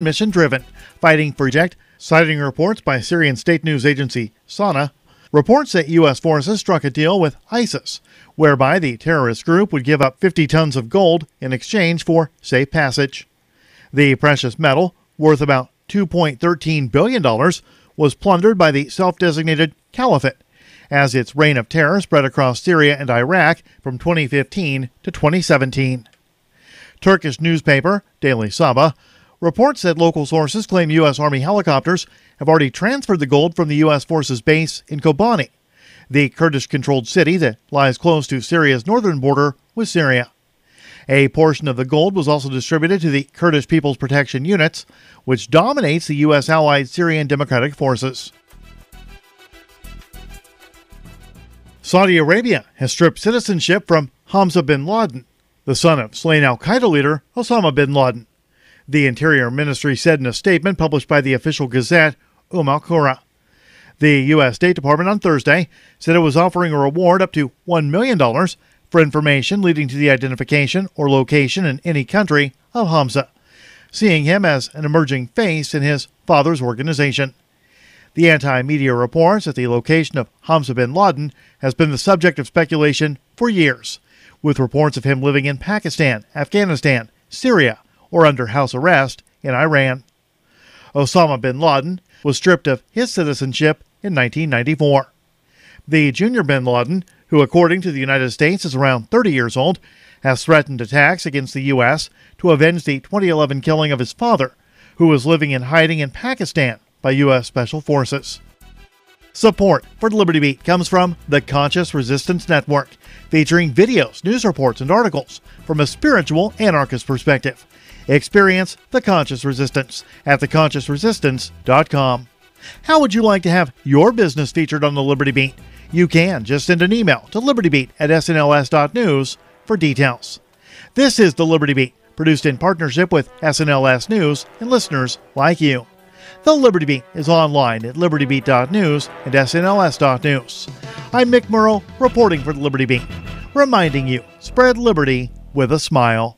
mission-driven, fighting for reject, citing reports by Syrian state news agency SANA, reports that U.S. forces struck a deal with ISIS, whereby the terrorist group would give up 50 tons of gold in exchange for safe passage. The precious metal, worth about $2.13 billion, was plundered by the self-designated Caliphate, as its reign of terror spread across Syria and Iraq from 2015 to 2017. Turkish newspaper Daily Sabah reports that local sources claim U.S. Army helicopters have already transferred the gold from the U.S. forces base in Kobani, the Kurdish-controlled city that lies close to Syria's northern border with Syria. A portion of the gold was also distributed to the Kurdish People's Protection Units, which dominates the U.S. allied Syrian Democratic Forces. Saudi Arabia has stripped citizenship from Hamza bin Laden, the son of slain al-Qaeda leader Osama bin Laden. The Interior Ministry said in a statement published by the official gazette, Al-Qura. The U.S. State Department on Thursday said it was offering a reward up to $1 million for information leading to the identification or location in any country of Hamza, seeing him as an emerging face in his father's organization. The anti-media reports that the location of Hamza bin Laden has been the subject of speculation for years, with reports of him living in Pakistan, Afghanistan, Syria, or under house arrest in Iran. Osama bin Laden was stripped of his citizenship in 1994. The junior bin Laden, who according to the United States is around 30 years old, has threatened attacks against the U.S. to avenge the 2011 killing of his father, who was living in hiding in Pakistan by U.S. Special Forces. Support for the Liberty Beat comes from the Conscious Resistance Network, featuring videos, news reports, and articles from a spiritual anarchist perspective. Experience the Conscious Resistance at theconsciousresistance.com. How would you like to have your business featured on the Liberty Beat? You can just send an email to libertybeat@snls.news for details. This is the Liberty Beat, produced in partnership with SNLS News and listeners like you. The Liberty Beat is online at libertybeat.news and snls.news. I'm Mick Murrow, reporting for the Liberty Beat, reminding you, spread liberty with a smile.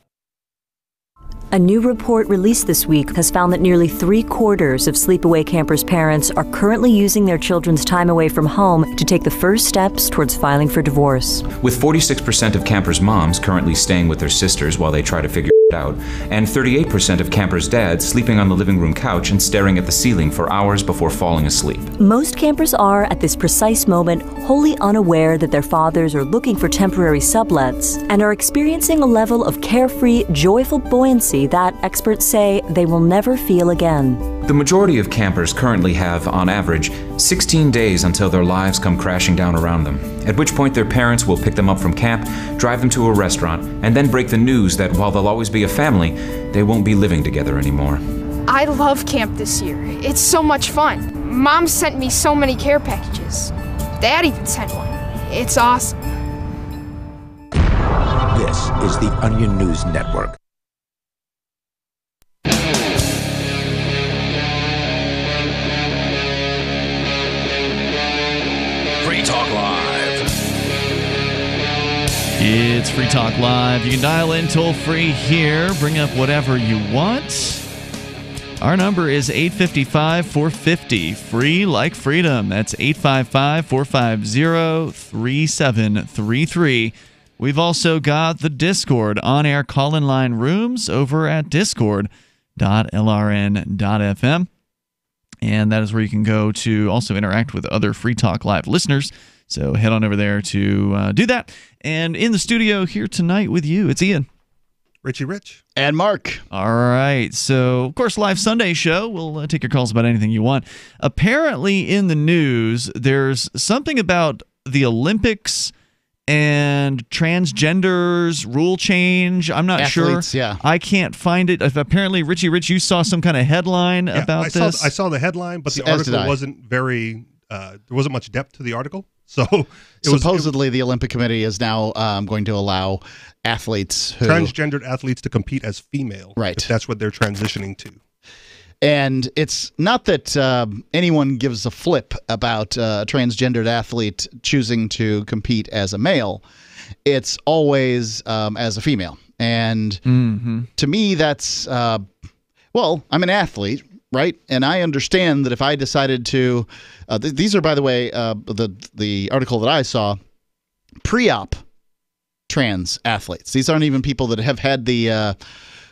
A new report released this week has found that nearly 3/4 of sleepaway campers' parents are currently using their children's time away from home to take the first steps towards filing for divorce. With 46% of campers' moms currently staying with their sisters while they try to figure it out, and 38% of campers' dads sleeping on the living room couch and staring at the ceiling for hours before falling asleep. Most campers are, at this precise moment, wholly unaware that their fathers are looking for temporary sublets and are experiencing a level of carefree, joyful buoyancy that experts say they will never feel again. The majority of campers currently have, on average, 16 days until their lives come crashing down around them, at which point their parents will pick them up from camp, drive them to a restaurant, and then break the news that while they'll always be a family, they won't be living together anymore. I love camp this year. It's so much fun. Mom sent me so many care packages. Dad even sent one. It's awesome. This is the Onion News Network. Free Talk Live. It's Free Talk Live. You can dial in toll free here. Bring up whatever you want. Our number is 855-450. Free like freedom. That's 855-450-3733. We've also got the Discord on-air call-in line rooms over at discord.lrn.fm. And that is where you can go to also interact with other Free Talk Live listeners. So head on over there to do that. And in the studio here tonight with you, it's Ian. Richie Rich. And Mark. All right. So, of course, live Sunday show. We'll take your calls about anything you want. Apparently in the news, there's something about the Olympics and transgenders rule change. I'm not Athletes, sure. Yeah. I can't find it. Apparently, Richie Rich, you saw some kind of headline about this. I saw the headline, but the article wasn't very. There wasn't much depth to the article. So supposedly the Olympic Committee is now going to allow athletes transgendered athletes to compete as female. Right. If that's what they're transitioning to. And it's not that anyone gives a flip about a transgendered athlete choosing to compete as a male. It's always as a female. And to me, that's Well, I'm an athlete, right? And I understand that if I decided to, these are, by the way, the article that I saw, pre-op trans athletes. These aren't even people that have had the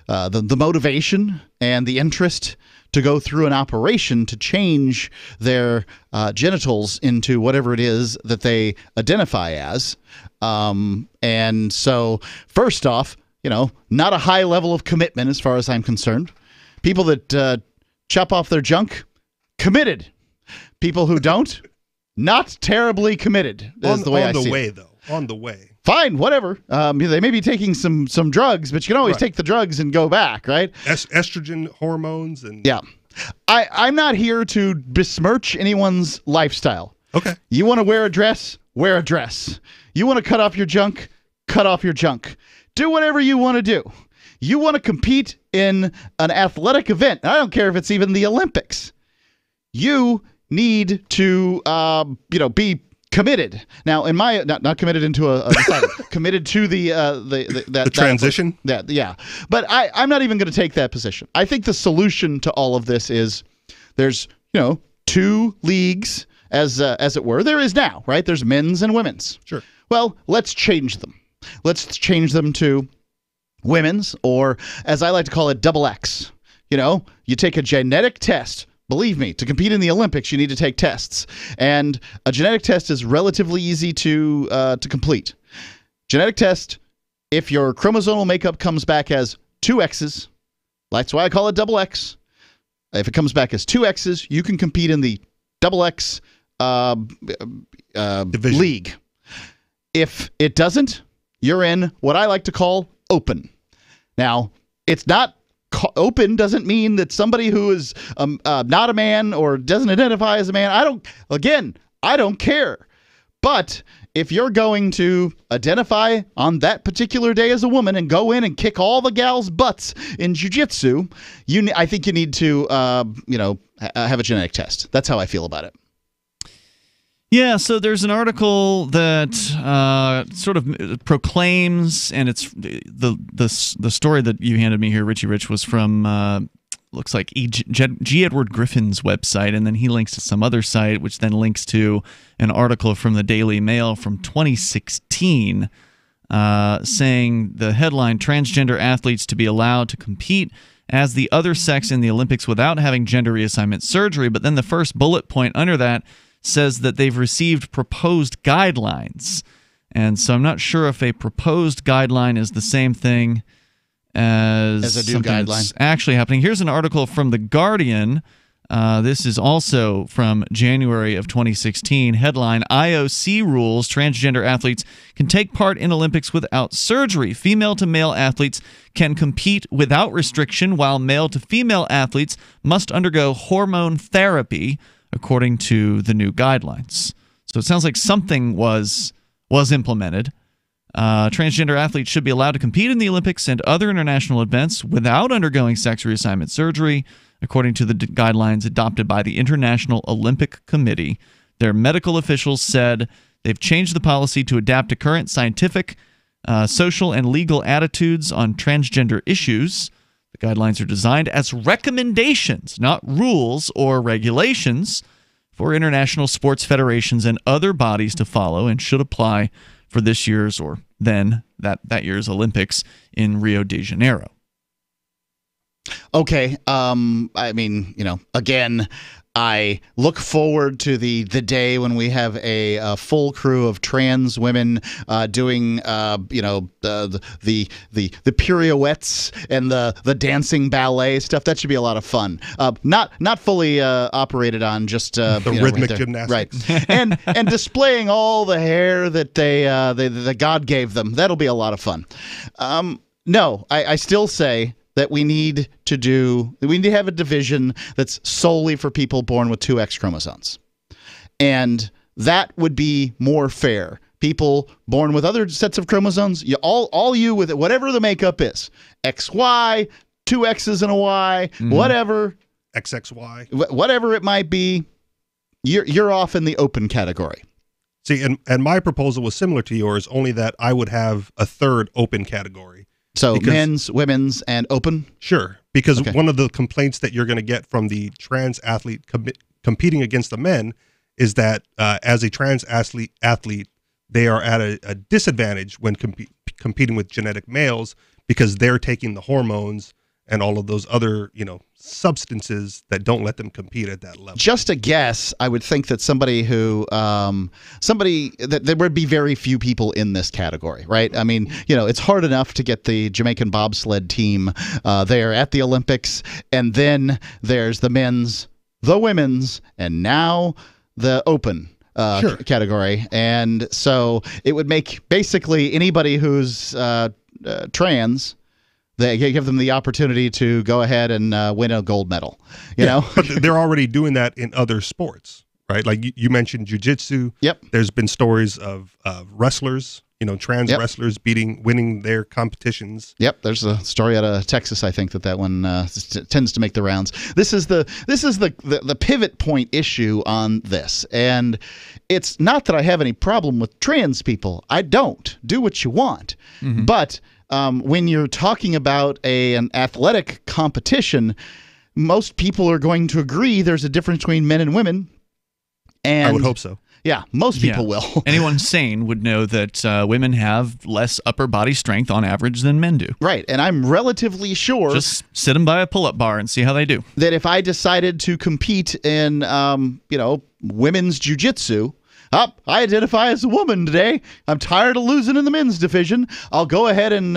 motivation and the interest to go through an operation to change their genitals into whatever it is that they identify as. And so, first off, not a high level of commitment as far as I'm concerned. People that chop off their junk, committed. People who don't, not terribly committed. Is the way I see it. On the way, though. On the way. Fine, whatever. They may be taking some drugs, but you can always take the drugs and go back, right? Estrogen hormones and yeah. I'm not here to besmirch anyone's lifestyle. Okay. You want to wear a dress? Wear a dress. You want to cut off your junk? Cut off your junk. Do whatever you want to do. You want to compete in an athletic event. I don't care if it's even the Olympics. You need to, be committed. Now, in my not committed into a committed to the transition. Yeah. But I'm not even going to take that position. I think the solution to all of this is there's two leagues as it were. There is now, right? There's men's and women's. Sure. Well, let's change them. Let's change them to women's, or as I like to call it, double X. You take a genetic test. Believe me, to compete in the Olympics, you need to take tests. And a genetic test is relatively easy to complete. Genetic test, if your chromosomal makeup comes back as 2 X's, that's why I call it double X. If it comes back as 2 X's, you can compete in the double X league. If it doesn't, you're in what I like to call open. Now, it's not open doesn't mean that somebody who is not a man or doesn't identify as a man, I don't care. But if you're going to identify on that particular day as a woman and go in and kick all the gals' butts in jiu-jitsu, I think you need to have a genetic test. That's how I feel about it. Yeah, so there's an article that sort of proclaims, and it's the story that you handed me here, Richie Rich, was from looks like G. Edward Griffin's website, and then he links to some other site, which then links to an article from the Daily Mail from 2016, saying the headline: "Transgender athletes to be allowed to compete as the other sex in the Olympics without having gender reassignment surgery." But then the first bullet point under that says that they've received proposed guidelines. And so I'm not sure if a proposed guideline is the same thing as a new guideline that's actually happening. Here's an article from The Guardian. This is also from January of 2016. Headline: IOC rules transgender athletes can take part in Olympics without surgery. Female to male athletes can compete without restriction, while male to female athletes must undergo hormone therapy, according to the new guidelines. So it sounds like something was implemented. Transgender athletes should be allowed to compete in the Olympics and other international events without undergoing sex reassignment surgery, according to the guidelines adopted by the International Olympic Committee. Their medical officials said they've changed the policy to adapt to current scientific, social, and legal attitudes on transgender issues. The guidelines are designed as recommendations, not rules or regulations, for international sports federations and other bodies to follow, and should apply for this year's or then that year's Olympics in Rio de Janeiro. Okay. Again, I look forward to the day when we have a full crew of trans women doing the pirouettes and the dancing ballet stuff. That should be a lot of fun. Not fully operated on, just the rhythmic gymnastics, right? and displaying all the hair that that God gave them. That'll be a lot of fun. No, I still say that we need to have a division that's solely for people born with 2 X chromosomes. And that would be more fair. People born with other sets of chromosomes, all you with it, whatever the makeup is, XY, 2 X's and a Y, whatever. XXY. Whatever it might be, you're off in the open category. See, and my proposal was similar to yours, only that I would have a third open category. So men's, women's, and open? Sure. Because one of the complaints that you're going to get from the trans athlete competing against the men is that as a trans athlete, they are at a disadvantage when competing with genetic males because they're taking the hormones and all of those other, substances that don't let them compete at that level. Just a guess, I would think that that there would be very few people in this category, right? I mean, it's hard enough to get the Jamaican bobsled team there at the Olympics, and then there's the men's, the women's, and now the open category. And so it would make basically anybody who's trans, they give them the opportunity to go ahead and win a gold medal, you know? But they're already doing that in other sports, right? Like you mentioned jiu-jitsu. Yep. There's been stories of wrestlers, trans wrestlers winning their competitions. Yep. There's a story out of Texas, I think, that one tends to make the rounds. This is the pivot point issue on this. And it's not that I have any problem with trans people. I don't. Do what you want. Mm-hmm. But when you're talking about an athletic competition, most people are going to agree there's a difference between men and women. And I would hope so. Yeah, most people will. Anyone sane would know that women have less upper body strength on average than men do. Right, and I'm relatively sure. Just sit them by a pull-up bar and see how they do. That if I decided to compete in, women's jiu-jitsu, I identify as a woman today. I'm tired of losing in the men's division. I'll go ahead and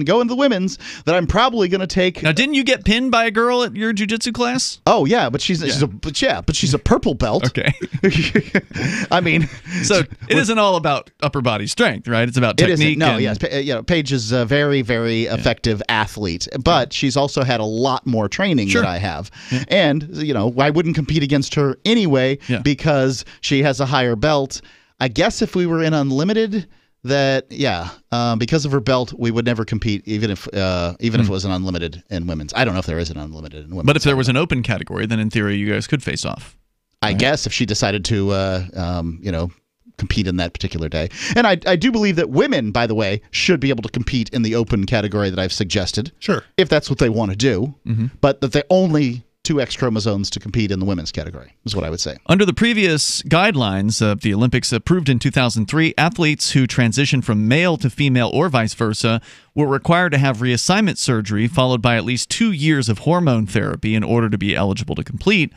go in the women's. That I'm probably going to take. Now, didn't you get pinned by a girl at your jiu-jitsu class? Oh yeah, but she's a purple belt. Okay. I mean, so it isn't all about upper body strength, right? It's about technique. No, yes. Paige is a very, very effective athlete, but she's also had a lot more training than I have, and I wouldn't compete against her anyway because she has a higher belt. I guess if we were in unlimited, because of her belt, we would never compete, even if it was an unlimited in women's. I don't know if there is an unlimited in women's. But if there was an open category, then in theory you guys could face off. I guess if she decided to, compete in that particular day. And I do believe that women, by the way, should be able to compete in the open category that I've suggested. Sure. If that's what they want to do. Mm-hmm. But that they only 2 X chromosomes to compete in the women's category is what I would say. Under the previous guidelines of the Olympics approved in 2003, athletes who transition from male to female or vice versa were required to have reassignment surgery followed by at least 2 years of hormone therapy in order to be eligible to compete.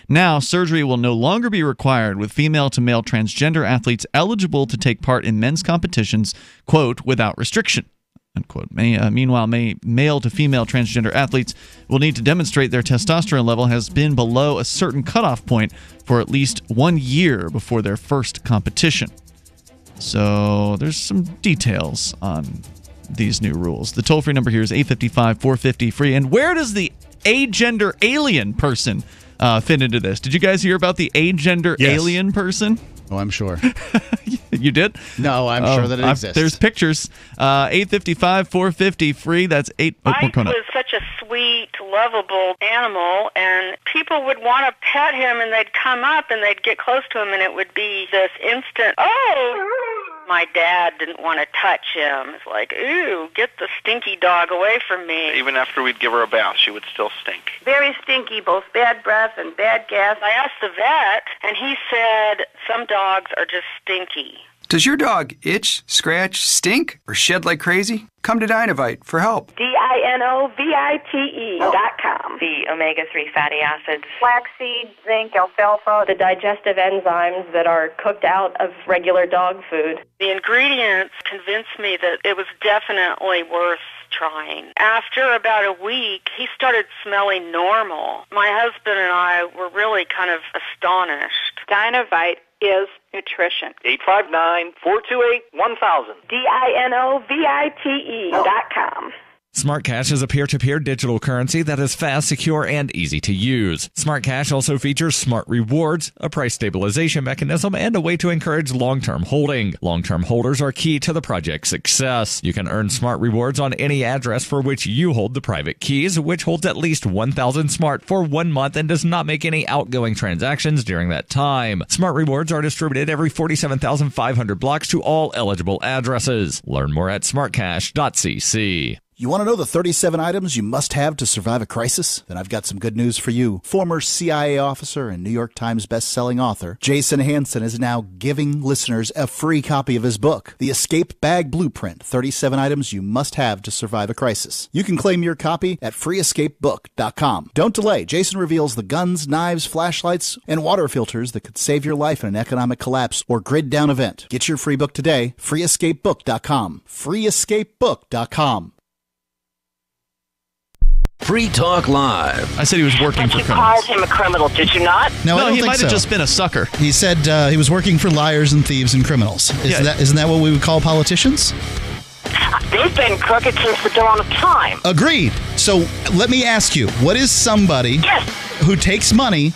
Now, surgery will no longer be required, with female to male transgender athletes eligible to take part in men's competitions, quote, without restriction. Unquote. Meanwhile, male to female transgender athletes will need to demonstrate their testosterone level has been below a certain cutoff point for at least 1 year before their first competition. So there's some details on these new rules. The toll-free number here is 855-450-FREE. And where does the agender alien person fit into this? Did you guys hear about the agender alien person? Oh, I'm sure. You did? No, I'm sure that it exists. There's pictures. 855-450-FREE. That's 8. Mike was such a sweet, lovable animal, and people would want to pet him, and they'd come up, and they'd get close to him, and it would be this instant, oh! My dad didn't want to touch him. It's like, ooh, get the stinky dog away from me. Even after we'd give her a bath, she would still stink. Very stinky, both bad breath and bad gas. I asked the vet, and he said some dogs are just stinky. Does your dog itch, scratch, stink, or shed like crazy? Come to Dinovite for help. DINOVITE.com. The omega-3 fatty acids. Flaxseed, zinc, alfalfa. The digestive enzymes that are cooked out of regular dog food. The ingredients convinced me that it was definitely worth trying. After about a week, he started smelling normal. My husband and I were really kind of astonished. Dinovite is nutrition. 859-428-1000. DINOVITE.com. Smart Cash is a peer-to-peer digital currency that is fast, secure, and easy to use. Smart Cash also features smart rewards, a price stabilization mechanism, and a way to encourage long-term holding. Long-term holders are key to the project's success. You can earn smart rewards on any address for which you hold the private keys, which holds at least 1,000 smart for 1 month and does not make any outgoing transactions during that time. Smart rewards are distributed every 47,500 blocks to all eligible addresses. Learn more at smartcash.cc. You want to know the 37 items you must have to survive a crisis? Then I've got some good news for you. Former CIA officer and New York Times best-selling author Jason Hansen is now giving listeners a free copy of his book, The Escape Bag Blueprint, 37 Items You Must Have to Survive a Crisis. You can claim your copy at freeescapebook.com. Don't delay. Jason reveals the guns, knives, flashlights, and water filters that could save your life in an economic collapse or grid-down event. Get your free book today, freeescapebook.com. freeescapebook.com. Free Talk Live. I said he was working for You criminals. called him a criminal, did you not? No, I don't he think might so. have just been a sucker. He said he was working for liars and thieves and criminals. Isn't that what we would call politicians? They've been crooked since the dawn of time. Agreed. So let me ask you, what is somebody who takes money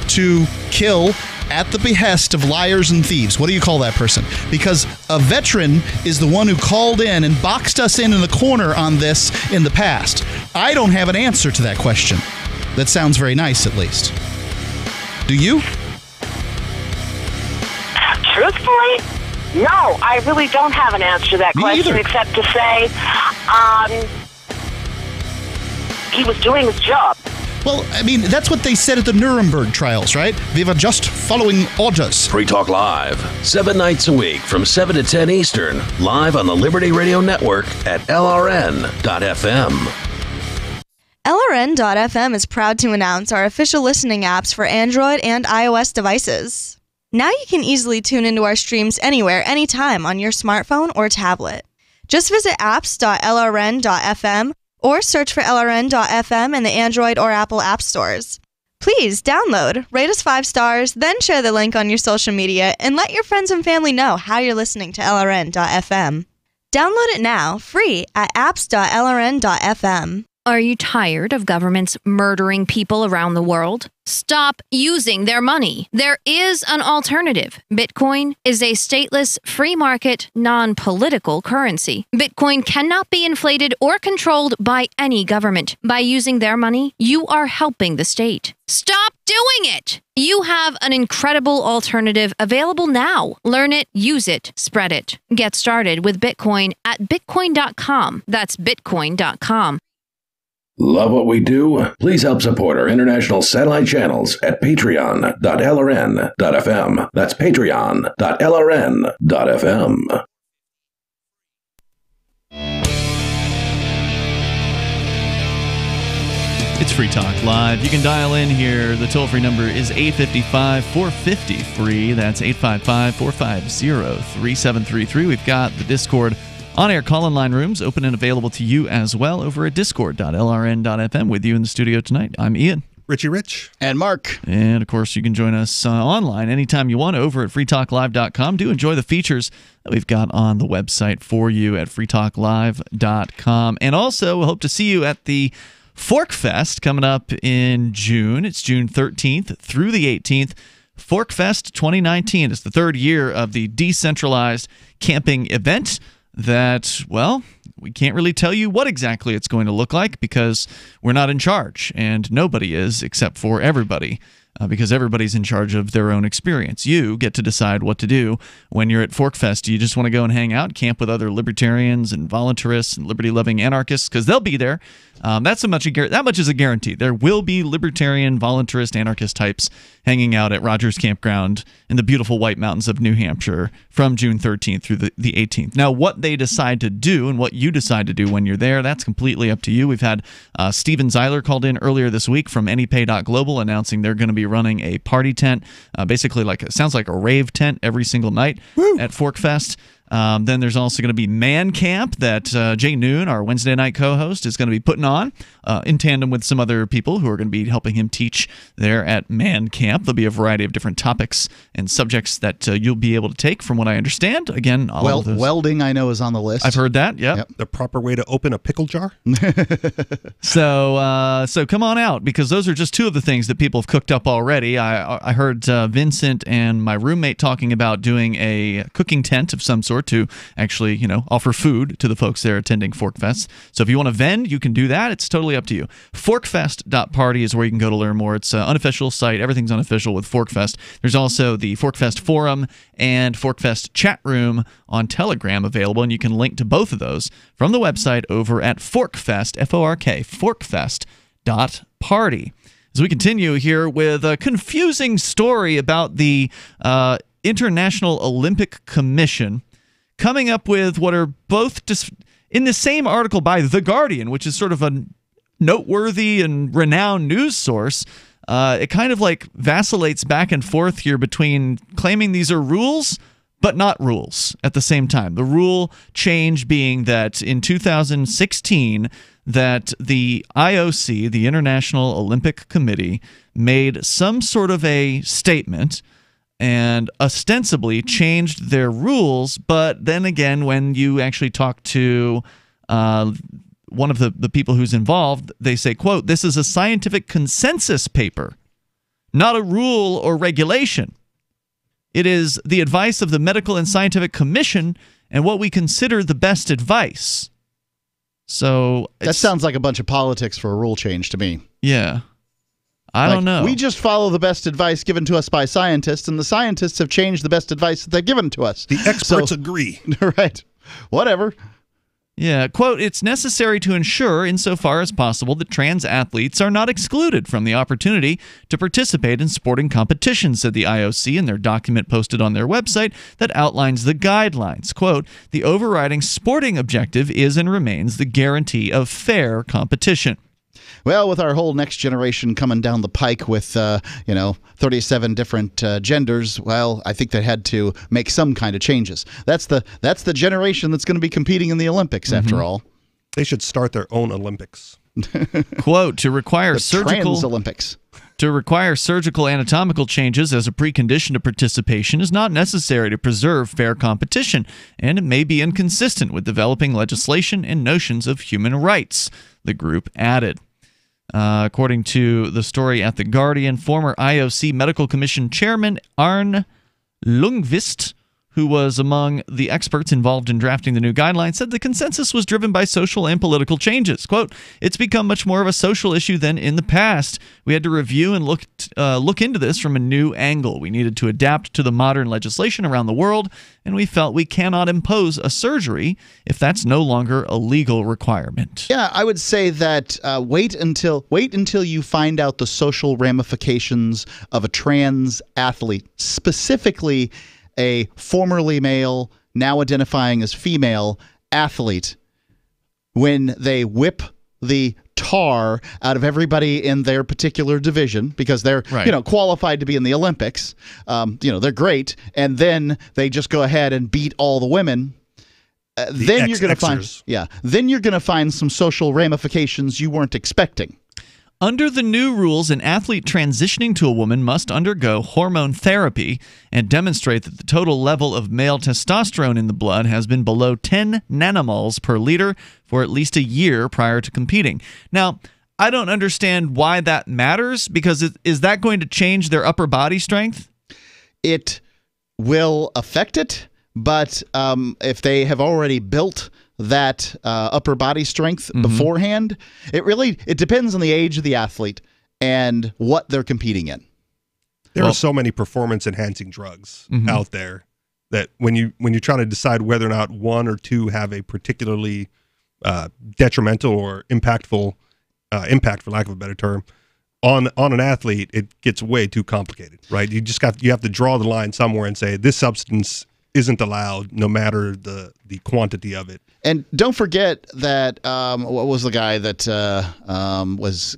to kill at the behest of liars and thieves? What do you call that person? Because a veteran is the one who called in and boxed us in the corner on this in the past. I don't have an answer to that question. That sounds very nice, at least. Do you? Truthfully, no, I really don't have an answer to that question except to say he was doing his job. Well, I mean, that's what they said at the Nuremberg trials, right? We were just following orders. Free Talk Live, 7 nights a week from 7 to 10 Eastern, live on the Liberty Radio Network at LRN.FM. LRN.FM is proud to announce our official listening apps for Android and iOS devices. Now you can easily tune into our streams anywhere, anytime on your smartphone or tablet. Just visit apps.lrn.fm or search for LRN.FM in the Android or Apple app stores. Please download, rate us 5 stars, then share the link on your social media and let your friends and family know how you're listening to LRN.FM. Download it now, free at apps.lrn.fm. Are you tired of governments murdering people around the world? Stop using their money. There is an alternative. Bitcoin is a stateless, free market, non-political currency. Bitcoin cannot be inflated or controlled by any government. By using their money, you are helping the state. Stop doing it! You have an incredible alternative available now. Learn it, use it, spread it. Get started with Bitcoin at bitcoin.com. That's bitcoin.com. Love what we do? Please help support our international satellite channels at patreon.lrn.fm. That's patreon.lrn.fm. It's Free Talk Live. You can dial in here. The toll-free number is 855-450-FREE. That's 855-450-3733. We've got the Discord on-air call-in line rooms open and available to you as well over at discord.lrn.fm. With you in the studio tonight, I'm Ian. Richie Rich. And Mark. And, of course, you can join us online anytime you want over at freetalklive.com. Do enjoy the features that we've got on the website for you at freetalklive.com. And also, we'll hope to see you at the Fork Fest coming up in June. It's June 13th through the 18th. Fork Fest 2019 is the third year of the decentralized camping event that, well, we can't really tell you what exactly it's going to look like because we're not in charge, and nobody is except for everybody. Because everybody's in charge of their own experience. You get to decide what to do when you're at Forkfest. Do you just want to go and hang out, camp with other libertarians and voluntarists and liberty-loving anarchists? Because they'll be there. That much is a guarantee. There will be libertarian, voluntarist, anarchist types hanging out at Rogers Campground in the beautiful White Mountains of New Hampshire from June 13th through the 18th. Now, what they decide to do and what you decide to do when you're there, that's completely up to you. We've had Steven Zeiler called in earlier this week from AnyPay.global announcing they're going to be running a party tent, basically sounds like a rave tent every single night at Forkfest. Then there's also going to be Man Camp that Jay Noon, our Wednesday night co-host, is going to be putting on in tandem with some other people who are going to be helping him teach there at Man Camp. There'll be a variety of different topics and subjects that you'll be able to take, from what I understand. Again, all of those. Welding, I know, is on the list. I've heard that. Yep. The proper way to open a pickle jar. So come on out, because those are just two of the things that people have cooked up already. I heard Vincent and my roommate talking about doing a cooking tent of some sort. store to actually, offer food to the folks there attending ForkFest. So if you want to vend, you can do that. It's totally up to you. Forkfest.party is where you can go to learn more. It's an unofficial site. Everything's unofficial with ForkFest. There's also the ForkFest forum and ForkFest chat room on Telegram available, and you can link to both of those from the website over at ForkFest, F-O-R-K, forkfest.party. As we continue here with a confusing story about the International Olympic Commission coming up with what are both in the same article by The Guardian, which is sort of a noteworthy and renowned news source. It kind of like vacillates back and forth here between claiming these are rules but not rules at the same time. The rule change being that in 2016 that the IOC, the International Olympic Committee, made some sort of a statement and ostensibly changed their rules, but then again, when you actually talk to one of the people who's involved, they say, quote, "This is a scientific consensus paper, not a rule or regulation. It is the advice of the Medical and Scientific Commission and what we consider the best advice." So that sounds like a bunch of politics for a rule change to me. Yeah. I don't know. We just follow the best advice given to us by scientists, and the scientists have changed the best advice that they've given to us. The experts agree. Right. Whatever. Yeah, quote, "It's necessary to ensure, insofar as possible, that trans athletes are not excluded from the opportunity to participate in sporting competitions," said the IOC in their document posted on their website that outlines the guidelines. Quote, "The overriding sporting objective is and remains the guarantee of fair competition." Well, with our whole next generation coming down the pike with, 37 different genders, well, I think they had to make some kind of changes. That's the generation that's going to be competing in the Olympics, after all. They should start their own Olympics. Quote, "To require Trans Olympics. To require surgical anatomical changes as a precondition to participation is not necessary to preserve fair competition, and it may be inconsistent with developing legislation and notions of human rights," the group added. According to the story at The Guardian, former IOC Medical Commission Chairman Arne Lundqvist, who was among the experts involved in drafting the new guidelines, said the consensus was driven by social and political changes. Quote, "It's become much more of a social issue than in the past. We had to review and look into this from a new angle. We needed to adapt to the modern legislation around the world, and we felt we cannot impose a surgery if that's no longer a legal requirement." Yeah, I would say that wait until you find out the social ramifications of a trans athlete, specifically a formerly male, now identifying as female athlete, when they whip the tar out of everybody in their particular division because they're qualified to be in the Olympics. They're great, and then they just go ahead and beat all the women. Then you're going to find some social ramifications you weren't expecting. Under the new rules, an athlete transitioning to a woman must undergo hormone therapy and demonstrate that the total level of male testosterone in the blood has been below 10 nanomoles per liter for at least a year prior to competing. Now, I don't understand why that matters, because is that going to change their upper body strength? It will affect it, but if they have already built that upper body strength beforehand, it depends on the age of the athlete and what they're competing in. There are so many performance enhancing drugs out there that when you're trying to decide whether or not one or two have a particularly detrimental or impactful impact, for lack of a better term, on an athlete, it gets way too complicated, right? You have to draw the line somewhere and say this substance isn't allowed, no matter the quantity of it. And don't forget that what was the guy that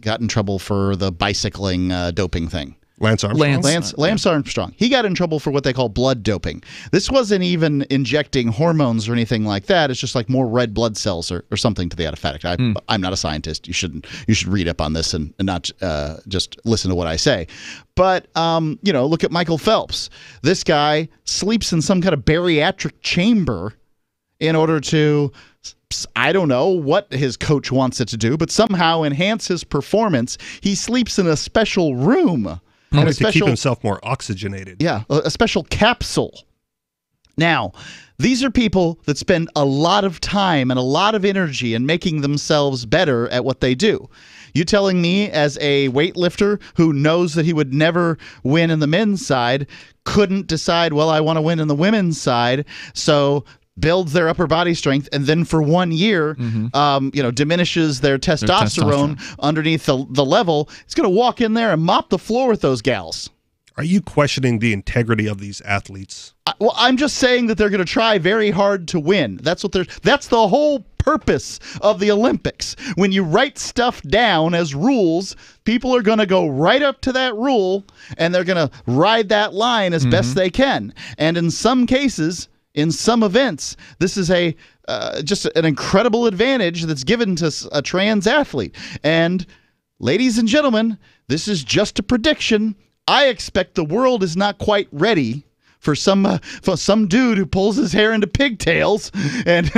got in trouble for the bicycling doping thing? Lance Armstrong. Lance Armstrong. He got in trouble for what they call blood doping. This wasn't even injecting hormones or anything like that. It's just like more red blood cells or something to that effect. I'm not a scientist. You should read up on this and not just listen to what I say. But look at Michael Phelps. This guy sleeps in some kind of bariatric chamber in order to, I don't know what his coach wants it to do, but somehow enhance his performance. He sleeps in a special room. Probably to keep himself more oxygenated. Yeah, a special capsule. Now, These are people that spend a lot of time and a lot of energy in making themselves better at what they do. You telling me, as a weightlifter who knows that he would never win in the men's side, couldn't decide, well, I want to win in the women's side, so builds their upper body strength, and then for 1 year, diminishes their testosterone underneath the level. It's going to walk in there and mop the floor with those gals. Are you questioning the integrity of these athletes? Well, I'm just saying that they're going to try very hard to win. That's the whole purpose of the Olympics. When you write stuff down as rules, people are going to go right up to that rule, and they're going to ride that line as best they can. And in some cases, in some events, this is just an incredible advantage that's given to a trans athlete. And ladies and gentlemen, this is just a prediction. I expect the world is not quite ready for some dude who pulls his hair into pigtails and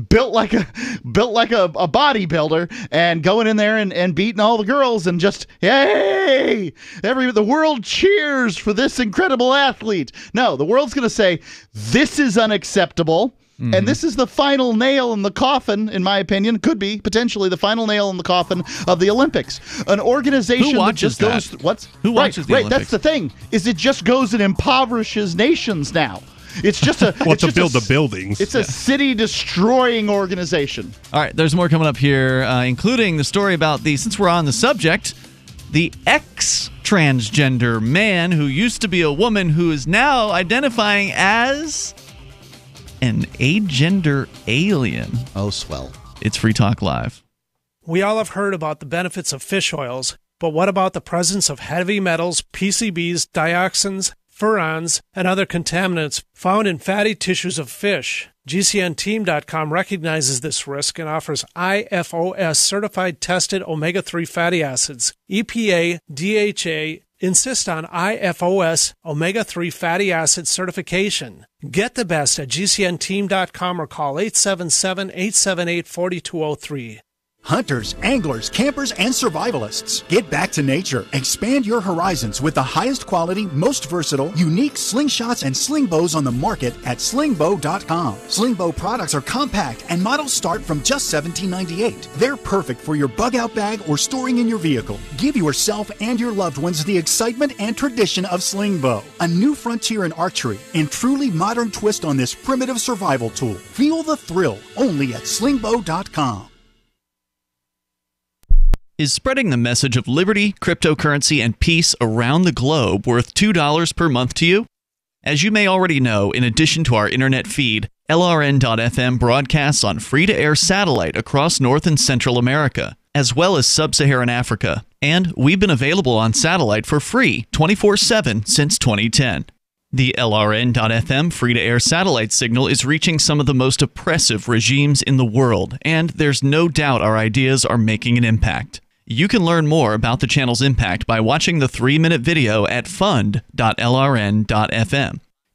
built like a bodybuilder and going in there and beating all the girls and just, hey, the world cheers for this incredible athlete. No, the world's going to say this is unacceptable. And this is the final nail in the coffin, in my opinion. Could be potentially the final nail in the coffin of the Olympics. An organization that just goes. Who watches the Olympics? That's the thing. Is it just goes and impoverishes nations now? It's just a to build the buildings. It's a city destroying organization. All right, there's more coming up here, including the story about since we're on the subject, the ex-transgender man who used to be a woman who is now identifying as an agender alien. Oh, swell. It's Free Talk Live. We all have heard about the benefits of fish oils, but what about the presence of heavy metals, PCBs, dioxins, furans, and other contaminants found in fatty tissues of fish? GCNteam.com recognizes this risk and offers IFOS certified tested omega-3 fatty acids. EPA, DHA, insist on IFOS omega-3 fatty acid certification. Get the best at GCNteam.com or call 877-878-4203. Hunters, anglers, campers, and survivalists. Get back to nature. Expand your horizons with the highest quality, most versatile, unique slingshots and sling bows on the market at slingbow.com. Slingbow products are compact and models start from just $17.98. They're perfect for your bug out bag or storing in your vehicle. Give yourself and your loved ones the excitement and tradition of slingbow, a new frontier in archery and truly modern twist on this primitive survival tool. Feel the thrill only at slingbow.com. Is spreading the message of liberty, cryptocurrency, and peace around the globe worth $2 per month to you? As you may already know, in addition to our internet feed, LRN.FM broadcasts on free-to-air satellite across North and Central America, as well as Sub-Saharan Africa. And we've been available on satellite for free 24/7 since 2010. The LRN.FM free-to-air satellite signal is reaching some of the most oppressive regimes in the world, and there's no doubt our ideas are making an impact. You can learn more about the channel's impact by watching the 3-minute video at fund.lrn.fm.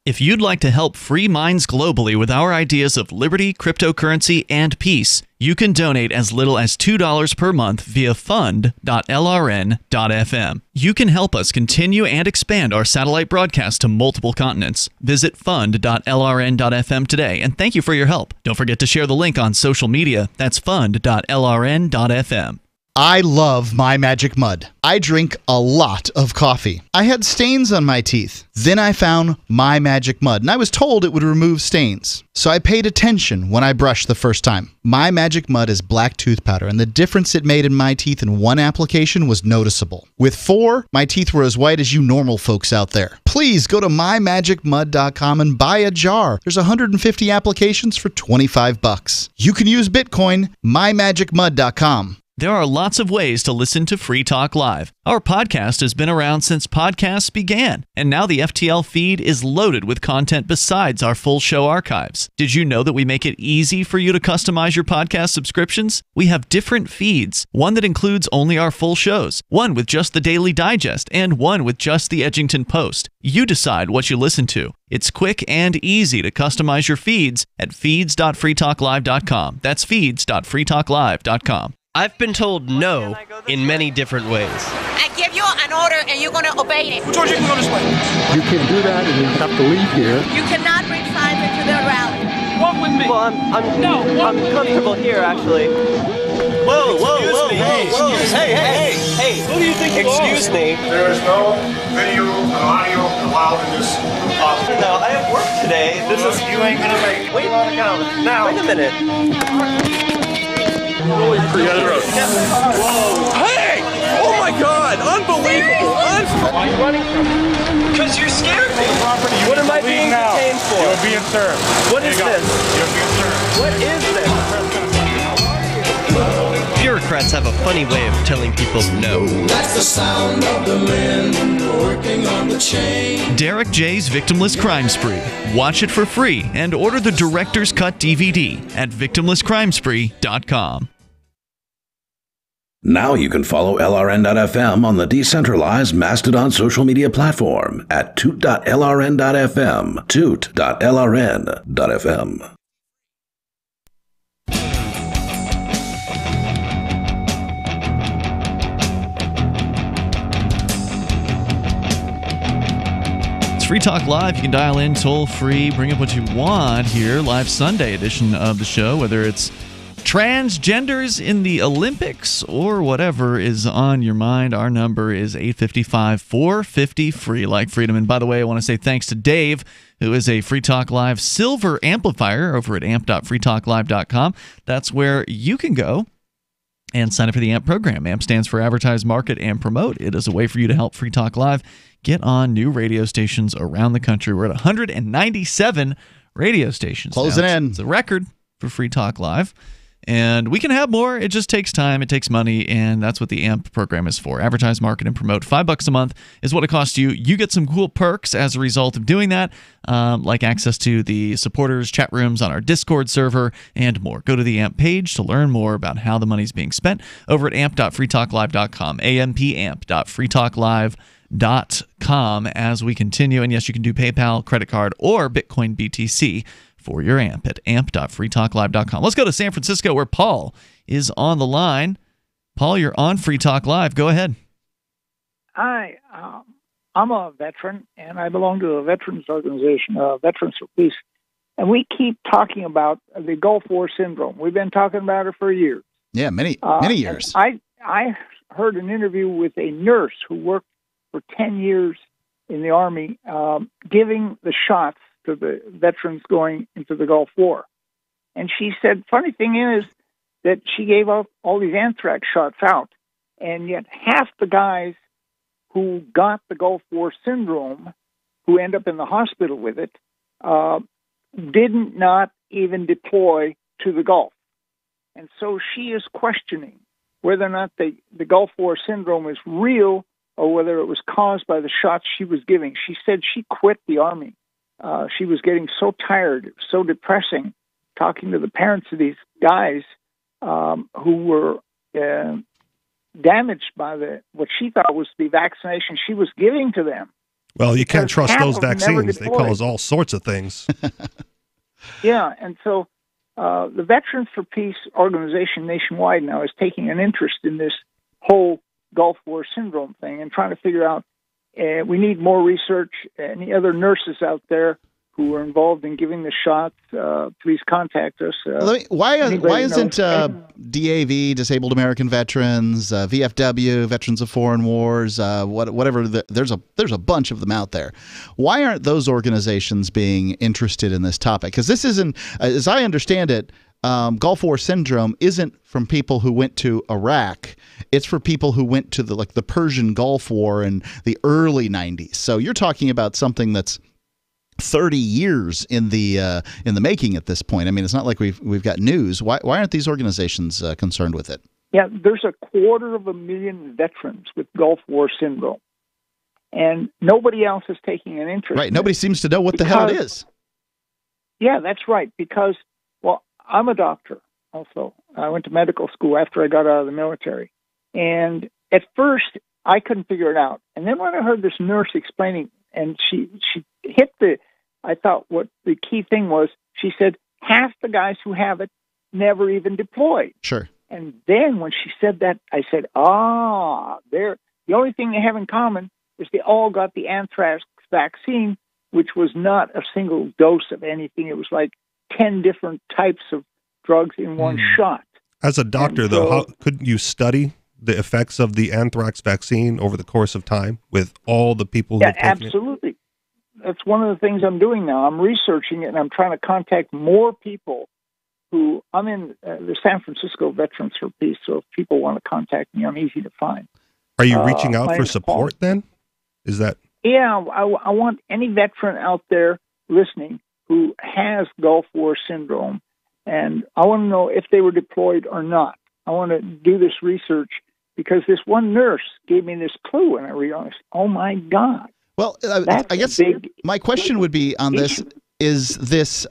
If you'd like to help free minds globally with our ideas of liberty, cryptocurrency, and peace, you can donate as little as $2 per month via fund.lrn.fm. You can help us continue and expand our satellite broadcast to multiple continents. Visit fund.lrn.fm today, and thank you for your help. Don't forget to share the link on social media. That's fund.lrn.fm. I love My Magic Mud. I drink a lot of coffee. I had stains on my teeth. Then I found My Magic Mud, and I was told it would remove stains. So I paid attention when I brushed the first time. My Magic Mud is black tooth powder, and the difference it made in my teeth in one application was noticeable. With 4, my teeth were as white as you normal folks out there. Please go to mymagicmud.com and buy a jar. There's 150 applications for $25. You can use Bitcoin, mymagicmud.com. There are lots of ways to listen to Free Talk Live. Our podcast has been around since podcasts began, and now the FTL feed is loaded with content besides our full show archives. Did you know that we make it easy for you to customize your podcast subscriptions? We have different feeds, one that includes only our full shows, one with just the Daily Digest, and one with just the Edgington Post. You decide what you listen to. It's quick and easy to customize your feeds at feeds.freetalklive.com. That's feeds.freetalklive.com. I've been told no in many different ways. I give you an order and you're going to obey it. George, you can go this way. You can't do that and you have to leave here. You cannot bring signs into the rally. Walk with me. Well, I'm comfortable here, actually. Whoa, hey. Who do you think you are? Excuse me. There is no video and audio allowed in this office. No, I have work today. You ain't gonna make it. Wait on account. Now. Wait a minute. Hey! Oh my God! Unbelievable! Why are you running from me? Because you scared me. What am I being detained for? You're being served. What is this? You're being served. What is this? Bureaucrats have a funny way of telling people no. That's the sound of the men working on the chain. Derek J's Victimless Crime Spree. Watch it for free and order the Director's Cut DVD at victimlesscrimespree.com. Now you can follow LRN.FM on the decentralized Mastodon social media platform at toot.lrn.fm, toot.lrn.fm. Free Talk Live. You can dial in toll free, bring up what you want here. Live Sunday edition of the show, whether it's transgenders in the Olympics or whatever is on your mind. Our number is 855-450-FREE, like freedom. And by the way, I want to say thanks to Dave, who is a Free Talk Live Silver Amplifier over at amp.freetalklive.com. That's where you can go and sign up for the AMP program. AMP stands for Advertise, Market, and Promote. It is a way for you to help Free Talk Live get on new radio stations around the country. We're at 197 radio stations. Closing in. It's a record for Free Talk Live. And we can have more. It just takes time. It takes money. And that's what the AMP program is for. Advertise, Market, and Promote. $5 a month is what it costs you. You get some cool perks as a result of doing that, like access to the supporters chat rooms on our Discord server and more. Go to the AMP page to learn more about how the money's being spent over at amp.freetalklive.com, ampamp.freetalklive.com as we continue. And yes, you can do PayPal, credit card, or Bitcoin BTC for your AMP at amp.freetalklive.com. Let's go to San Francisco where Paul is on the line. Paul, you're on Free Talk Live. Go ahead. Hi, I'm a veteran, and I belong to a veterans organization, Veterans for Peace. And we keep talking about the Gulf War syndrome. We've been talking about it for years. Yeah, many years. I heard an interview with a nurse who worked for 10 years in the Army, giving the shots to the veterans going into the Gulf War. And she said, funny thing is that she gave out all these anthrax shots out, and yet half the guys who got the Gulf War syndrome, who end up in the hospital with it, did not even deploy to the Gulf. And so she is questioning whether or not the Gulf War syndrome is real or whether it was caused by the shots she was giving. She said she quit the Army. She was getting so tired, it was so depressing, talking to the parents of these guys who were damaged by what she thought was the vaccination she was giving to them. Well, you can't trust those vaccines. They cause all sorts of things. Yeah, and so the Veterans for Peace organization nationwide now is taking an interest in this whole Gulf War syndrome thing and trying to figure out, we need more research. Any other nurses out there who are involved in giving the shots, please contact us. Why isn't DAV, Disabled American Veterans, VFW, Veterans of Foreign Wars, whatever? There's a bunch of them out there. Why aren't those organizations being interested in this topic? Because this isn't, as I understand it, Gulf War syndrome isn't from people who went to Iraq. It's for people who went to the Persian Gulf War in the early 90s. So you're talking about something that's 30 years in the making at this point. I mean, it's not like we've got news. Why aren't these organizations concerned with it? Yeah, there's 250,000 veterans with Gulf War syndrome, and nobody else is taking an interest. Right, nobody seems to know what the hell it is. Yeah, that's right. Because, well, I'm a doctor also. I went to medical school after I got out of the military, and at first I couldn't figure it out. And then when I heard this nurse explaining, and she hit I thought what the key thing was, she said half the guys who have it never even deployed. Sure. And then when she said that, I said, the only thing they have in common is they all got the anthrax vaccine, which was not a single dose of anything. It was like 10 different types of drugs in one shot. As a doctor, though, how couldn't you study the effects of the anthrax vaccine over the course of time with all the people who have taken absolutely. That's one of the things I'm doing now. I'm researching it, and I'm trying to contact more people who, I'm in the San Francisco Veterans for Peace, so if people want to contact me, I'm easy to find. Are you reaching out for support then? Is that... Yeah, I want any veteran out there listening who has Gulf War syndrome, and I want to know if they were deployed or not. I want to do this research because this one nurse gave me this clue, and I realized, oh my God. Well, I guess my question would be on this, is this,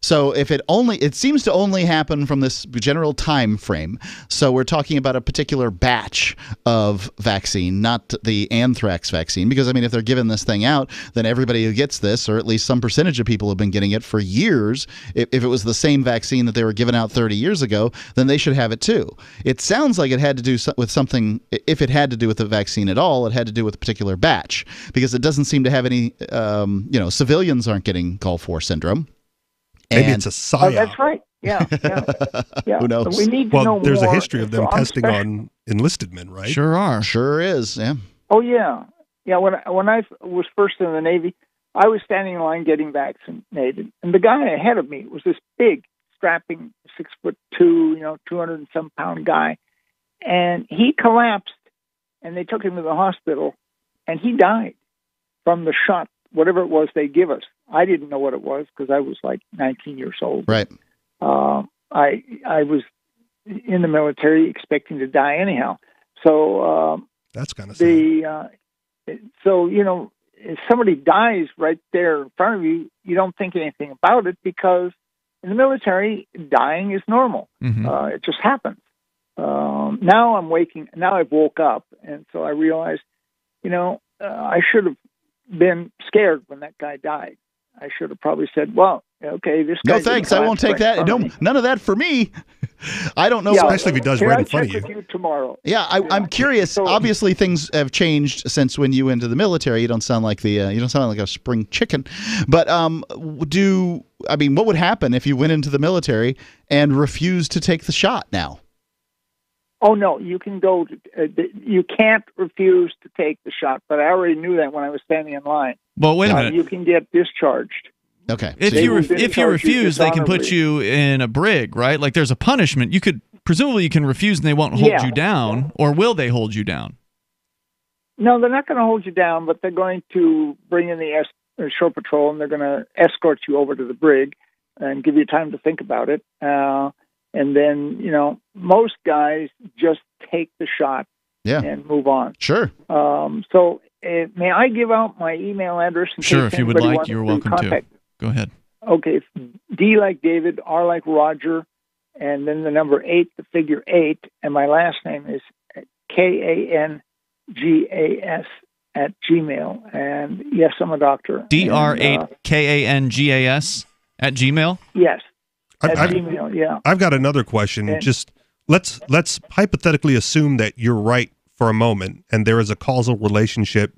so if it seems to only happen from this general time frame. So we're talking about a particular batch of vaccine, not the anthrax vaccine. Because, I mean, if they're giving this thing out, then everybody who gets this, or at least some percentage of people have been getting it for years. If it was the same vaccine that they were giving out 30 years ago, then they should have it too. It sounds like it had to do with something, if it had to do with the vaccine at all, it had to do with a particular batch. Because it doesn't seem to have any, civilians aren't getting Gulf War syndrome. Maybe it's a psyop. Oh, that's right. Yeah. Who knows? We need to know there's more. a history of them testing on enlisted men, right? Sure are. Sure is, yeah. Oh, yeah. Yeah, when I was first in the Navy, I was standing in line getting vaccinated. And the guy ahead of me was this big, strapping, 6'2", 200 and some pound guy. And he collapsed, and they took him to the hospital, and he died from the shot, whatever it was they give us. I didn't know what it was because I was like 19 years old. Right. I was in the military expecting to die anyhow. So that's kind of sad. If somebody dies right there in front of you, you don't think anything about it because in the military, dying is normal. It just happens. Now I've woke up, and so I realized, I should have been scared when that guy died. I should have probably said, well, okay, this guy... No, thanks. I won't take that. No, none of that for me. I don't know. Especially if he does right in front of you. With you tomorrow. Yeah, I'm curious. So, obviously, things have changed since when you went into the military. You don't sound like a spring chicken. But what would happen if you went into the military and refused to take the shot now? Oh, no, you can go. You can't refuse to take the shot, but I already knew that when I was standing in line. Well, wait a minute. You can get discharged. Okay. If you refuse, they can put you in a brig, right? Like there's a punishment. Presumably you can refuse and they won't hold you down, or will they hold you down? No, they're not going to hold you down, but they're going to bring in the shore patrol, and they're going to escort you over to the brig and give you time to think about it. And then, most guys just take the shot and move on. Sure. So may I give out my email address? Sure, if you would like, you're welcome to. Go ahead. Okay, it's D like David, R like Roger, and then the number 8, the figure 8, and my last name is KANGAS @gmail. And yes, I'm a doctor. DR8KANGAS @gmail? Yes. Gmail, yeah. I've got another question. And just let's hypothetically assume that you're right for a moment, and there is a causal relationship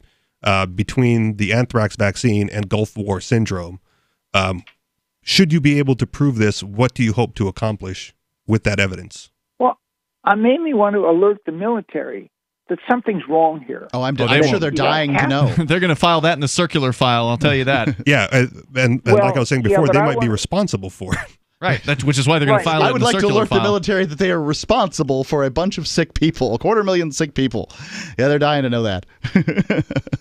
between the anthrax vaccine and Gulf War syndrome. Should you be able to prove this, what do you hope to accomplish with that evidence? Well, I mainly want to alert the military that something's wrong here. Oh, I'm sure they're dying to know. They're going to file that in the circular file, I'll tell you that. Yeah, and like I was saying before, they might be responsible for it. Right, which is why they're going to file it in the circular file. I would like to alert the military that they are responsible for a bunch of sick people, 250,000 sick people. Yeah, they're dying to know that.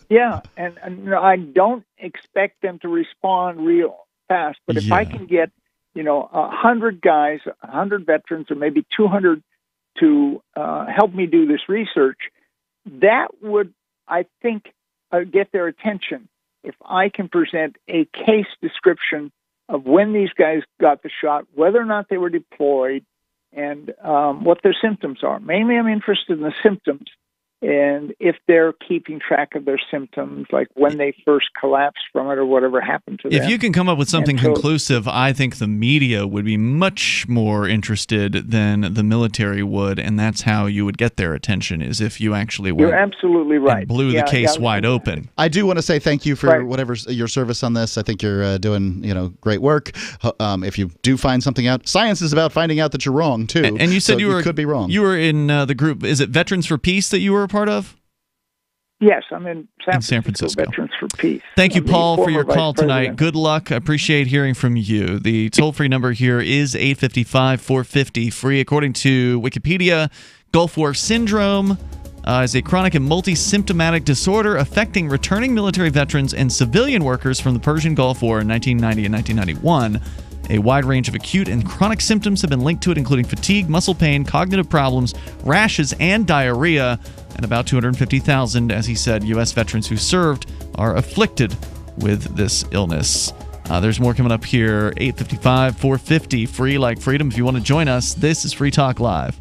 Yeah, and I don't expect them to respond real fast, but if I can get, 100 guys, 100 veterans, or maybe 200 to help me do this research, that would, I think, get their attention if I can present a case description of when these guys got the shot, whether or not they were deployed, and what their symptoms are. Mainly I'm interested in the symptoms and if they're keeping track of their symptoms, like when they first collapsed from it or whatever happened to them. If you can come up with something conclusive, I think the media would be much more interested than the military would, and that's how you would get their attention, is if you actually went. You're absolutely right. And blew the case wide open. I do want to say thank you for whatever's your service on this. I think you're doing great work. If you do find something out, science is about finding out that you're wrong too. And you said you could be wrong. You were in the group. Is it Veterans for Peace that you were a part of? Yes, I'm in San Francisco. Veterans for Peace. Thank you, Paul, for your call tonight. Good luck. I appreciate hearing from you. The toll-free number here is 855-450-FREE. According to Wikipedia, Gulf War Syndrome is a chronic and multi-symptomatic disorder affecting returning military veterans and civilian workers from the Persian Gulf War in 1990 and 1991. A wide range of acute and chronic symptoms have been linked to it, including fatigue, muscle pain, cognitive problems, rashes, and diarrhea. And about 250,000, as he said, U.S. veterans who served are afflicted with this illness. There's more coming up here. 855-450-FREE, like freedom. If you want to join us, this is Free Talk Live.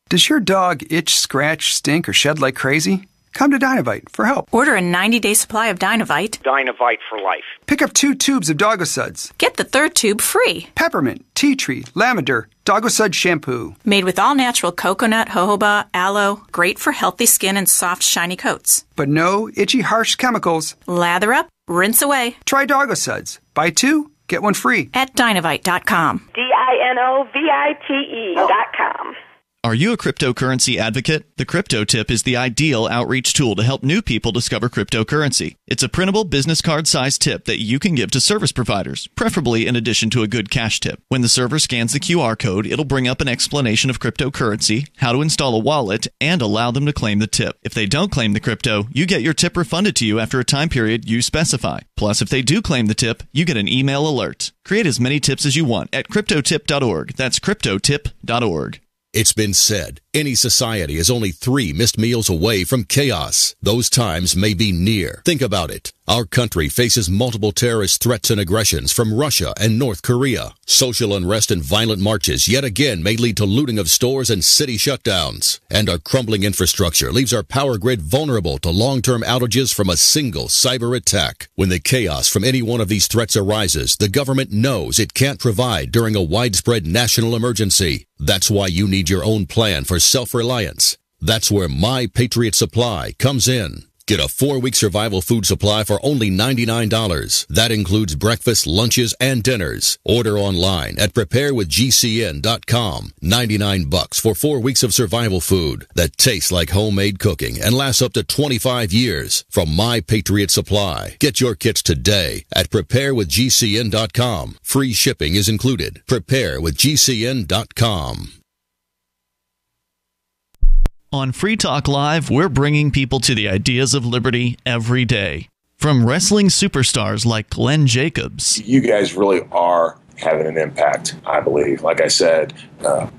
Does your dog itch, scratch, stink, or shed like crazy? Come to Dynavite for help. Order a 90-day supply of Dynavite. Dynavite for life. Pick up 2 tubes of Doggo Suds. Get the 3rd tube free. Peppermint, tea tree, lavender, Doggo Sud shampoo. Made with all-natural coconut, jojoba, aloe. Great for healthy skin and soft, shiny coats. But no itchy, harsh chemicals. Lather up, rinse away. Try Doggo Suds. Buy 2, get 1 free. At Dynavite.com. DINOVITE.com. Are you a cryptocurrency advocate? The Crypto Tip is the ideal outreach tool to help new people discover cryptocurrency. It's a printable business card-sized tip that you can give to service providers, preferably in addition to a good cash tip. When the server scans the QR code, it'll bring up an explanation of cryptocurrency, how to install a wallet, and allow them to claim the tip. If they don't claim the crypto, you get your tip refunded to you after a time period you specify. Plus, if they do claim the tip, you get an email alert. Create as many tips as you want at cryptotip.org. That's cryptotip.org. It's been said, any society is only 3 missed meals away from chaos. Those times may be near. Think about it. Our country faces multiple terrorist threats and aggressions from Russia and North Korea. Social unrest and violent marches yet again may lead to looting of stores and city shutdowns. And our crumbling infrastructure leaves our power grid vulnerable to long-term outages from a single cyber attack. When the chaos from any one of these threats arises, the government knows it can't provide during a widespread national emergency. That's why you need your own plan for self-reliance. That's where My Patriot Supply comes in. Get a 4-week survival food supply for only $99. That includes breakfast, lunches, and dinners. Order online at preparewithgcn.com. $99 for 4 weeks of survival food that tastes like homemade cooking and lasts up to 25 years. From My Patriot Supply. Get your kits today at preparewithgcn.com. Free shipping is included. Preparewithgcn.com. On Free Talk Live, we're bringing people to the ideas of liberty every day. From wrestling superstars like Glenn Jacobs. You guys really are having an impact, I believe. Like I said,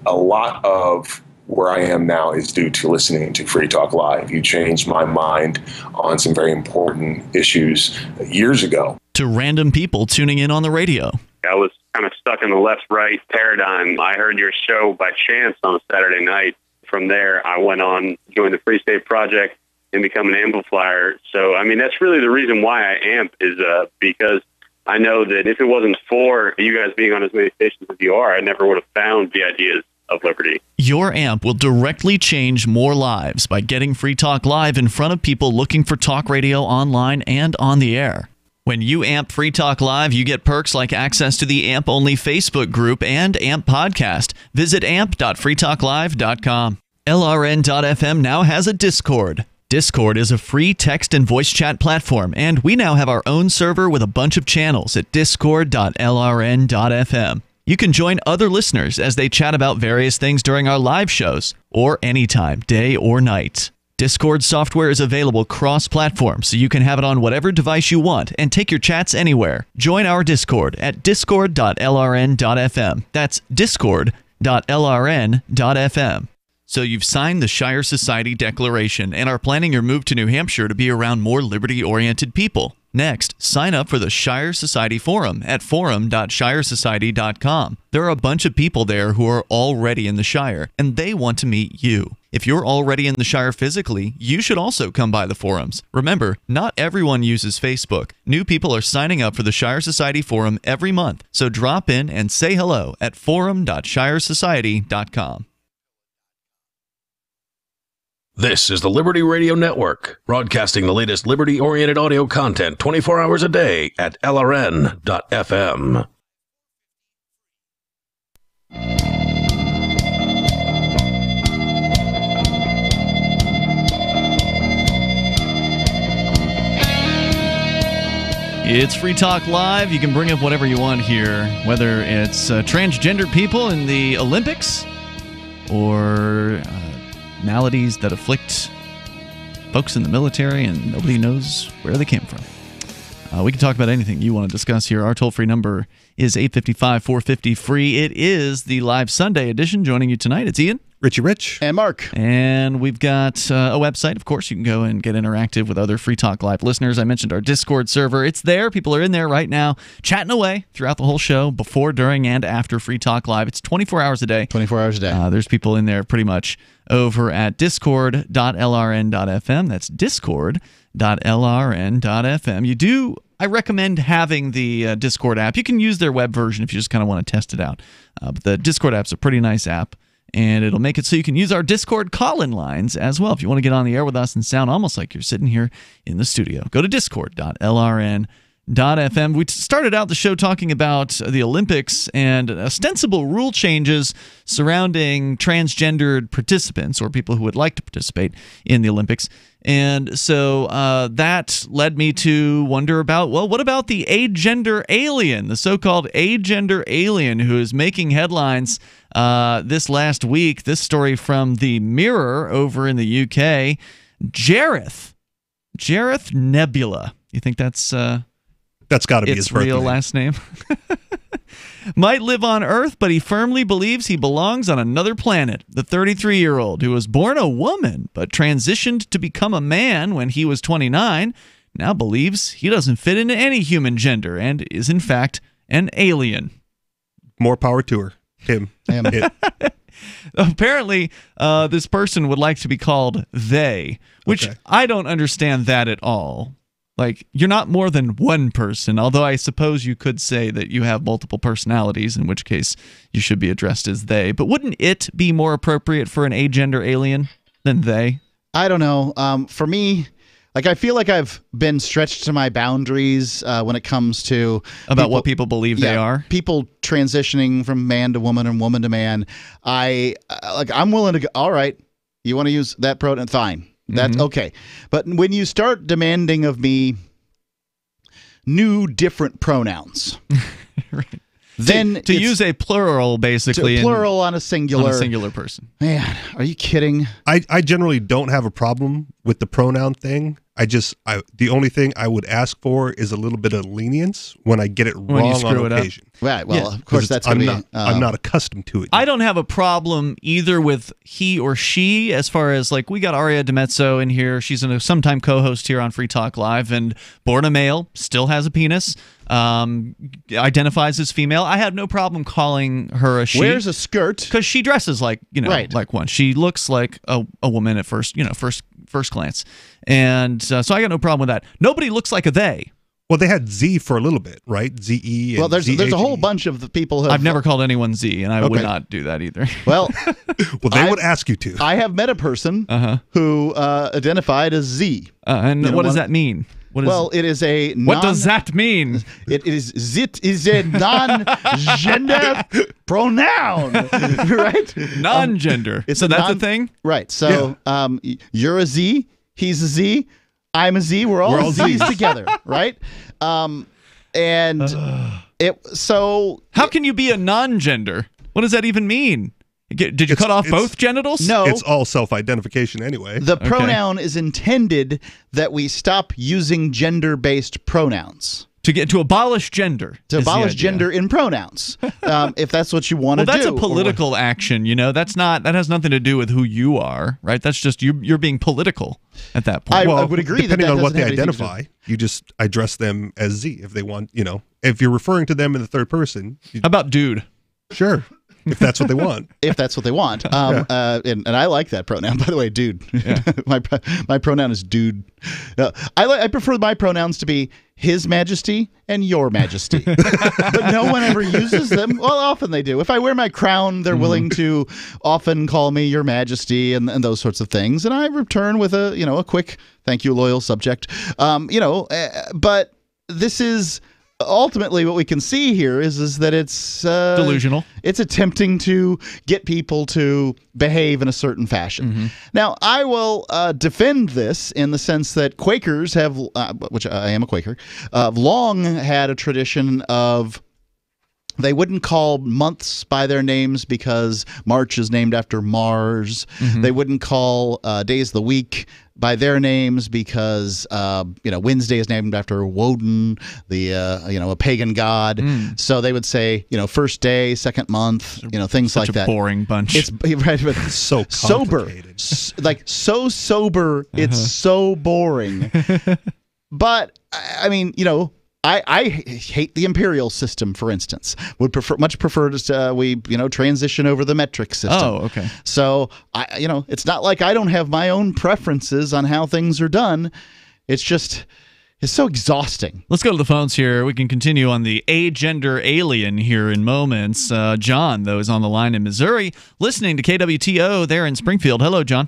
a lot of where I am now is due to listening to Free Talk Live. You changed my mind on some very important issues years ago. To random people tuning in on the radio. I was kind of stuck in the left-right paradigm. I heard your show by chance on a Saturday night. From there, I went on, joined the Free State Project, and become an amplifier. So, I mean, that's really the reason why I amp is because I know that if it wasn't for you guys being on as many stations as you are, I never would have found the ideas of liberty. Your amp will directly change more lives by getting Free Talk Live in front of people looking for talk radio online and on the air. When you amp Free Talk Live, you get perks like access to the AMP-only Facebook group and AMP podcast. Visit amp.freetalklive.com. LRN.FM now has a Discord. Discord is a free text and voice chat platform, and we now have our own server with a bunch of channels at discord.lrn.fm. You can join other listeners as they chat about various things during our live shows, or anytime, day or night. Discord software is available cross-platform, so you can have it on whatever device you want and take your chats anywhere. Join our Discord at discord.lrn.fm. That's discord.lrn.fm. So you've signed the Shire Society Declaration and are planning your move to New Hampshire to be around more liberty-oriented people. Next, sign up for the Shire Society Forum at forum.shiresociety.com. There are a bunch of people there who are already in the Shire, and they want to meet you. If you're already in the Shire physically, you should also come by the forums. Remember, not everyone uses Facebook. New people are signing up for the Shire Society Forum every month, so drop in and say hello at forum.shiresociety.com. This is the Liberty Radio Network, broadcasting the latest liberty-oriented audio content 24 hours a day at LRN.FM. It's Free Talk Live. You can bring up whatever you want here, whether it's transgender people in the Olympics or maladies that afflict folks in the military and nobody knows where they came from. We can talk about anything you want to discuss here. Our toll-free number is 855-450-FREE. It is the Live Sunday edition. Joining you tonight, it's Ian. Richie Rich. And Mark. And we've got a website, of course. You can go and get interactive with other Free Talk Live listeners. I mentioned our Discord server. It's there. People are in there right now, chatting away throughout the whole show, before, during, and after Free Talk Live. It's 24 hours a day. 24 hours a day. There's people in there pretty much over at discord.lrn.fm. That's discord.lrn.fm. I recommend having the Discord app. You can use their web version if you just kind of want to test it out. But the Discord app's a pretty nice app. And it'll make it so you can use our Discord call-in lines as well if you want to get on the air with us and sound almost like you're sitting here in the studio. Go to discord.lrn.fm. We started out the show talking about the Olympics and ostensible rule changes surrounding transgendered participants or people who would like to participate in the Olympics. And so that led me to wonder about, well, what about the agender alien, the so-called agender alien who is making headlines this last week? This story from the Mirror over in the UK. Jareth Nebula. You think that's got to be his real last name? Might live on Earth, but he firmly believes he belongs on another planet. The 33-year-old, who was born a woman but transitioned to become a man when he was 29, now believes he doesn't fit into any human gender and is, in fact, an alien. More power to her. Him. It. Apparently, this person would like to be called they, which I don't understand that at all. Like, you're not more than one person, although I suppose you could say that you have multiple personalities, in which case you should be addressed as they. But wouldn't it be more appropriate for an agender alien than they? I don't know. For me, like, I feel like I've been stretched to my boundaries when it comes to about what people believe they are. People transitioning from man to woman and woman to man. I'm willing to go, all right, you want to use that pronoun? Fine. That's okay. But when you start demanding of me new, different pronouns, right. then to use a plural, basically. Plural on a singular person. Man, are you kidding? I generally don't have a problem with the pronoun thing. The only thing I would ask for is a little bit of lenience when I get it wrong on occasion. Right. Well, of course, that's I'm not accustomed to it. I don't have a problem either with he or she, as far as, like, we got Aria DeMezzo in here. She's a sometime co-host here on Free Talk Live, and born a male, still has a penis, identifies as female. I have no problem calling her a she. Wears a skirt because she dresses like like one. She looks like a woman at first glance, and so I got no problem with that. Nobody looks like a they. Well, they had Z for a little bit, right? Z-E. And well, there's a whole bunch of the people who I've never called anyone Z, and I would not do that either. Well, they would ask you to. I have met a person who identified as Z. And what does that mean? It is a what does that mean? It is a non-gender pronoun, right? Non-gender. So that's a thing? Right. So you're a Z, he's a Z, I'm a Z, we're all Z's together, right? So how can you be a non-gender? What does that even mean? Did you cut off both genitals? No. It's all self-identification anyway. The pronoun is intended that we stop using gender-based pronouns. To abolish gender. To abolish gender in pronouns, if that's what you want to do. Well, that's a political action, that has nothing to do with who you are, right? That's just you're being political at that point. Well, I would agree depending that on what they doesn't have anything to identify, you just address them as Z if they want, if you're referring to them in the third person. How about dude? Sure. If that's what they want. If that's what they want. And I like that pronoun, by the way, dude. Yeah. my pronoun is dude. I prefer my pronouns to be His Majesty and Your Majesty. But no one ever uses them. Well, often they do. If I wear my crown, they're willing to often call me Your Majesty and those sorts of things. And I return with a quick thank you, loyal subject. But this is... Ultimately, what we can see here is that it's delusional. It's attempting to get people to behave in a certain fashion. Mm-hmm. Now, I will defend this in the sense that Quakers have, which I am a Quaker, long had a tradition of they wouldn't call months by their names because March is named after Mars. Mm-hmm. They wouldn't call days of the week by their names because Wednesday is named after Woden, a pagan god. So they would say first day, second month, things like that. Such a boring bunch. It's right, but so sober, like so sober. It's so boring. But I mean, I hate the imperial system, for instance. Would much prefer to we transition over the metric system. Oh, okay. So it's not like I don't have my own preferences on how things are done. It's just it's so exhausting. Let's go to the phones here. We can continue on the agender alien here in moments. John, though, is on the line in Missouri, listening to KWTO there in Springfield. Hello, John.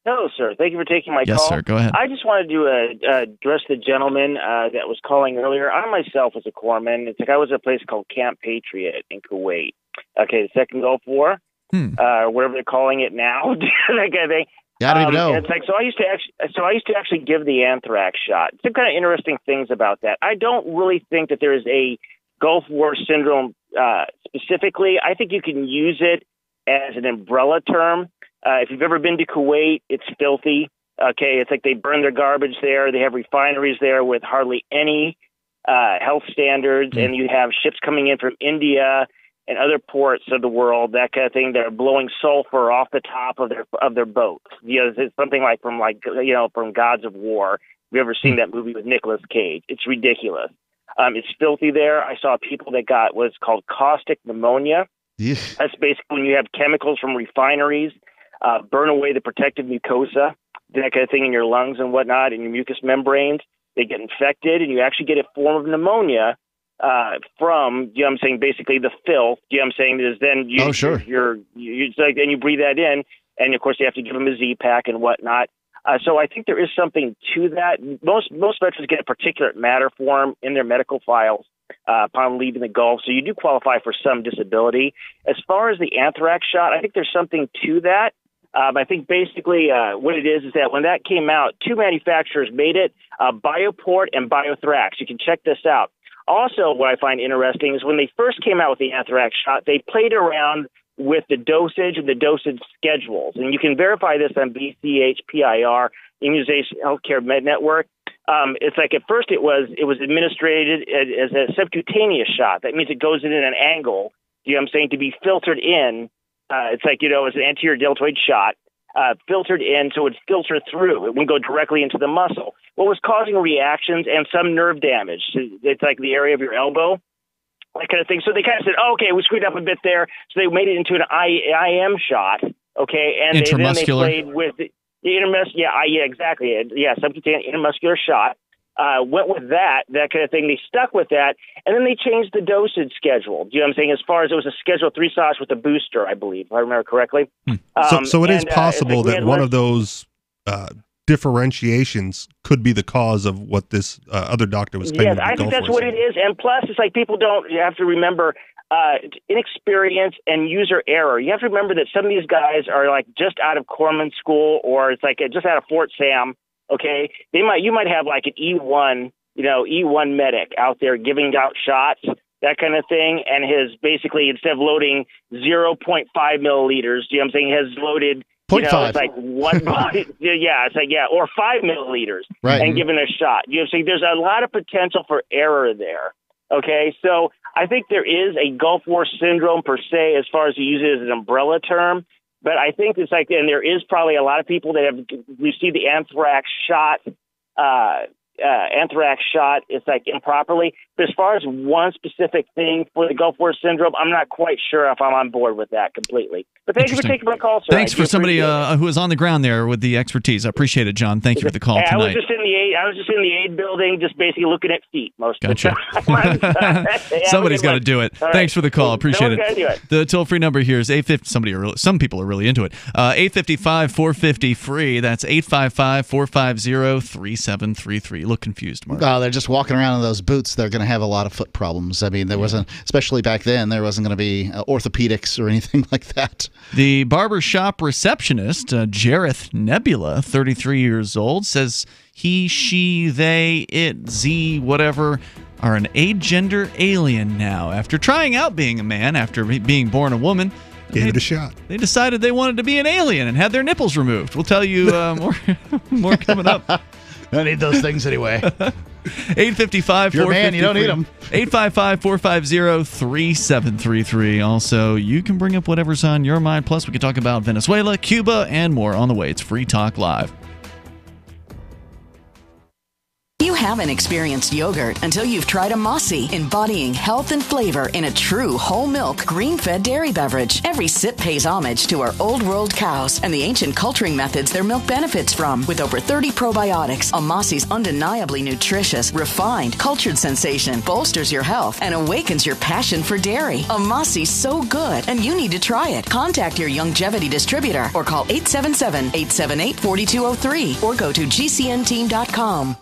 Hello, sir. Thank you for taking my call. Yes, sir. Go ahead. I just wanted to address the gentleman that was calling earlier. I myself was a corpsman. It's like I was at a place called Camp Patriot in Kuwait. Okay, the Second Gulf War, whatever they're calling it now, that kind of thing. I don't even know. It's like I used to actually give the anthrax shot. Some kind of interesting things about that. I don't really think that there is a Gulf War syndrome specifically. I think you can use it as an umbrella term. If you've ever been to Kuwait, it's filthy. Okay, it's like they burn their garbage there. They have refineries there with hardly any health standards, and you have ships coming in from India and other ports of the world, that kind of thing. They're blowing sulfur off the top of their boats. It's something like from Gods of War. Have you ever seen that movie with Nicolas Cage? It's ridiculous. It's filthy there. I saw people that got what's called caustic pneumonia. Yeah. That's basically when you have chemicals from refineries burn away the protective mucosa, that kind of thing in your lungs and whatnot, in your mucous membranes. They get infected, and you actually get a form of pneumonia from, basically the filth. Is then you, then you breathe that in, and of course you have to give them a Z-Pack and whatnot. So I think there is something to that. Most veterans get a particulate matter form in their medical files upon leaving the Gulf, so you do qualify for some disability. As far as the anthrax shot, I think there's something to that. I think basically what it is that when that came out, two manufacturers made it, Bioport and Biothrax. You can check this out. Also, what I find interesting is when they first came out with the anthrax shot, they played around with the dosage and the dosage schedules. And you can verify this on BCHPIR, Immunization Healthcare Med Network. It's like at first it was administered as a subcutaneous shot. That means it goes in at an angle, to be filtered in. It's like, it's an anterior deltoid shot, filtered in, so it would filter through. It wouldn't go directly into the muscle. What was causing reactions and some nerve damage? It's like the area of your elbow, that kind of thing. So they kind of said, okay, we screwed up a bit there. So they made it into an IM shot, okay? And then they played with the exactly. Yeah, subcutaneous intramuscular shot. Went with that kind of thing. They stuck with that, and then they changed the dosage schedule. Do you know what I'm saying? As far as it was a Schedule 3 sauce with a booster, I believe, if I remember correctly. So it is possible that one of those differentiations could be the cause of what this other doctor was claiming. Yes, I think that's what it is. And plus, it's like you have to remember inexperience and user error. You have to remember that some of these guys are like just out of corpsman school, or it's like just out of Fort Sam. Okay, you might have like an E1 medic out there giving out shots, that kind of thing, and his basically instead of loading 0.5 milliliters, has loaded 0.5. It's like one body, or 5 milliliters, right, and given a shot. So there's a lot of potential for error there. Okay, so I think there is a Gulf War syndrome per se, as far as you use it as an umbrella term. But I think it's like, and there is probably a lot of people that have received the anthrax shot. It's like improperly. But as far as one specific thing for the Gulf War syndrome, I'm not quite sure if I'm on board with that completely. But thank you for taking my call, sir. Thanks for somebody who was on the ground there with the expertise. I appreciate it, John. Thank you for the call tonight. I was just in the aid building, just basically looking at feet most of the time. Somebody's got to do it. All Thanks for the call. Appreciate it. it. The toll-free number here is 850. Some people are really into it. 855-450-FREE. That's 855-450-3733. You look confused, Mark. They're just walking around in those boots. They're going to have a lot of foot problems. I mean, there wasn't, especially back then, there wasn't going to be orthopedics or anything like that. The barbershop receptionist, Jareth Nebula, 33 years old, says he, she, they, it, z, whatever, are an agender alien now. After trying out being a man after being born a woman, gave it a shot. They decided they wanted to be an alien and had their nipples removed. We'll tell you more coming up. I need those things anyway. 855 You're a man, you don't need them. 855-450-3733. Also, you can bring up whatever's on your mind. Plus, we can talk about Venezuela, Cuba, and more on the way. It's Free Talk Live. You haven't experienced yogurt until you've tried a Mossy, embodying health and flavor in a true whole milk, green-fed dairy beverage. Every sip pays homage to our old world cows and the ancient culturing methods their milk benefits from. With over 30 probiotics, a Mossy's undeniably nutritious, refined, cultured sensation bolsters your health and awakens your passion for dairy. A Mossy's so good, and you need to try it. Contact your Youngevity distributor or call 877-878-4203 or go to gcnteam.com.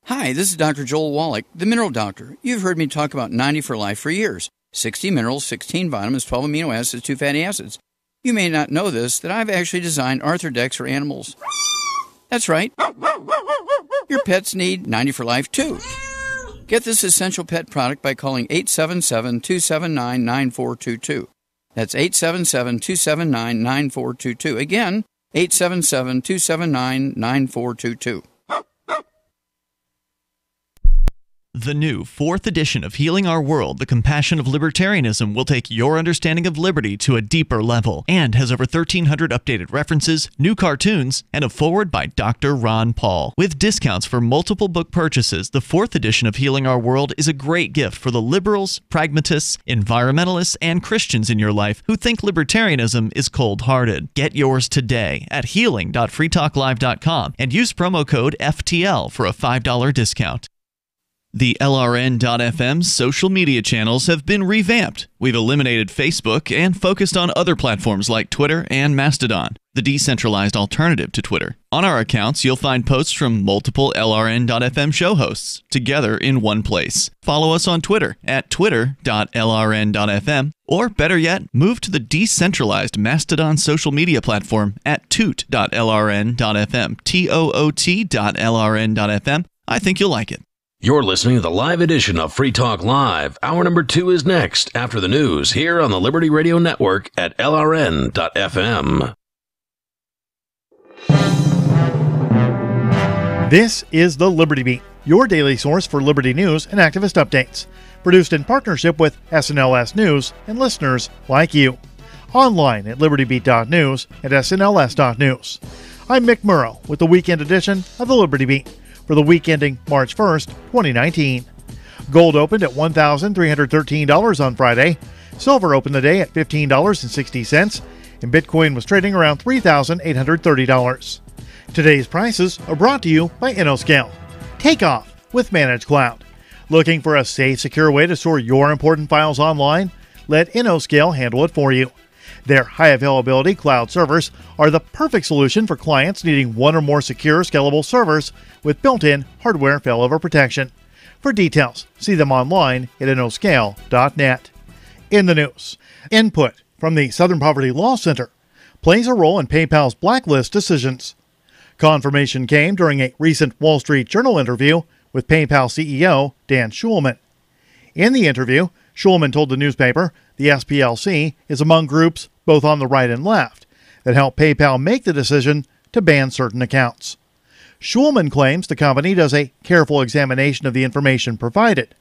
Hi, this is Dr. Joel Wallach, the Mineral Doctor. You've heard me talk about 90 for Life for years. 60 minerals, 16 vitamins, 12 amino acids, 2 fatty acids. You may not know this, that I've actually designed Arthrodex for animals. That's right. Your pets need 90 for Life, too. Get this essential pet product by calling 877-279-9422. That's 877-279-9422. Again, 877-279-9422. The new 4th edition of Healing Our World, The Compassion of Libertarianism, will take your understanding of liberty to a deeper level and has over 1,300 updated references, new cartoons, and a foreword by Dr. Ron Paul. With discounts for multiple book purchases, the 4th edition of Healing Our World is a great gift for the liberals, pragmatists, environmentalists, and Christians in your life who think libertarianism is cold-hearted. Get yours today at healing.freetalklive.com and use promo code FTL for a $5 discount. The LRN.FM social media channels have been revamped. We've eliminated Facebook and focused on other platforms like Twitter and Mastodon, the decentralized alternative to Twitter. On our accounts, you'll find posts from multiple LRN.FM show hosts together in one place. Follow us on Twitter at twitter.lrn.fm, or better yet, move to the decentralized Mastodon social media platform at toot.lrn.fm, toot.lrn.fm. I think you'll like it. You're listening to the live edition of Free Talk Live. Hour number 2 is next after the news here on the Liberty Radio Network at LRN.FM. This is the Liberty Beat, your daily source for liberty news and activist updates. Produced in partnership with SNLS News and listeners like you. Online at libertybeat.news and snls.news. I'm Mick Murrow with the weekend edition of the Liberty Beat for the week ending March 1st, 2019. Gold opened at $1,313 on Friday. Silver opened the day at $15.60, and Bitcoin was trading around $3,830. Today's prices are brought to you by InnoScale. Take off with Managed Cloud. Looking for a safe, secure way to store your important files online? Let InnoScale handle it for you. Their high-availability cloud servers are the perfect solution for clients needing one or more secure, scalable servers with built-in hardware failover protection. For details, see them online at innoscale.net. In the news, input from the Southern Poverty Law Center plays a role in PayPal's blacklist decisions. Confirmation came during a recent Wall Street Journal interview with PayPal CEO Dan Schulman. In the interview, Schulman told the newspaper the SPLC is among groups both on the right and left that helped PayPal make the decision to ban certain accounts. Schulman claims the company does a careful examination of the information provided,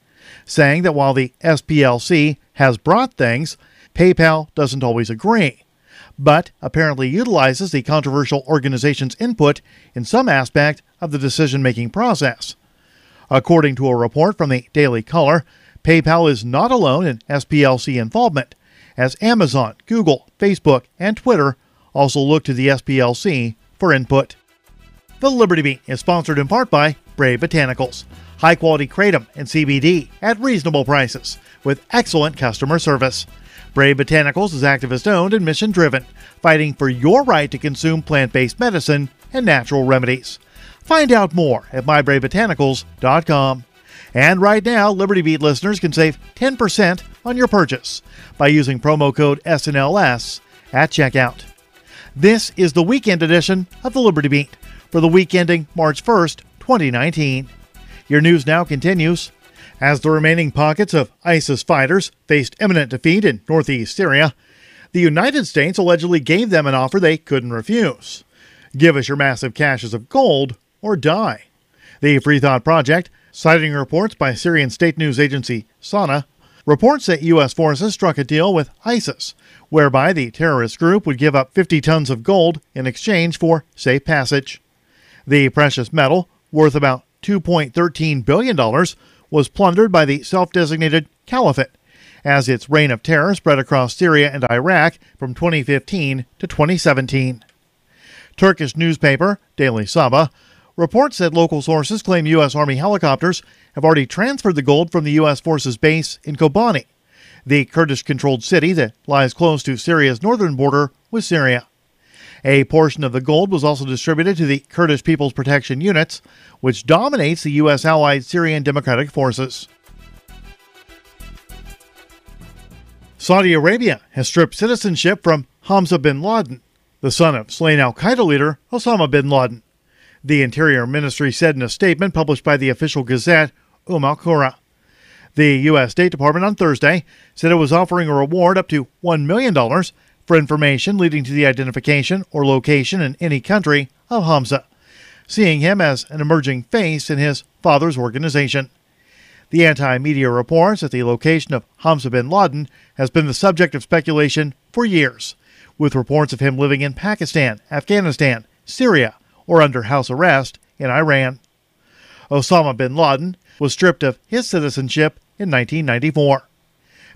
saying that while the SPLC has brought things, PayPal doesn't always agree, but apparently utilizes the controversial organization's input in some aspect of the decision-making process. According to a report from the Daily Caller, PayPal is not alone in SPLC involvement, as Amazon, Google, Facebook, and Twitter also look to the SPLC for input. The Liberty Beat is sponsored in part by Brave Botanicals, high-quality kratom and CBD at reasonable prices with excellent customer service. Brave Botanicals is activist-owned and mission-driven, fighting for your right to consume plant-based medicine and natural remedies. Find out more at mybravebotanicals.com. And right now, Liberty Beat listeners can save 10% on your purchase by using promo code SNLS at checkout. This is the weekend edition of the Liberty Beat for the week ending March 1st, 2019. Your news now continues. As the remaining pockets of ISIS fighters faced imminent defeat in northeast Syria, the United States allegedly gave them an offer they couldn't refuse. Give us your massive caches of gold or die. The Free Thought Project, citing reports by Syrian state news agency Sana, reports that U.S. forces struck a deal with ISIS, whereby the terrorist group would give up 50 tons of gold in exchange for safe passage. The precious metal, worth about $2.13 billion, was plundered by the self-designated Caliphate, as its reign of terror spread across Syria and Iraq from 2015 to 2017. Turkish newspaper Daily Sabah reports that local sources claim U.S. Army helicopters have already transferred the gold from the U.S. forces base in Kobani, the Kurdish-controlled city that lies close to Syria's northern border with Syria. A portion of the gold was also distributed to the Kurdish People's Protection Units, which dominates the U.S. allied Syrian Democratic Forces. Saudi Arabia has stripped citizenship from Hamza bin Laden, the son of slain al-Qaeda leader Osama bin Laden. The Interior Ministry said in a statement published by the official gazette Al-Qura. The U.S. State Department on Thursday said it was offering a reward up to $1 million for information leading to the identification or location in any country of Hamza, seeing him as an emerging face in his father's organization. The anti-media reports that the location of Hamza bin Laden has been the subject of speculation for years, with reports of him living in Pakistan, Afghanistan, Syria, or under house arrest in Iran. Osama bin Laden was stripped of his citizenship in 1994.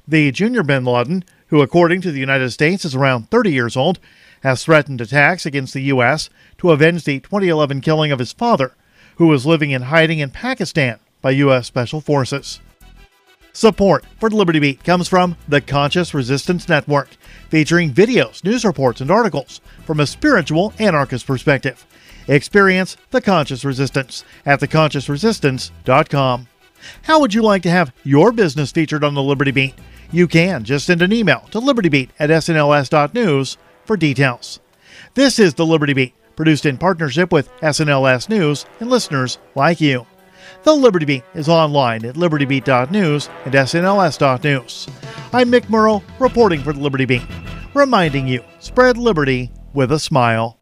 The junior bin Laden, who according to the United States is around 30 years old, has threatened attacks against the U.S. to avenge the 2011 killing of his father, who was living in hiding in Pakistan by U.S. Special Forces. Support for the Liberty Beat comes from the Conscious Resistance Network, featuring videos, news reports, and articles from a spiritual anarchist perspective. Experience the Conscious Resistance at theconsciousresistance.com. How would you like to have your business featured on the Liberty Beat? You can just send an email to libertybeat@snls.news for details. This is the Liberty Beat, produced in partnership with SNLS News and listeners like you. The Liberty Beat is online at libertybeat.news and snls.news. I'm Mick Murrow, reporting for the Liberty Beat, reminding you, spread liberty with a smile.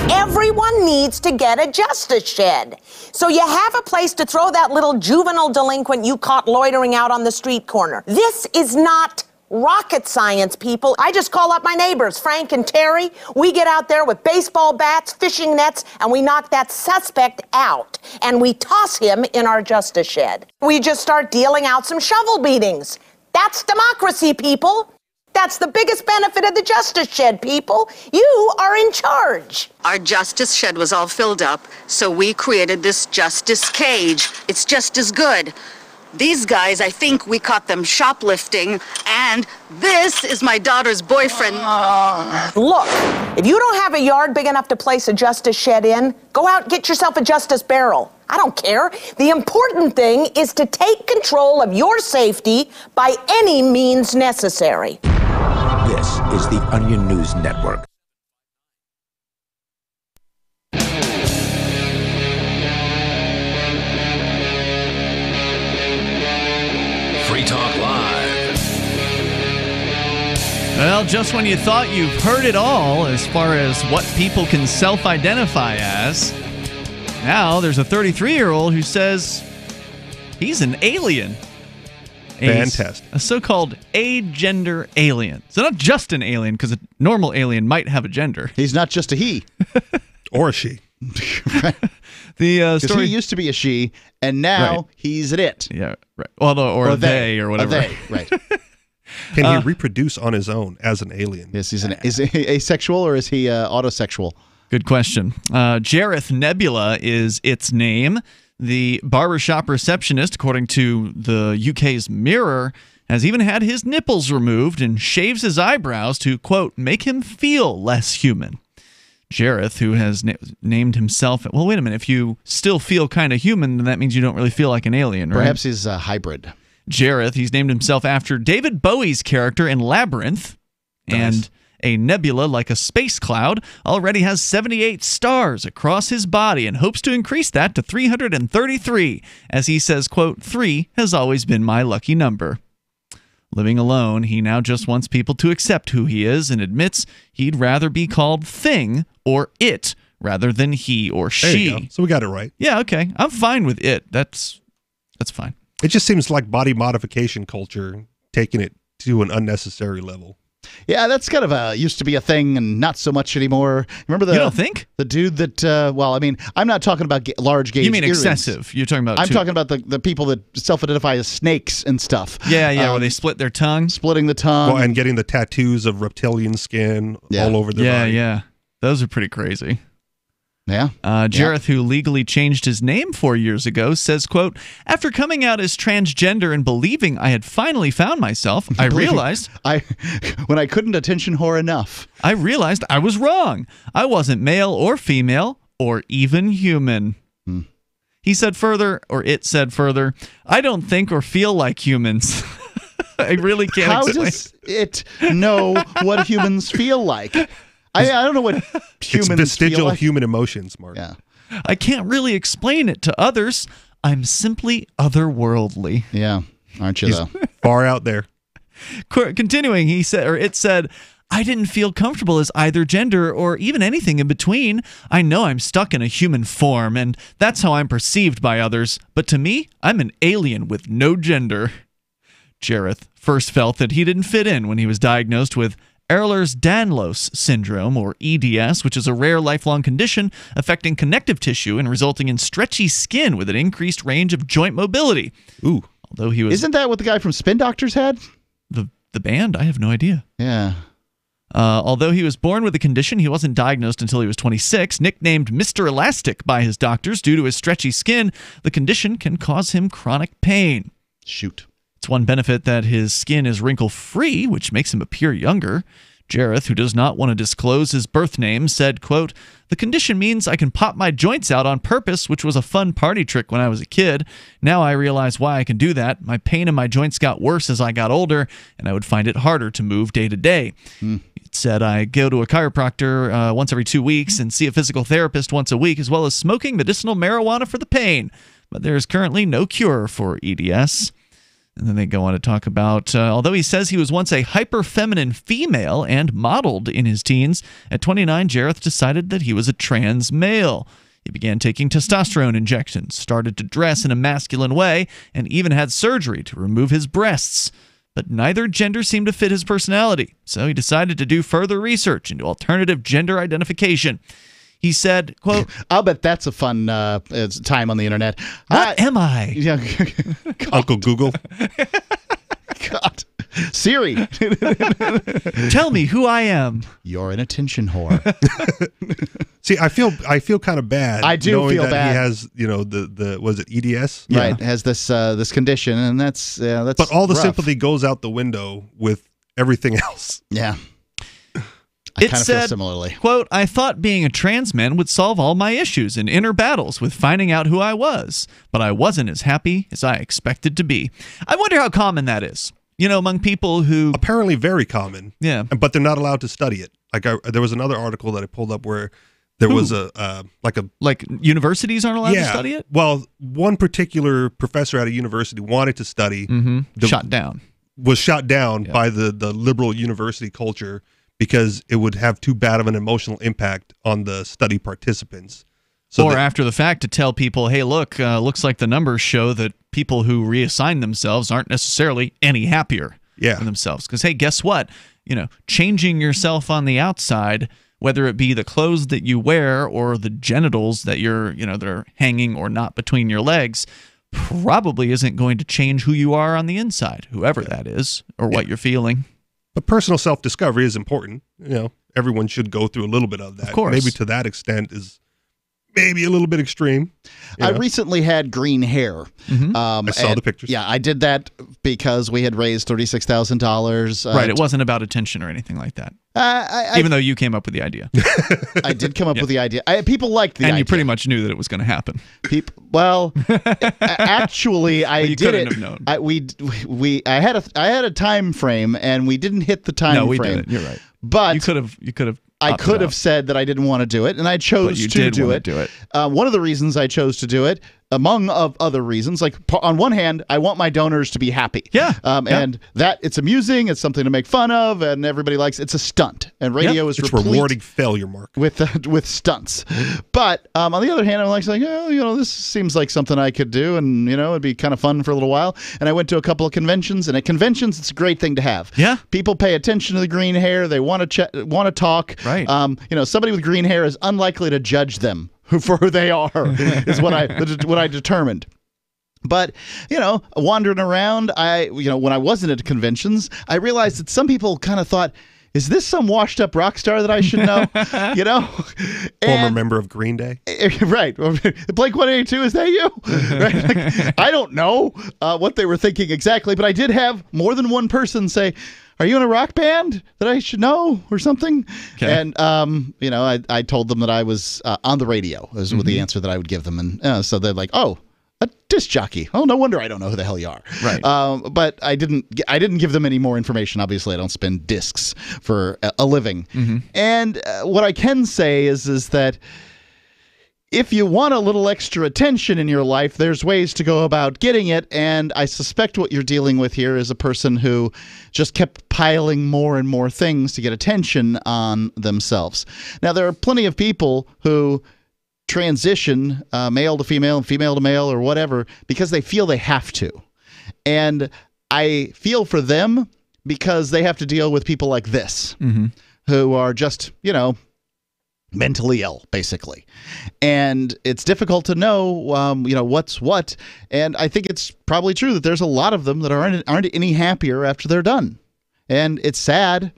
Everyone needs to get a justice shed. So you have a place to throw that little juvenile delinquent you caught loitering out on the street corner. This is not rocket science, people. I just call up my neighbors, Frank and Terry. We get out there with baseball bats, fishing nets, and we knock that suspect out. And we toss him in our justice shed. We just start dealing out some shovel beatings. That's democracy, people. That's the biggest benefit of the Justice Shed, people. You are in charge. Our Justice Shed was all filled up, so we created this Justice Cage. It's just as good. These guys, I think we caught them shoplifting, and this is my daughter's boyfriend. Look, if you don't have a yard big enough to place a Justice Shed in, go out and get yourself a Justice Barrel. I don't care. The important thing is to take control of your safety by any means necessary. This is the Onion News Network. Free Talk Live. Well, Well, just when you thought you've heard it all as far as what people can self-identify as, now there's a 33-year-old who says he's an alien. Fantastic. A so-called agender alien. So not just an alien, because a normal alien might have a gender. He's not just a he. Or a she. The story he used to be a she, and now he's an it. Yeah, right. Well, or they, or whatever. They, right. Can he reproduce on his own as an alien? Yes, is he asexual or is he autosexual? Good question. Jareth Nebula is its name. The barbershop receptionist, according to the UK's Mirror, has even had his nipples removed and shaves his eyebrows to, quote, make him feel less human. Jareth, who has named himself... Well, wait a minute. If you still feel kind of human, then that means you don't really feel like an alien, right? Perhaps he's a hybrid. Jareth, he's named himself after David Bowie's character in Labyrinth. Nice. And a nebula like a space cloud already has 78 stars across his body and hopes to increase that to 333. As he says, quote, 3 has always been my lucky number. Living alone, he now just wants people to accept who he is and admits he'd rather be called thing or it rather than he or she. There you go. So we got it right. Yeah, okay. I'm fine with it. That's fine. It just seems like body modification culture taking it to an unnecessary level. Yeah, that's kind of used to be a thing and not so much anymore. Remember You don't think? The dude that, well, I mean, I'm not talking about large gauge You mean earrings. excessive. You're talking about... I'm talking about the people that self-identify as snakes and stuff. Yeah, where they split their tongue. Splitting the tongue. Well, and getting the tattoos of reptilian skin all over their body. Yeah. Those are pretty crazy. Yeah. Jareth, who legally changed his name 4 years ago, says, quote, after coming out as transgender and believing I had finally found myself, I realized... when I couldn't attention whore enough. I realized I was wrong. I wasn't male or female or even human. He said further, or it said further, I don't think or feel like humans. I really can't How explain. does it know what humans feel like? I don't know what humans It's vestigial feel like. human emotions, Mark. Yeah. I can't really explain it to others. I'm simply otherworldly. Yeah, aren't you, He's though? far out there. Continuing, he said, or it said, I didn't feel comfortable as either gender or even anything in between. I know I'm stuck in a human form, and that's how I'm perceived by others. But to me, I'm an alien with no gender. Jareth first felt that he didn't fit in when he was diagnosed with Ehlers-Danlos syndrome, or EDS, which is a rare lifelong condition affecting connective tissue and resulting in stretchy skin with an increased range of joint mobility. Ooh. Although he was... Isn't that what the guy from Spin Doctors had? The band? I have no idea. Yeah. Although he was born with the condition, he wasn't diagnosed until he was 26. Nicknamed Mr. Elastic by his doctors due to his stretchy skin, the condition can cause him chronic pain. Shoot. It's one benefit that his skin is wrinkle-free, which makes him appear younger. Jareth, who does not want to disclose his birth name, said, quote, the condition means I can pop my joints out on purpose, which was a fun party trick when I was a kid. Now I realize why I can do that. My pain in my joints got worse as I got older, and I would find it harder to move day to day. It said I go to a chiropractor once every 2 weeks and see a physical therapist once a week, as well as smoking medicinal marijuana for the pain. But there is currently no cure for EDS. And then they go on to talk about, although he says he was once a hyper-feminine female and modeled in his teens, at 29, Jareth decided that he was a trans male. He began taking testosterone injections, started to dress in a masculine way, and even had surgery to remove his breasts. But neither gender seemed to fit his personality, so he decided to do further research into alternative gender identification. He said, quote, I'll bet that's a fun time on the internet. What am I? Yeah. Uncle Google. God. Siri. Tell me who I am. You're an attention whore. See, I feel kind of bad. I do knowing feel that bad. He has, the was it EDS? Right, has this condition, and that's But all the rough. sympathy goes out the window with everything else. Yeah. I It kind of said, feel similarly. quote, I thought being a trans man would solve all my issues and inner battles with finding out who I was, but I wasn't as happy as I expected to be. I wonder how common that is. Among people who... Apparently very common. Yeah. But they're not allowed to study it. There was another article that I pulled up where there was like universities aren't allowed to study it? Well, one particular professor at a university wanted to study. Shot down. was shot down by the liberal university culture because it would have too bad of an emotional impact on the study participants. So or after the fact to tell people, hey, look, looks like the numbers show that people who reassign themselves aren't necessarily any happier in themselves. Because, hey, guess what? Changing yourself on the outside, whether it be the clothes that you wear or the genitals that that are hanging or not between your legs, probably isn't going to change who you are on the inside, whoever that is, or what you're feeling. But personal self-discovery is important. Everyone should go through a little bit of that. Of course. Maybe to that extent is maybe a little bit extreme. I recently had green hair. I saw the pictures. Yeah, I did that because we had raised $36,000. Right, it wasn't about attention or anything like that. Even though you came up with the idea. I did come up with the idea. People liked the idea. And you pretty much knew that it was going to happen. Actually, I you did couldn't it. have known. I had a time frame, and we didn't hit the time frame. No, we didn't. You're right. But you could have. I could have said that I didn't want to do it, and I chose to do it. One of the reasons I chose to do it, among other reasons, like on one hand, I want my donors to be happy. And that it's amusing, it's something to make fun of, and everybody likes it. It's a stunt, and radio is it's replete rewarding failure, Mark, with stunts. But on the other hand, I'm like, this seems like something I could do, and it'd be kind of fun for a little while. And I went to a couple of conventions, and at conventions, it's a great thing to have. Yeah, people pay attention to the green hair. They want to talk. Right. Somebody with green hair is unlikely to judge them for who they are, is what I determined. But, wandering around, when I wasn't at conventions, I realized that some people kind of thought, is this some washed up rock star that I should know? Former member of Green Day. Right. Blink-182, is that you? Right? I don't know what they were thinking exactly, but I did have more than one person say, are you in a rock band that I should know or something? Okay. And, I told them that I was on the radio, was the answer that I would give them. And so they're like, oh, a disc jockey. Oh, no wonder I don't know who the hell you are. Right. But I didn't give them any more information. Obviously, I don't spin discs for a living. And what I can say is that if you want a little extra attention in your life, there's ways to go about getting it, and I suspect what you're dealing with here is a person who just kept piling more and more things to get attention on themselves. Now, there are plenty of people who transition male to female and female to male or whatever because they feel they have to. And I feel for them because they have to deal with people like this who are just, mentally ill, basically. And it's difficult to know, what's what. And I think it's probably true that there's a lot of them that aren't any happier after they're done. And it's sad.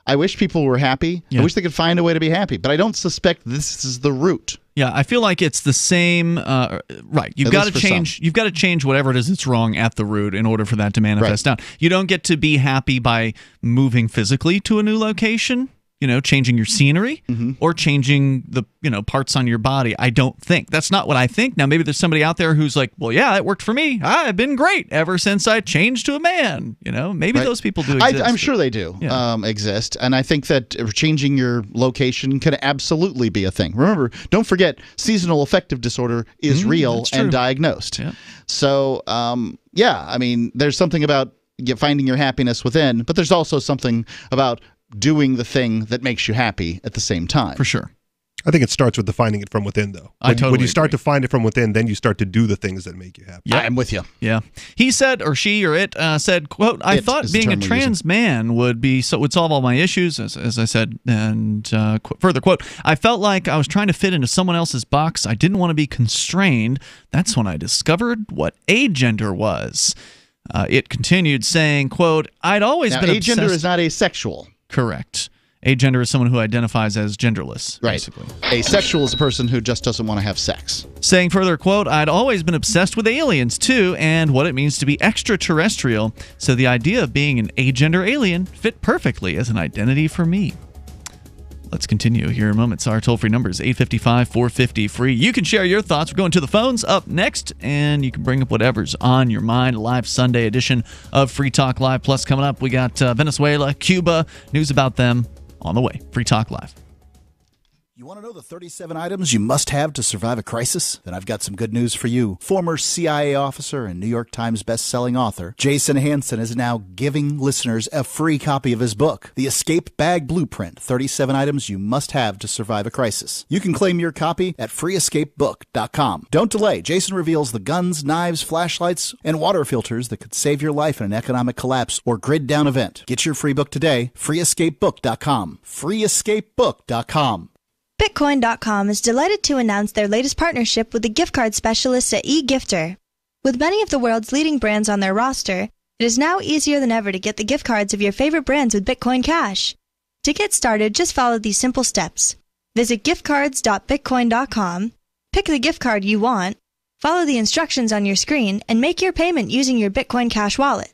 I wish people were happy. I wish they could find a way to be happy. But I don't suspect this is the root. Yeah, I feel like it's the same. Right, you've got to change. You've got to change whatever it is that's wrong at the root in order for that to manifest out. You don't get to be happy by moving physically to a new location. Changing your scenery or changing the, parts on your body. I don't think. That's not what I think. Now, maybe there's somebody out there who's like, well, yeah, it worked for me. I've been great ever since I changed to a man. Maybe those people do exist. I'm sure they do exist. And I think that changing your location can absolutely be a thing. Remember, don't forget, seasonal affective disorder is real and diagnosed. Yeah. So, there's something about finding your happiness within, but there's also something about doing the thing that makes you happy at the same time. For sure. I think it starts with defining it from within, though. When you start to find it from within, then you start to do the things that make you happy. Yeah, I'm with you. Yeah. He said, or she, or it said, quote, I thought being a trans man would solve all my issues, as I said, and further quote, I felt like I was trying to fit into someone else's box. I didn't want to be constrained. That's when I discovered what agender was. It continued saying, quote, I'd always been obsessed. Agender is not asexual. Correct. Agender is someone who identifies as genderless, basically. Asexual is a person who just doesn't want to have sex. Saying further, quote, I'd always been obsessed with aliens, too, and what it means to be extraterrestrial, so the idea of being an agender alien fit perfectly as an identity for me. Let's continue here in a moment. Our toll-free number is 855-450-FREE. You can share your thoughts. We're going to the phones up next, and you can bring up whatever's on your mind. Live Sunday edition of Free Talk Live. Plus, coming up, we got Venezuela, Cuba, news about them on the way. Free Talk Live. You want to know the 37 items you must have to survive a crisis? Then I've got some good news for you. Former CIA officer and New York Times best-selling author Jason Hansen is now giving listeners a free copy of his book, The Escape Bag Blueprint, 37 Items You Must Have to Survive a Crisis. You can claim your copy at freeescapebook.com. Don't delay. Jason reveals the guns, knives, flashlights, and water filters that could save your life in an economic collapse or grid down event. Get your free book today, freeescapebook.com. freeescapebook.com. Bitcoin.com is delighted to announce their latest partnership with the gift card specialists at eGifter. With many of the world's leading brands on their roster, it is now easier than ever to get the gift cards of your favorite brands with Bitcoin Cash. To get started, just follow these simple steps. Visit giftcards.bitcoin.com, pick the gift card you want, follow the instructions on your screen, and make your payment using your Bitcoin Cash wallet.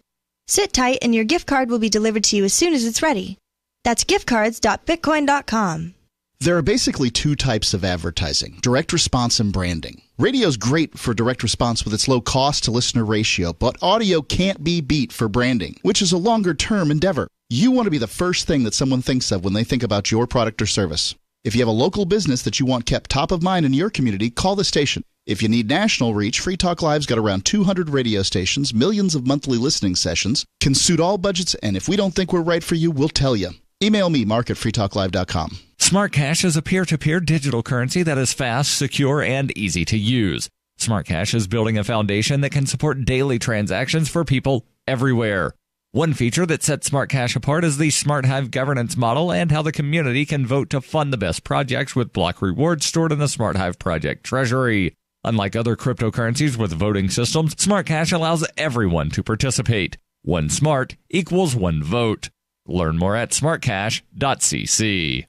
Sit tight and your gift card will be delivered to you as soon as it's ready. That's giftcards.bitcoin.com. There are basically two types of advertising, direct response and branding. Radio's great for direct response with its low cost to listener ratio, but audio can't be beat for branding, which is a longer-term endeavor. You want to be the first thing that someone thinks of when they think about your product or service. If you have a local business that you want kept top of mind in your community, call the station. If you need national reach, Free Talk Live's got around 200 radio stations, millions of monthly listening sessions, can suit all budgets, and if we don't think we're right for you, we'll tell you. Email me, Mark at freetalklive.com. Smart Cash is a peer-to-peer digital currency that is fast, secure, and easy to use. Smart Cash is building a foundation that can support daily transactions for people everywhere. One feature that sets Smart Cash apart is the Smart Hive governance model and how the community can vote to fund the best projects with block rewards stored in the Smart Hive project treasury. Unlike other cryptocurrencies with voting systems, Smart Cash allows everyone to participate. One smart equals one vote. Learn more at smartcash.cc.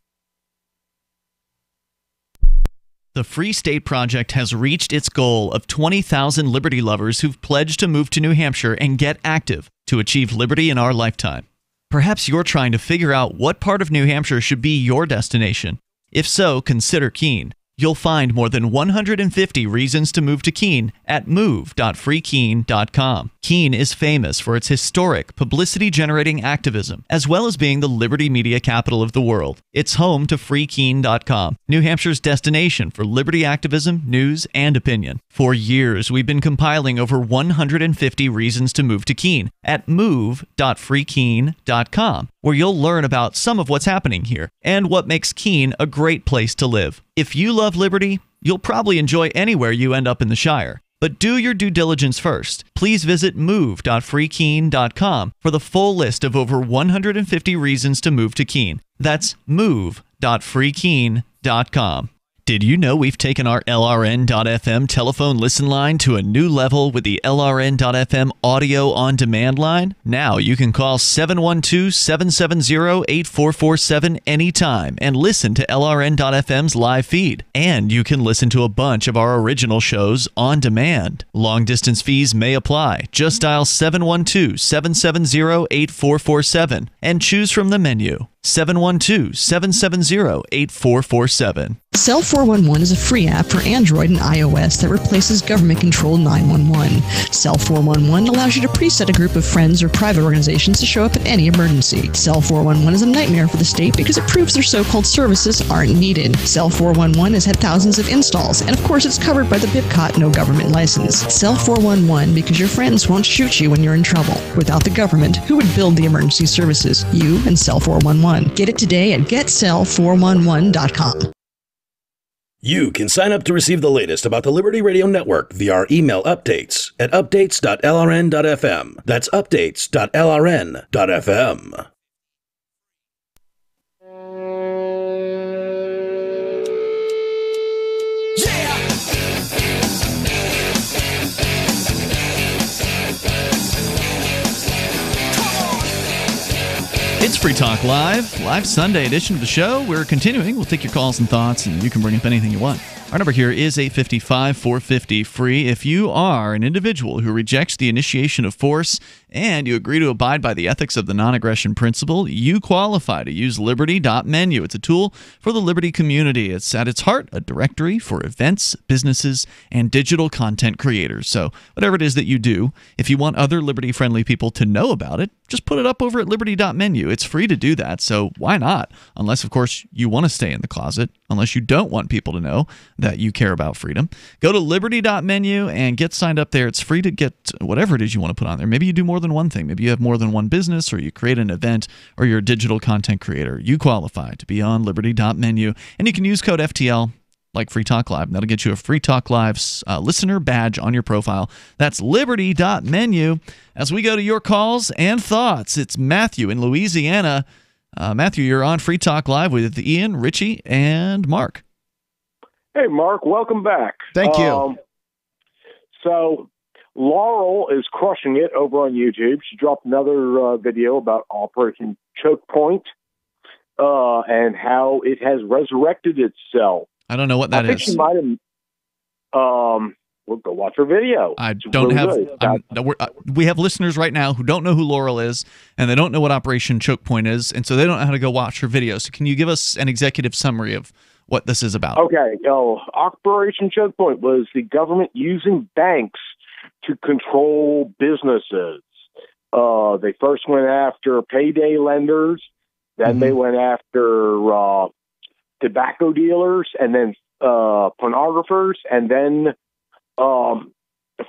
The Free State Project has reached its goal of 20,000 liberty lovers who've pledged to move to New Hampshire and get active to achieve liberty in our lifetime. Perhaps you're trying to figure out what part of New Hampshire should be your destination. If so, consider Keene. You'll find more than 150 reasons to move to Keene at move.freekeene.com. Keene is famous for its historic, publicity-generating activism, as well as being the liberty media capital of the world. It's home to freekeene.com, New Hampshire's destination for liberty activism, news, and opinion. For years, we've been compiling over 150 reasons to move to Keene at move.freekeene.com, where you'll learn about some of what's happening here and what makes Keene a great place to live. If you love liberty, you'll probably enjoy anywhere you end up in the Shire. But do your due diligence first. Please visit move.freekeene.com for the full list of over 150 reasons to move to Keene. That's move.freekeene.com. Did you know we've taken our LRN.FM telephone listen line to a new level with the LRN.FM audio on demand line? Now you can call 712-770-8447 anytime and listen to LRN.FM's live feed. And you can listen to a bunch of our original shows on demand. Long distance fees may apply. Just dial 712-770-8447 and choose from the menu. 712-770-8447. Cell 411 is a free app for Android and iOS that replaces government-controlled 911. Cell 411 allows you to preset a group of friends or private organizations to show up at any emergency. Cell 411 is a nightmare for the state because it proves their so-called services aren't needed. Cell 411 has had thousands of installs, and of course it's covered by the BIPCOT no government license. Cell 411 because your friends won't shoot you when you're in trouble. Without the government, who would build the emergency services? You and Cell 411. Get it today at getcell411.com. You can sign up to receive the latest about the Liberty Radio Network via our email updates at updates.lrn.fm. That's updates.lrn.fm. It's Free Talk Live Sunday edition of the show. We're continuing. We'll take your calls and thoughts, and you can bring up anything you want. Our number here is 855-450-FREE. If you are an individual who rejects the initiation of force and you agree to abide by the ethics of the non-aggression principle, you qualify to use Liberty.menu. It's a tool for the Liberty community. It's at its heart a directory for events, businesses, and digital content creators. So whatever it is that you do, if you want other Liberty-friendly people to know about it, just put it up over at Liberty.menu. It's free to do that, so why not? Unless, of course, you want to stay in the closet, unless you don't want people to know that you care about freedom. Go to Liberty.menu and get signed up there. It's free to get whatever it is you want to put on there. Maybe you do more than one thing. Maybe you have more than one business, or you create an event, or you're a digital content creator. You qualify to be on Liberty.menu, and you can use code FTL like Free Talk Live. That'll get you a Free Talk Live listener badge on your profile. That's Liberty.menu. As we go to your calls and thoughts, it's Matthew in Louisiana. Matthew, you're on Free Talk Live with Ian, Richie, and Mark. Hey, Mark, welcome back. Thank you. So Laurel is crushing it over on YouTube. She dropped another video about Operation Chokepoint and how it has resurrected itself. I don't know what that is. I think she might have. We'll go watch her video. I don't we have listeners right now who don't know who Laurel is, and they don't know what Operation Chokepoint is, and so they don't know how to go watch her video. So can you give us an executive summary of what this is about? Okay. Operation Chokepoint was the government using banks to control businesses. They first went after payday lenders, then they went after tobacco dealers, and then pornographers, and then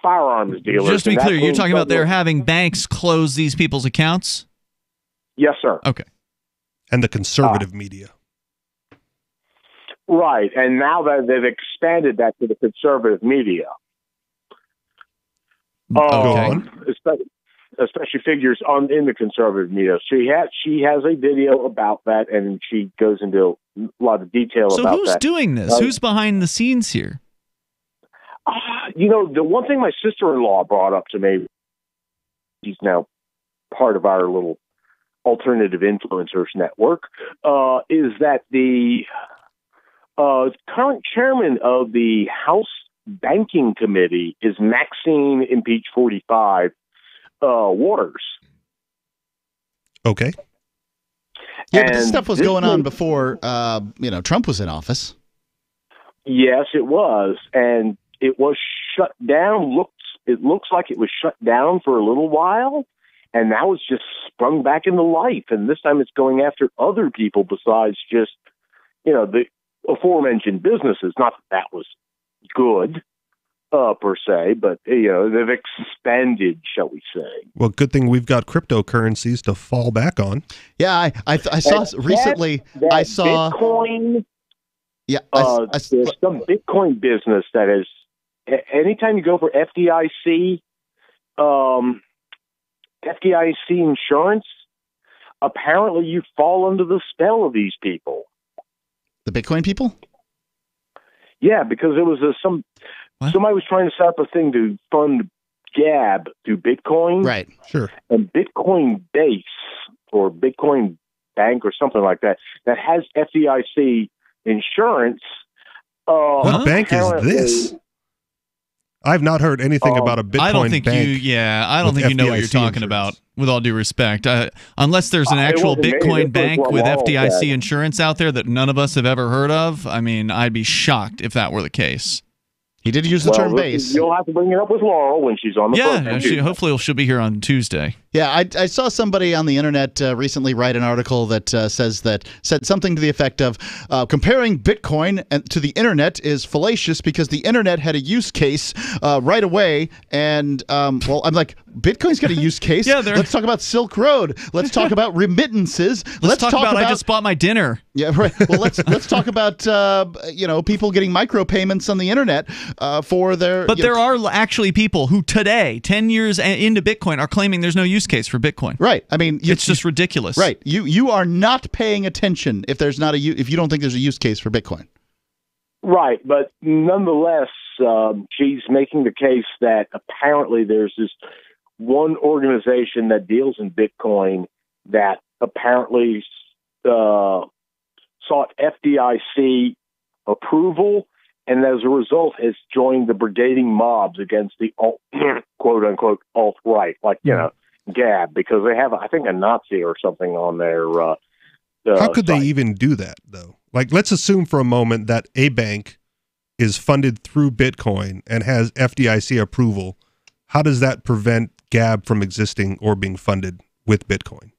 firearms dealers. Just to be clear, you're talking about they're having banks close these people's accounts? Yes, sir. Okay. And the conservative media. Right, and now that they've expanded that to the conservative media. Especially figures in the conservative media. She has a video about that, and she goes into a lot of detail about that. So who's doing this? Who's behind the scenes here? The one thing my sister-in-law brought up to me, she's now part of our little alternative influencers network, is that the current chairman of the House Banking Committee is Maxine Impeach 45 Waters. Okay. Yeah, but this stuff was going on before Trump was in office. Yes, it was, and it was shut down. It looks like it was shut down for a little while, and now it's just sprung back into life. And this time, it's going after other people besides just the aforementioned businesses. Not that was good per se, but they've expanded, shall we say. Well, good thing we've got cryptocurrencies to fall back on. Yeah, I saw recently. I saw Bitcoin. Yeah, there's some Bitcoin business that is. Anytime you go for FDIC insurance, apparently you fall under the spell of these people. The Bitcoin people? Yeah, because it was somebody was trying to set up a thing to fund Gab through Bitcoin. Right, sure. And Bitcoin Base or Bitcoin Bank or something like that has FDIC insurance. What bank is this? I've not heard anything about a Bitcoin I don't think bank. I don't think you know what you're talking about, with all due respect. Unless there's an actual Bitcoin bank with FDIC insurance out there that none of us have ever heard of, I mean, I'd be shocked if that were the case. He did use the term base. You'll have to bring it up with Laurel when she's on the program. Hopefully she'll be here on Tuesday. Yeah, I saw somebody on the internet recently write an article that said something to the effect of comparing Bitcoin to the internet is fallacious because the internet had a use case right away. And I'm like, Bitcoin's got a use case. Let's talk about Silk Road. Let's talk about remittances. Let's talk about I just bought my dinner. Yeah, right. Well, let's talk about people getting micropayments on the internet for their. But there are actually people who today, 10 years into Bitcoin, are claiming there's no use case for Bitcoin. Right. I mean, it's just ridiculous. Right. You are not paying attention if there's not if you don't think there's a use case for Bitcoin. Right, but nonetheless, she's making the case that apparently there's this one organization that deals in Bitcoin that apparently sought FDIC approval, and as a result has joined the brigading mobs against the quote-unquote alt-right. Like, Gab, because they have, I think, a Nazi or something on their How could site. they even do that, though? Like, let's assume for a moment that a bank is funded through Bitcoin and has FDIC approval. How does that prevent Gab from existing or being funded with Bitcoin?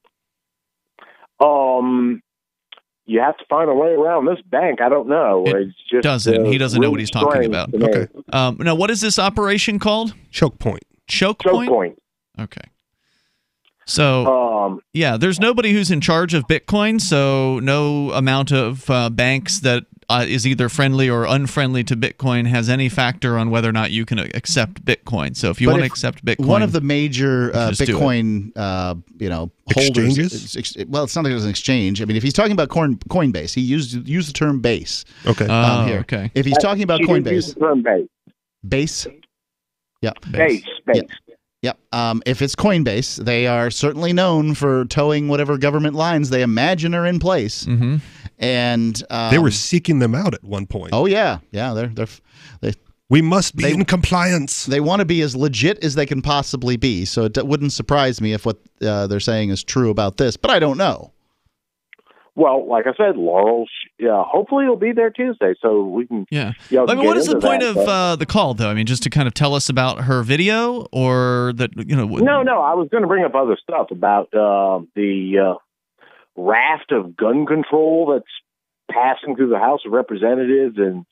You have to find a way around this bank. I don't know. It's just He doesn't know what he's talking strange about. to me. Okay. Now, what is this operation called? Chokepoint. Chokepoint. Okay. So, yeah, there's nobody who's in charge of Bitcoin, so no amount of banks that is either friendly or unfriendly to Bitcoin has any factor on whether or not you can accept Bitcoin. So if you want to accept Bitcoin, one of the major Bitcoin, exchanges. holders, well, it's not like it's an exchange. I mean, if he's talking about Coinbase, he used the term base. Okay. Here. Okay. If he's talking about Coinbase, use the term base. Yeah. Base. Yep. If it's Coinbase, they are certainly known for towing whatever government lines they imagine are in place. Mm-hmm. And they were seeking them out at one point. Oh yeah. We must be in compliance. They want to be as legit as they can possibly be. So it wouldn't surprise me if what they're saying is true about this, but I don't know. Well, like I said, Laurel, hopefully it'll be there Tuesday, so we can. Yeah. I mean, what is the point of the call, though? I mean, just to kind of tell us about her video, or that No. I was going to bring up other stuff about the raft of gun control that's passing through the House of Representatives and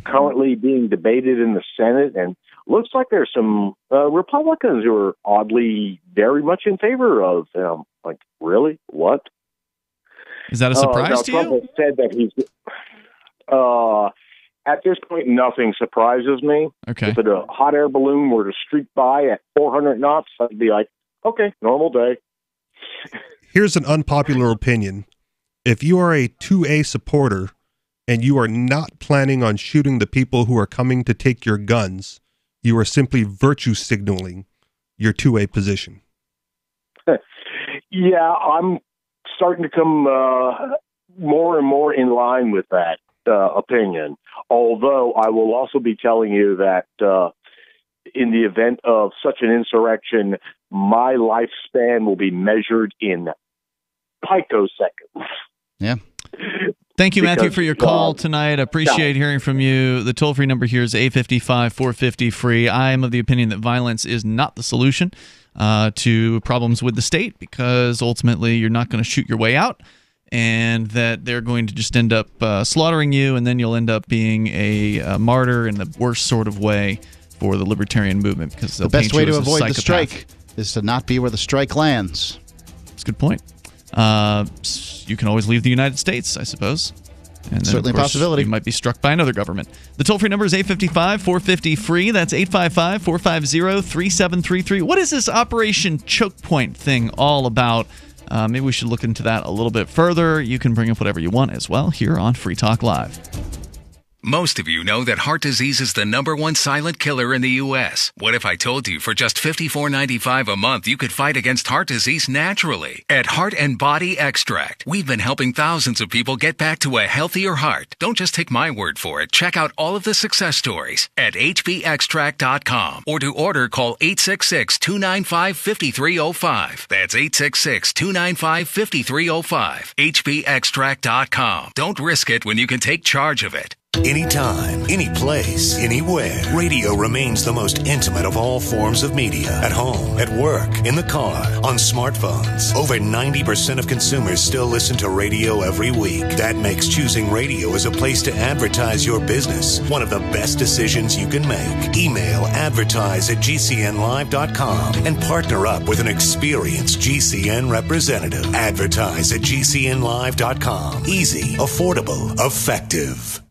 currently being debated in the Senate, and looks like there's some Republicans who are oddly very much in favor of them. Like, really? What? Is that a surprise to Trump you? has said that he's. At this point, nothing surprises me. Okay. If a hot air balloon were to streak by at 400 knots, I'd be like, okay, normal day. Here's an unpopular opinion. If you are a 2A supporter and you are not planning on shooting the people who are coming to take your guns, you are simply virtue signaling your 2A position. Yeah, I'm starting to come more and more in line with that opinion. Although I will also be telling you that in the event of such an insurrection, my lifespan will be measured in picoseconds. Yeah. Thank you, Matthew, for your call tonight. I appreciate hearing from you. The toll-free number here is 855-450-FREE. I am of the opinion that violence is not the solution to problems with the state, because ultimately you're not going to shoot your way out, and that they're going to just end up slaughtering you, and then you'll end up being a martyr in the worst sort of way for the libertarian movement, because the best way to avoid the strike is to not be where the strike lands. That's a good point. You can always leave the United States, I suppose. And then, certainly of course, a possibility. You might be struck by another government. The toll-free number is 855-450-FREE. That's 855-450-3733. What is this Operation Chokepoint thing all about? Maybe we should look into that a little bit further. You can bring up whatever you want as well here on Free Talk Live. Most of you know that heart disease is the #1 silent killer in the U.S. What if I told you for just $54.95 a month you could fight against heart disease naturally? At Heart and Body Extract, we've been helping thousands of people get back to a healthier heart. Don't just take my word for it. Check out all of the success stories at hbextract.com, or to order, call 866-295-5305. That's 866-295-5305. hbextract.com. Don't risk it when you can take charge of it. Anytime, any place, anywhere. Radio remains the most intimate of all forms of media. At home, at work, in the car, on smartphones. Over 90% of consumers still listen to radio every week. That makes choosing radio as a place to advertise your business one of the best decisions you can make. Email advertise@gcnlive.com and partner up with an experienced GCN representative. Advertise@gcnlive.com. Easy, affordable, effective.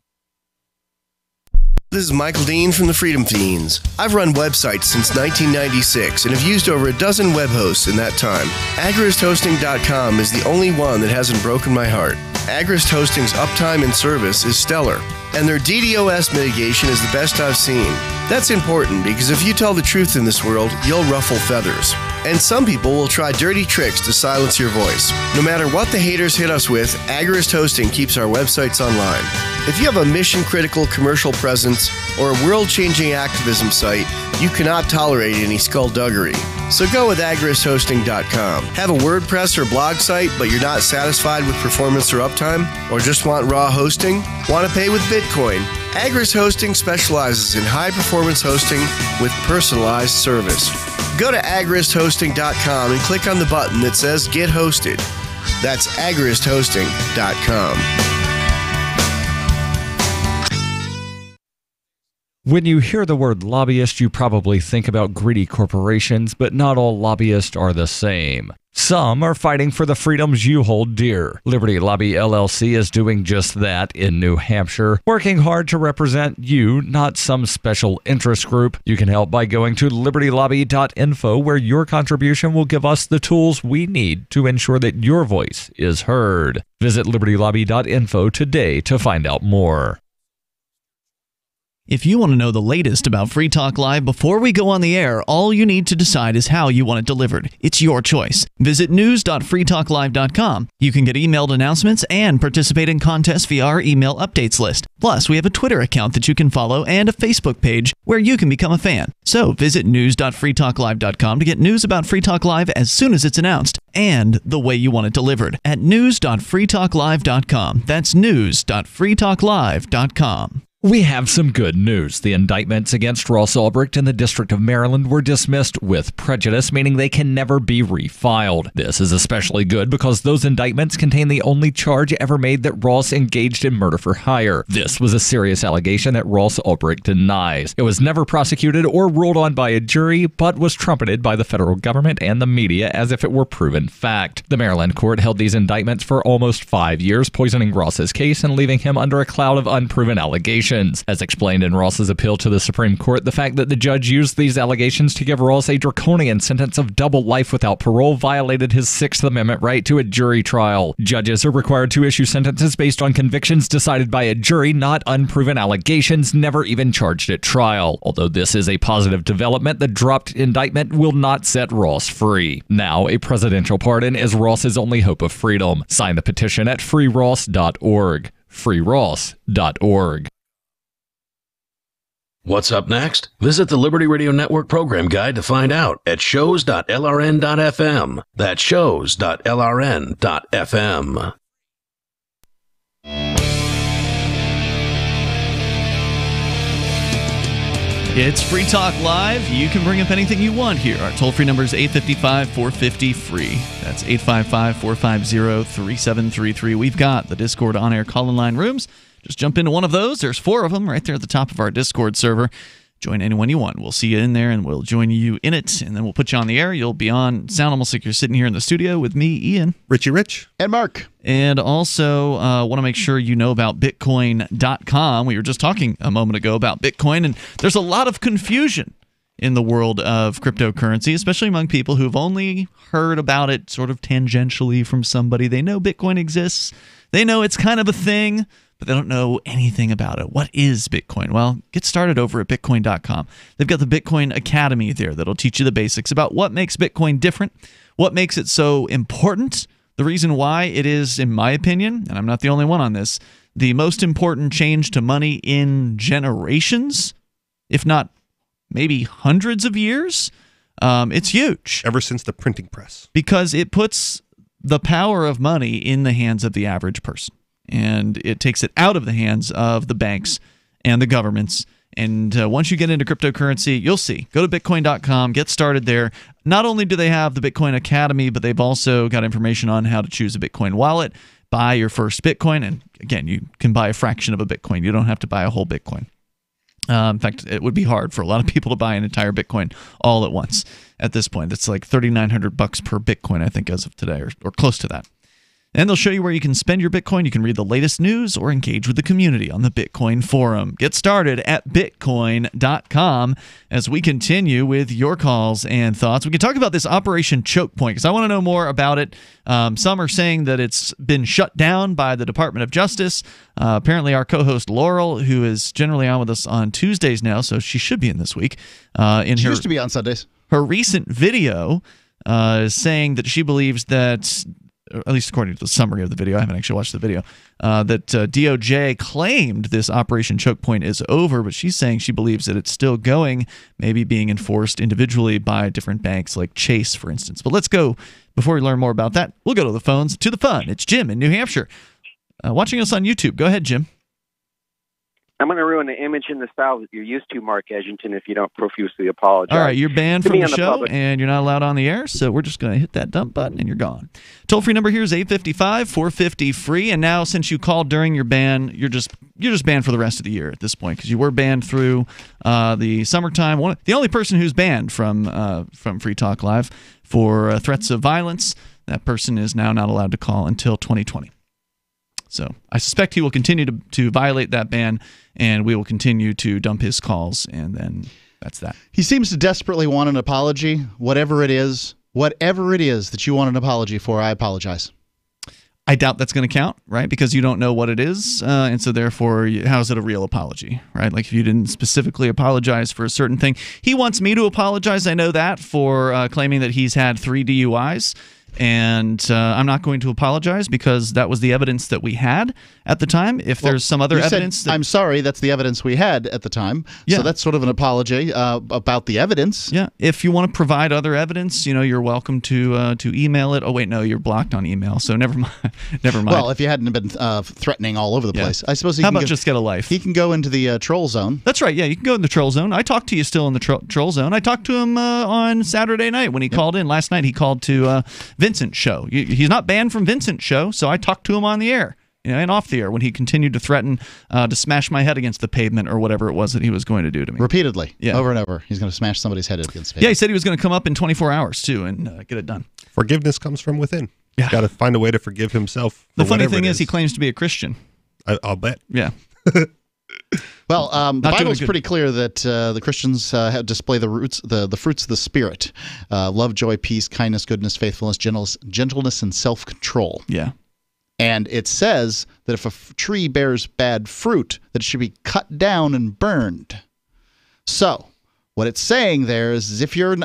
This is Michael Dean from the Freedom Fiends. I've run websites since 1996 and have used over a dozen web hosts in that time. AgristHosting.com is the only one that hasn't broken my heart. Agrist Hosting's uptime and service is stellar, and their DDoS mitigation is the best I've seen. That's important because if you tell the truth in this world, you'll ruffle feathers. And some people will try dirty tricks to silence your voice. No matter what the haters hit us with, Agrist Hosting keeps our websites online. If you have a mission-critical commercial presence or a world-changing activism site, you cannot tolerate any skullduggery. So go with agristhosting.com. Have a WordPress or blog site, but you're not satisfied with performance or uptime? Or just want raw hosting? Want to pay with Bitcoin? Agris Hosting specializes in high-performance hosting with personalized service. Go to agristhosting.com and click on the button that says Get Hosted. That's agristhosting.com. When you hear the word lobbyist, you probably think about greedy corporations, but not all lobbyists are the same. Some are fighting for the freedoms you hold dear. Liberty Lobby LLC is doing just that in New Hampshire, working hard to represent you, not some special interest group. You can help by going to libertylobby.info, where your contribution will give us the tools we need to ensure that your voice is heard. Visit libertylobby.info today to find out more. If you want to know the latest about Free Talk Live before we go on the air, all you need to decide is how you want it delivered. It's your choice. Visit news.freetalklive.com. You can get emailed announcements and participate in contests via our email updates list. Plus, we have a Twitter account that you can follow and a Facebook page where you can become a fan. So visit news.freetalklive.com to get news about Free Talk Live as soon as it's announced and the way you want it delivered at news.freetalklive.com. That's news.freetalklive.com. We have some good news. The indictments against Ross Ulbricht in the District of Maryland were dismissed with prejudice, meaning they can never be refiled. This is especially good because those indictments contain the only charge ever made that Ross engaged in murder for hire. This was a serious allegation that Ross Ulbricht denies. It was never prosecuted or ruled on by a jury, but was trumpeted by the federal government and the media as if it were proven fact. The Maryland court held these indictments for almost 5 years, poisoning Ross's case and leaving him under a cloud of unproven allegations. As explained in Ross's appeal to the Supreme Court, the fact that the judge used these allegations to give Ross a draconian sentence of double life without parole violated his Sixth Amendment right to a jury trial. Judges are required to issue sentences based on convictions decided by a jury, not unproven allegations never even charged at trial. Although this is a positive development, the dropped indictment will not set Ross free. Now, a presidential pardon is Ross's only hope of freedom. Sign the petition at freeross.org. freeross.org. What's up next? Visit the Liberty Radio Network program guide to find out at shows.lrn.fm. That's shows.lrn.fm. It's Free Talk Live. You can bring up anything you want here. Our toll-free number is 855-450-FREE. That's 855-450-3733. We've got the Discord on-air call-in line rooms. Just jump into one of those. There's 4 of them right there at the top of our Discord server. Join anyone you want. We'll see you in there, and we'll join you in it, and then we'll put you on the air. You'll be on sound almost like you're sitting here in the studio with me, Ian. Richie Rich. And Mark. And also want to make sure you know about Bitcoin.com. We were just talking a moment ago about Bitcoin, and there's a lot of confusion in the world of cryptocurrency, especially among people who've only heard about it sort of tangentially from somebody. They know Bitcoin exists. They know it's kind of a thing, but they don't know anything about it. What is Bitcoin? Well, get started over at Bitcoin.com. They've got the Bitcoin Academy there that'll teach you the basics about what makes Bitcoin different, what makes it so important, the reason why it is, in my opinion, and I'm not the only one on this, the most important change to money in generations, if not maybe hundreds of years. It's huge. Ever since the printing press. Because it puts the power of money in the hands of the average person. And it takes it out of the hands of the banks and the governments. And once you get into cryptocurrency, you'll see. Go to Bitcoin.com, get started there. Not only do they have the Bitcoin Academy, but they've also got information on how to choose a Bitcoin wallet, buy your first Bitcoin. And again, you can buy a fraction of a Bitcoin. You don't have to buy a whole Bitcoin. In fact, it would be hard for a lot of people to buy an entire Bitcoin all at once at this point. It's like $3,900 per Bitcoin, I think, as of today, or close to that. And they'll show you where you can spend your Bitcoin. You can read the latest news or engage with the community on the Bitcoin forum. Get started at bitcoin.com as we continue with your calls and thoughts. We can talk about this Operation Chokepoint because I want to know more about it. Some are saying that it's been shut down by the Department of Justice. Apparently our co-host Laurel, who is generally on with us on Tuesdays now, so she should be in this week. She used to be on Sundays. Her recent video is saying that she believes that at least according to the summary of the video, I haven't actually watched the video, that DOJ claimed this Operation Chokepoint is over, but she's saying she believes that it's still going, maybe being enforced individually by different banks like Chase, for instance. But let's go, before we learn more about that, we'll go to the phones, to the fun. It's Jim in New Hampshire, watching us on YouTube. Go ahead, Jim. I'm going to ruin the image and the style that you're used to, Mark Edgington, if you don't profusely apologize. All right, you're banned from the show, public. and you're not allowed on the air, so we're just going to hit that dump button, and you're gone. Toll-free number here is 855-450-FREE, and now since you called during your ban, you're just banned for the rest of the year at this point, because you were banned through the summertime. The only person who's banned from Free Talk Live for threats of violence, that person is now not allowed to call until 2020. So I suspect he will continue to violate that ban, and we will continue to dump his calls, and then that's that. He seems to desperately want an apology. Whatever it is that you want an apology for, I apologize. I doubt that's going to count, right? Because you don't know what it is, and so therefore, how is it a real apology, right? Like if you didn't specifically apologize for a certain thing. He wants me to apologize, I know that, for claiming that he's had 3 DUIs. And I'm not going to apologize because that was the evidence that we had at the time. If there's some other evidence... I'm sorry, that's the evidence we had at the time. Yeah. So that's sort of an apology about the evidence. Yeah. If you want to provide other evidence, you're welcome to email it. Oh, wait, no, you're blocked on email, so never mind. Well, if you hadn't been threatening all over the place. I suppose How about just get a life? He can go into the troll zone. That's right, yeah, you can go in the troll zone. I talked to you still in the troll zone. I talked to him on Saturday night when he called in. Last night he called to... Vincent Show. He's not banned from Vincent Show, so I talked to him on the air, and off the air when he continued to threaten to smash my head against the pavement or whatever it was that he was going to do to me. Repeatedly, over and over. He's going to smash somebody's head against the pavement. Yeah, he said he was going to come up in 24 hours, too, and get it done. Forgiveness comes from within. Yeah. Got to find a way to forgive himself. The funny thing is he claims to be a Christian. I'll bet. Yeah. Well, the Bible's pretty clear that the Christians display the fruits of the Spirit: love, joy, peace, kindness, goodness, faithfulness, gentleness, and self-control. Yeah. And it says that if a tree bears bad fruit, that it should be cut down and burned. So, what it's saying there is if you're,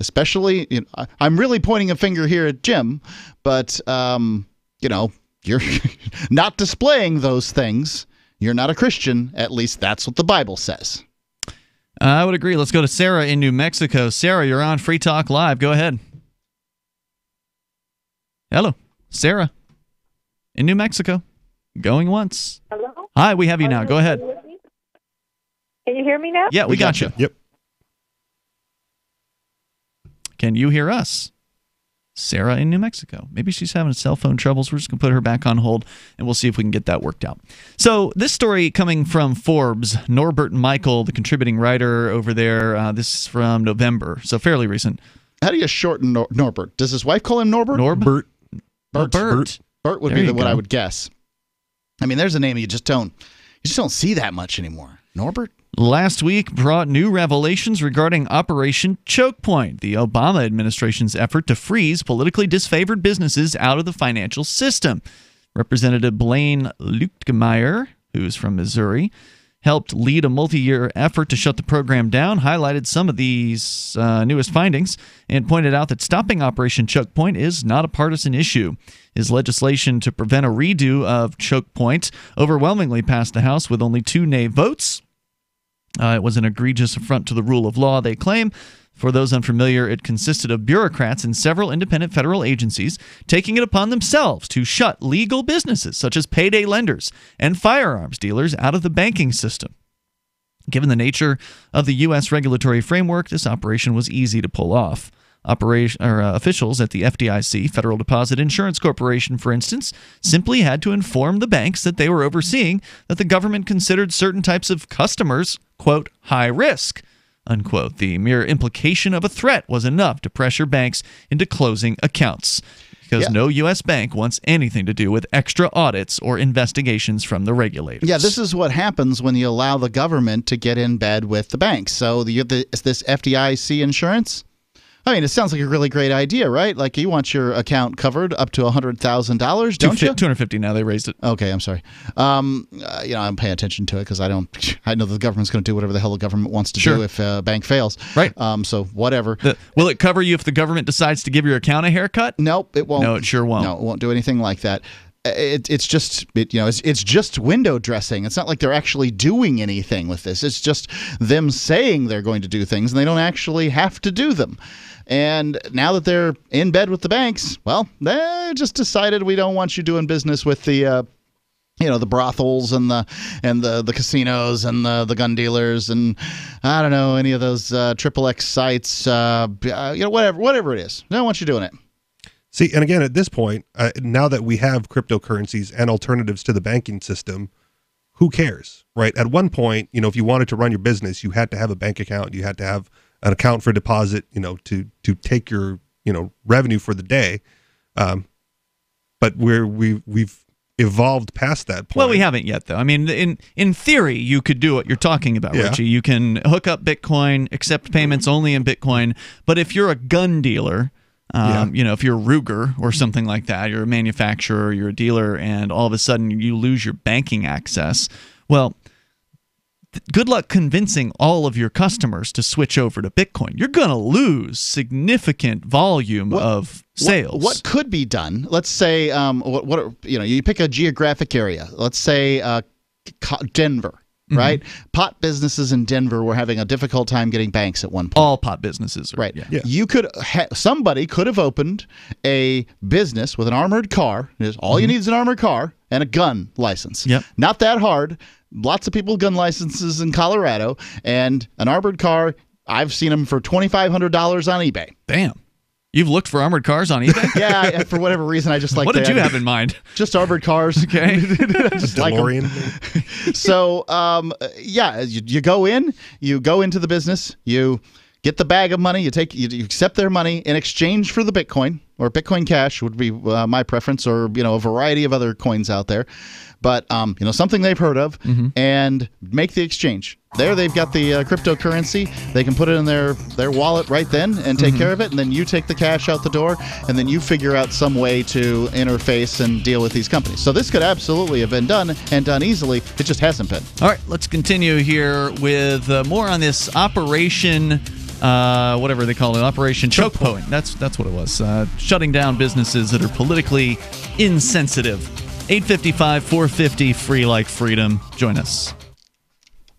especially, I'm really pointing a finger here at Jim, but, you're not displaying those things. You're not a Christian. At least that's what the Bible says. I would agree. Let's go to Sarah in New Mexico. Sarah, you're on Free Talk Live. Go ahead. Hello. Sarah in New Mexico. Going once. Hello? Hi, we have you now. Go ahead. Can you hear me now? Yeah, we got you. Yep. Can you hear us? Sarah in New Mexico. Maybe she's having cell phone troubles. We're just going to put her back on hold, and we'll see if we can get that worked out. So this story coming from Forbes, Norbert Michael, the contributing writer over there, this is from November, so fairly recent. How do you shorten Norbert? Does his wife call him Norbert? Bert. Bert would be what I would guess. I mean, there's a name you just don't see that much anymore. Norbert? Last week brought new revelations regarding Operation Chokepoint, the Obama administration's effort to freeze politically disfavored businesses out of the financial system. Representative Blaine Luetkemeyer, who's from Missouri, helped lead a multi-year effort to shut the program down, highlighted some of these newest findings, and pointed out that stopping Operation Chokepoint is not a partisan issue. His legislation to prevent a redo of Chokepoint overwhelmingly passed the House with only 2 nay votes. It was an egregious affront to the rule of law, they claim. For those unfamiliar, it consisted of bureaucrats in several independent federal agencies taking it upon themselves to shut legal businesses such as payday lenders and firearms dealers out of the banking system. Given the nature of the U.S. regulatory framework, this operation was easy to pull off. Officials at the FDIC, Federal Deposit Insurance Corporation, for instance, simply had to inform the banks that they were overseeing that the government considered certain types of customers, quote, high risk, unquote. The mere implication of a threat was enough to pressure banks into closing accounts, because no U.S. bank wants anything to do with extra audits or investigations from the regulators. Yeah, this is what happens when you allow the government to get in bed with the banks. So you have this FDIC insurance. I mean, it sounds like a really great idea, right? Like you want your account covered up to $100,000, don't you? $250 now. They raised it. Okay, I'm sorry. I'm paying attention to it because I know the government's going to do whatever the hell the government wants to do if a bank fails. Right. So whatever. Will it cover you if the government decides to give your account a haircut? Nope, it won't. No, it sure won't. No, it won't do anything like that. It's just window dressing. It's not like they're actually doing anything with this. It's just them saying they're going to do things, and they don't actually have to do them. And now that they're in bed with the banks, well, they just decided we don't want you doing business with the the brothels and the casinos and the gun dealers and I don't know any of those XXX sites. Whatever it is, they don't want you doing it. See, and again, at this point, now that we have cryptocurrencies and alternatives to the banking system, who cares, right? At one point, if you wanted to run your business, you had to have a bank account. You had to have an account for deposit, to take your, revenue for the day. But we've evolved past that point. Well, we haven't yet, though. I mean, in theory, you could do what you're talking about, Richie. You can hook up Bitcoin, accept payments only in Bitcoin. But if you're a gun dealer, if you're Ruger or something like that, you're a manufacturer, you're a dealer, and all of a sudden you lose your banking access, well, good luck convincing all of your customers to switch over to Bitcoin. You're going to lose significant volume of sales. What could be done? Let's say, you pick a geographic area. Let's say Denver. Right? Pot businesses in Denver were having a difficult time getting banks at one point. All pot businesses. Right. Yeah. You could somebody could have opened a business with an armored car. All you need is an armored car and a gun license. Yep. Not that hard. Lots of people with gun licenses in Colorado, and an armored car, I've seen them for $2,500 on eBay. Damn. You've looked for armored cars on eBay? Yeah, for whatever reason, I just like. What did you have in mind? Just armored cars. Okay, just DeLorean. So, you go into the business, you get the bag of money, you accept their money in exchange for the Bitcoin, or Bitcoin Cash would be my preference, or a variety of other coins out there, but something they've heard of, and make the exchange. There they've got the cryptocurrency. They can put it in their wallet right then and take care of it, and then you take the cash out the door, and then you figure out some way to interface and deal with these companies. So this could absolutely have been done, and done easily. It just hasn't been. All right, let's continue here with more on this Operation, whatever they call it, Operation Chokepoint. That's what it was. Shutting down businesses that are politically insensitive. 855-450, free like freedom. Join us.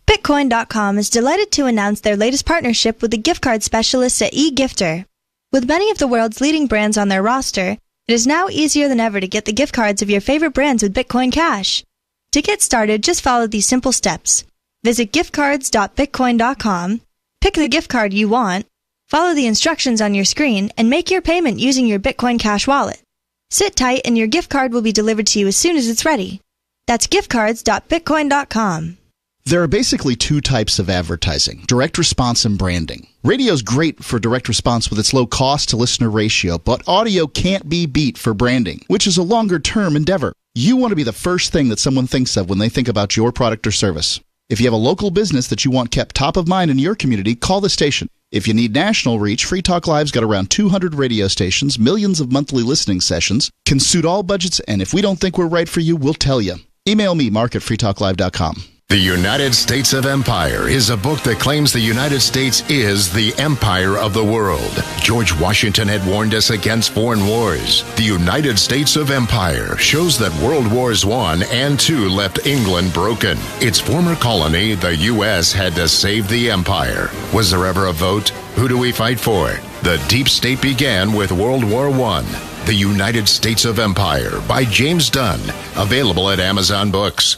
Bitcoin.com is delighted to announce their latest partnership with the gift card specialists at eGifter. With many of the world's leading brands on their roster, it is now easier than ever to get the gift cards of your favorite brands with Bitcoin Cash. To get started, just follow these simple steps. Visit giftcards.bitcoin.com, pick the gift card you want, follow the instructions on your screen, and make your payment using your Bitcoin Cash wallet. Sit tight and your gift card will be delivered to you as soon as it's ready. That's giftcards.bitcoin.com. There are basically two types of advertising, direct response and branding. Radio's great for direct response with its low cost to listener ratio, but audio can't be beat for branding, which is a longer term endeavor. You want to be the first thing that someone thinks of when they think about your product or service. If you have a local business that you want kept top of mind in your community, call the station. If you need national reach, Free Talk Live's got around 200 radio stations, millions of monthly listening sessions, can suit all budgets, and if we don't think we're right for you, we'll tell you. Email me, mark@freetalklive.com. The United States of Empire is a book that claims the United States is the empire of the world. George Washington had warned us against foreign wars. The United States of Empire shows that World Wars I and II left England broken. Its former colony, the U.S., had to save the empire. Was there ever a vote? Who do we fight for? The deep state began with World War I. The United States of Empire by James Dunn. Available at Amazon Books.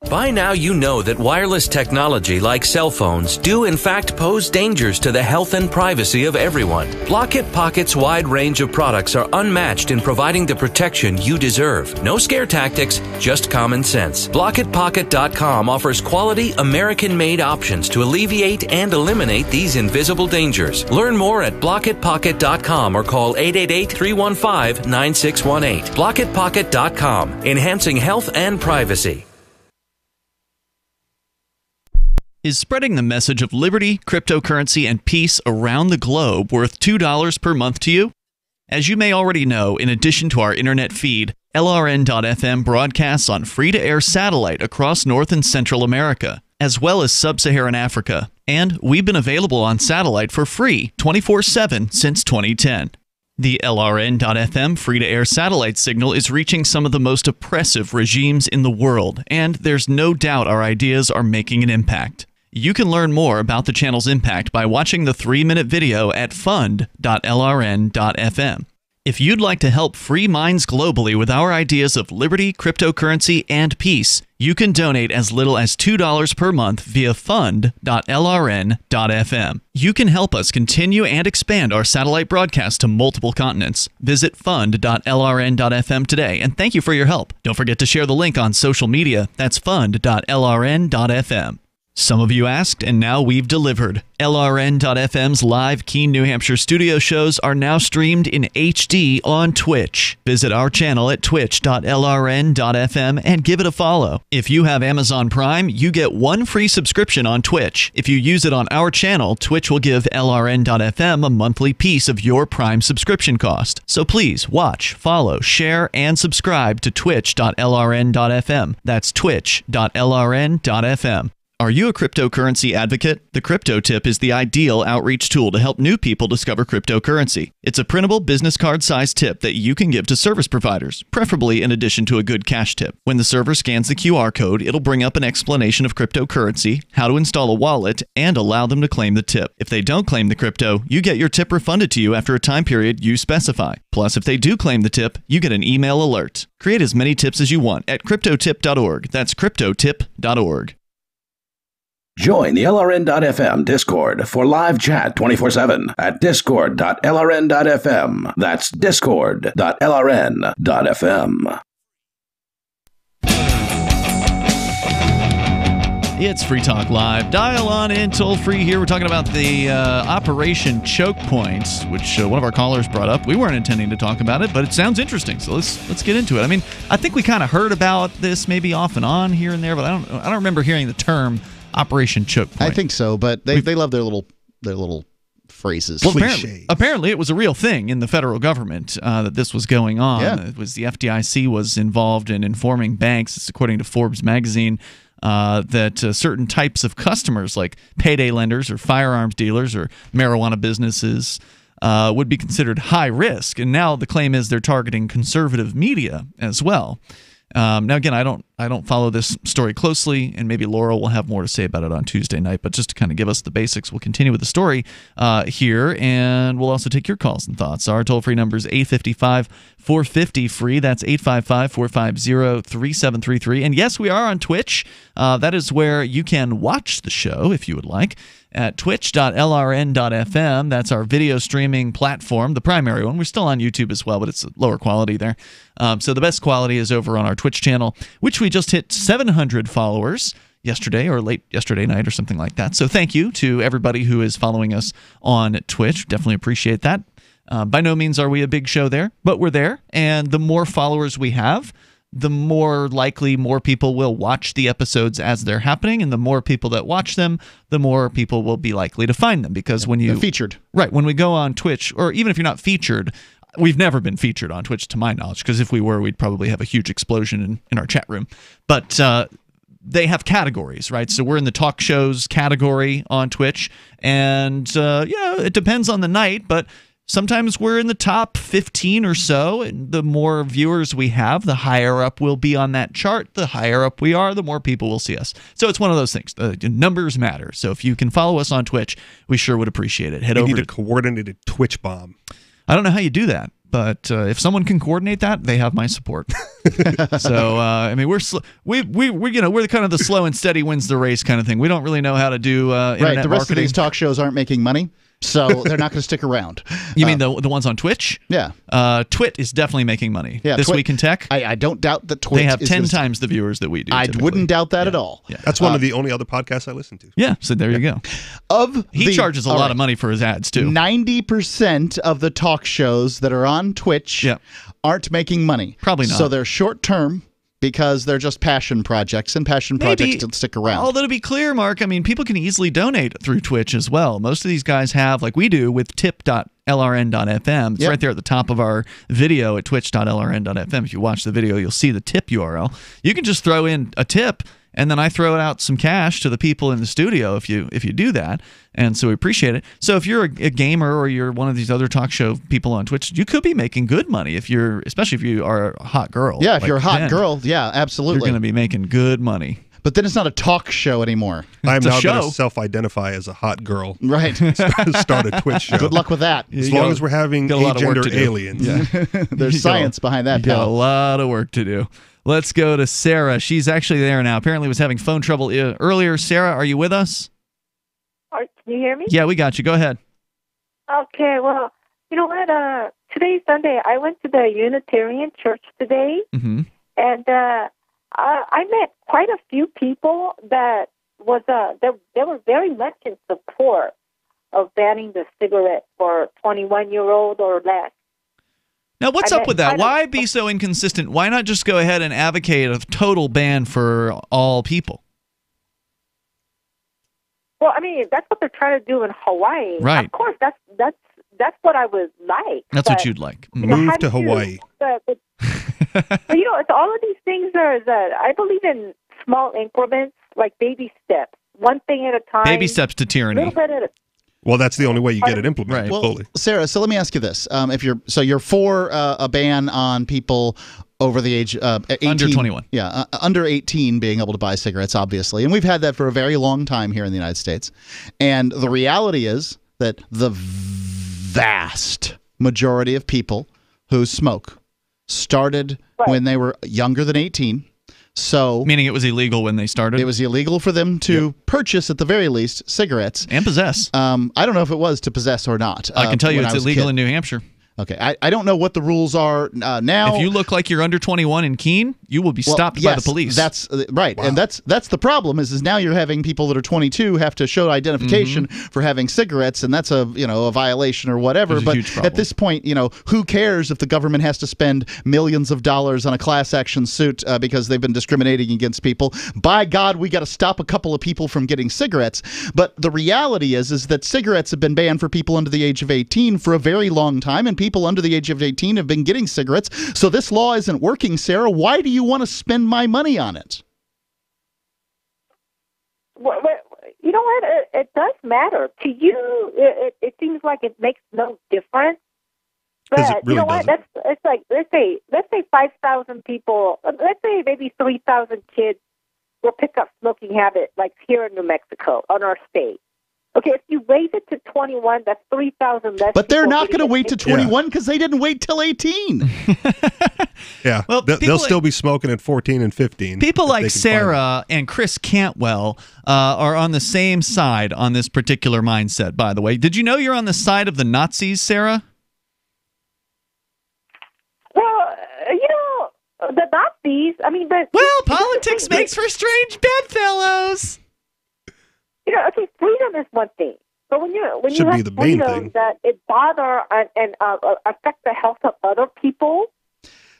By now you know that wireless technology like cell phones do in fact pose dangers to the health and privacy of everyone. Blockit Pocket's wide range of products are unmatched in providing the protection you deserve. No scare tactics, just common sense. BlockitPocket.com offers quality American-made options to alleviate and eliminate these invisible dangers. Learn more at BlockitPocket.com or call 888-315-9618. BlockitPocket.com, enhancing health and privacy. Is spreading the message of liberty, cryptocurrency, and peace around the globe worth $2 per month to you? As you may already know, in addition to our internet feed, LRN.FM broadcasts on free-to-air satellite across North and Central America, as well as Sub-Saharan Africa. And we've been available on satellite for free 24/7 since 2010. The LRN.FM free-to-air satellite signal is reaching some of the most oppressive regimes in the world, and there's no doubt our ideas are making an impact. You can learn more about the channel's impact by watching the 3-minute video at fund.lrn.fm. If you'd like to help free minds globally with our ideas of liberty, cryptocurrency, and peace, you can donate as little as $2 per month via fund.lrn.fm. You can help us continue and expand our satellite broadcast to multiple continents. Visit fund.lrn.fm today, and thank you for your help. Don't forget to share the link on social media. That's fund.lrn.fm. Some of you asked, and now we've delivered. LRN.FM's live Keene, New Hampshire studio shows are now streamed in HD on Twitch. Visit our channel at twitch.lrn.fm and give it a follow. If you have Amazon Prime, you get 1 free subscription on Twitch. If you use it on our channel, Twitch will give LRN.FM a monthly piece of your Prime subscription cost. So please watch, follow, share, and subscribe to twitch.lrn.fm. That's twitch.lrn.fm. Are you a cryptocurrency advocate? The Crypto Tip is the ideal outreach tool to help new people discover cryptocurrency. It's a printable business card-sized tip that you can give to service providers, preferably in addition to a good cash tip. When the server scans the QR code, it'll bring up an explanation of cryptocurrency, how to install a wallet, and allow them to claim the tip. If they don't claim the crypto, you get your tip refunded to you after a time period you specify. Plus, if they do claim the tip, you get an email alert. Create as many tips as you want at cryptotip.org. That's cryptotip.org. Join the LRN.FM Discord for live chat 24/7 at discord.lrn.fm. That's discord.lrn.fm. It's Free Talk Live. Dial on in toll free here. We're talking about the Operation Chokepoint, which one of our callers brought up. We weren't intending to talk about it, but it sounds interesting, so let's get into it. I mean, I think we kind of heard about this maybe off and on here and there, but I don't remember hearing the term Operation Chokepoint. I think so, but they love their little phrases. Well, apparently it was a real thing in the federal government that this was going on. Yeah. It was the FDIC was involved in informing banks, it's according to Forbes magazine, that certain types of customers like payday lenders or firearms dealers or marijuana businesses would be considered high risk. And now the claim is they're targeting conservative media as well. Now, again, I don't follow this story closely, and maybe Laura will have more to say about it on Tuesday night. But just to kind of give us the basics, we'll continue with the story here, and we'll also take your calls and thoughts. Our toll-free number is 855-450-FREE. That's 855-450-3733. And yes, we are on Twitch. That is where you can watch the show if you would like, at twitch.lrn.fm. That's our video streaming platform, the primary one. We're still on YouTube as well, but it's lower quality there. So the best quality is over on our Twitch channel, which we just hit 700 followers yesterday or late yesterday night or something like that. So thank you to everybody who is following us on Twitch. Definitely appreciate that. By no means are we a big show there, but we're there. And the more followers we have, the more likely more people will watch the episodes as they're happening, and the more people that watch them, the more people will be likely to find them. Because when you're featured, right, when we go on Twitch, or even if you're not featured, we've never been featured on Twitch to my knowledge, because if we were, we'd probably have a huge explosion in our chat room. But they have categories, right? So we're in the talk shows category on Twitch, and it depends on the night, but sometimes we're in the top 15 or so, and the more viewers we have, the higher up we'll be on that chart. The higher up we are, the more people will see us. So it's one of those things. The numbers matter. So if you can follow us on Twitch, we sure would appreciate it. We need a coordinated Twitch bomb. I don't know how you do that, but if someone can coordinate that, they have my support. So I mean, we're we're kind of the slow and steady wins the race kind of thing. We don't really know how to do internet right. The rest marketing. of these talk shows aren't making money, so they're not going to stick around. You mean the ones on Twitch? Yeah. Twit is definitely making money. Yeah, This Week in Tech. I don't doubt that Twit. They have 10 times the viewers that we do. I wouldn't doubt that at all. Yeah. That's one of the only other podcasts I listen to. Yeah, so there you go. He charges a lot of money for his ads too. 90% of the talk shows that are on Twitch aren't making money. Probably not. So they're short term. because they're just passion projects, and passion projects don't stick around. Although, to be clear, Mark, I mean, people can easily donate through Twitch as well. Most of these guys have, like we do with tip.lrn.fm. It's right there at the top of our video at twitch.lrn.fm. If you watch the video, you'll see the tip URL. You can just throw in a tip, and then I throw out some cash to the people in the studio if you do that. And so we appreciate it. So if you're a gamer or you're one of these other talk show people on Twitch, you could be making good money especially if you are a hot girl. Yeah, if you're a hot girl, yeah, absolutely. You're going to be making good money. But then it's not a talk show anymore. I'm now going to self-identify as a hot girl. Right. Start a Twitch show. Good luck with that. As long as we're having agender aliens. Yeah. There's science behind that, pal. Got a lot of work to do. Let's go to Sarah. She's actually there now. Apparently was having phone trouble earlier. Sarah, are you with us? Can you hear me? Yeah, we got you. Go ahead. Okay, well, you know what? Today's Sunday. I went to the Unitarian Church today, and I met quite a few people that they were very much in support of banning the cigarette for 21-year-old or less. Now, what's up with that? Why be so inconsistent? Why not just go ahead and advocate a total ban for all people? Well, I mean, that's what they're trying to do in Hawaii. Right. Of course, that's what I would like. That's what you'd like. Move to Hawaii. But it's all of these things are that I believe in small increments, like baby steps, one thing at a time. Baby steps to tyranny. Little bit at a Well, that's the only way you get it implemented fully. Sarah, so let me ask you this: you're for a ban on people over the age 18, under 21, under 18 being able to buy cigarettes, obviously, and we've had that for a very long time here in the United States. And the reality is that the vast majority of people who smoke started when they were younger than 18. So, meaning it was illegal when they started? It was illegal for them to purchase, at the very least, cigarettes. And possess. I don't know if it was to possess or not. I can tell you it's illegal in New Hampshire. Okay, I don't know what the rules are now. If you look like you're under 21 in Keene, you will be stopped by the police. That's right, and that's the problem. Is now you're having people that are 22 have to show identification for having cigarettes, and that's a violation or whatever. But at this point, who cares if the government has to spend millions of dollars on a class action suit because they've been discriminating against people? By God, we got to stop a couple of people from getting cigarettes. But the reality is that cigarettes have been banned for people under the age of 18 for a very long time, and people under the age of 18 have been getting cigarettes. So this law isn't working, Sarah. Why do you want to spend my money on it? Well, you know what? It does matter to you. It seems like it makes no difference. But really you know what? It's like let's say 5,000 people. Let's say maybe 3,000 kids will pick up smoking habit, like here in New Mexico, on our state. Okay, if you raise it to 21, that's 3,000 less. But they're not going to wait to 21 because they didn't wait till 18. Yeah, well, they'll still be smoking at 14 and 15. People like Sarah and Chris Cantwell are on the same side on this particular mindset, by the way. Did you know you're on the side of the Nazis, Sarah? Well, the Nazis, I mean... politics makes for strange bedfellows. Okay, freedom is one thing, but when you Should have be the main freedom thing. that it bother and affect the health of other people,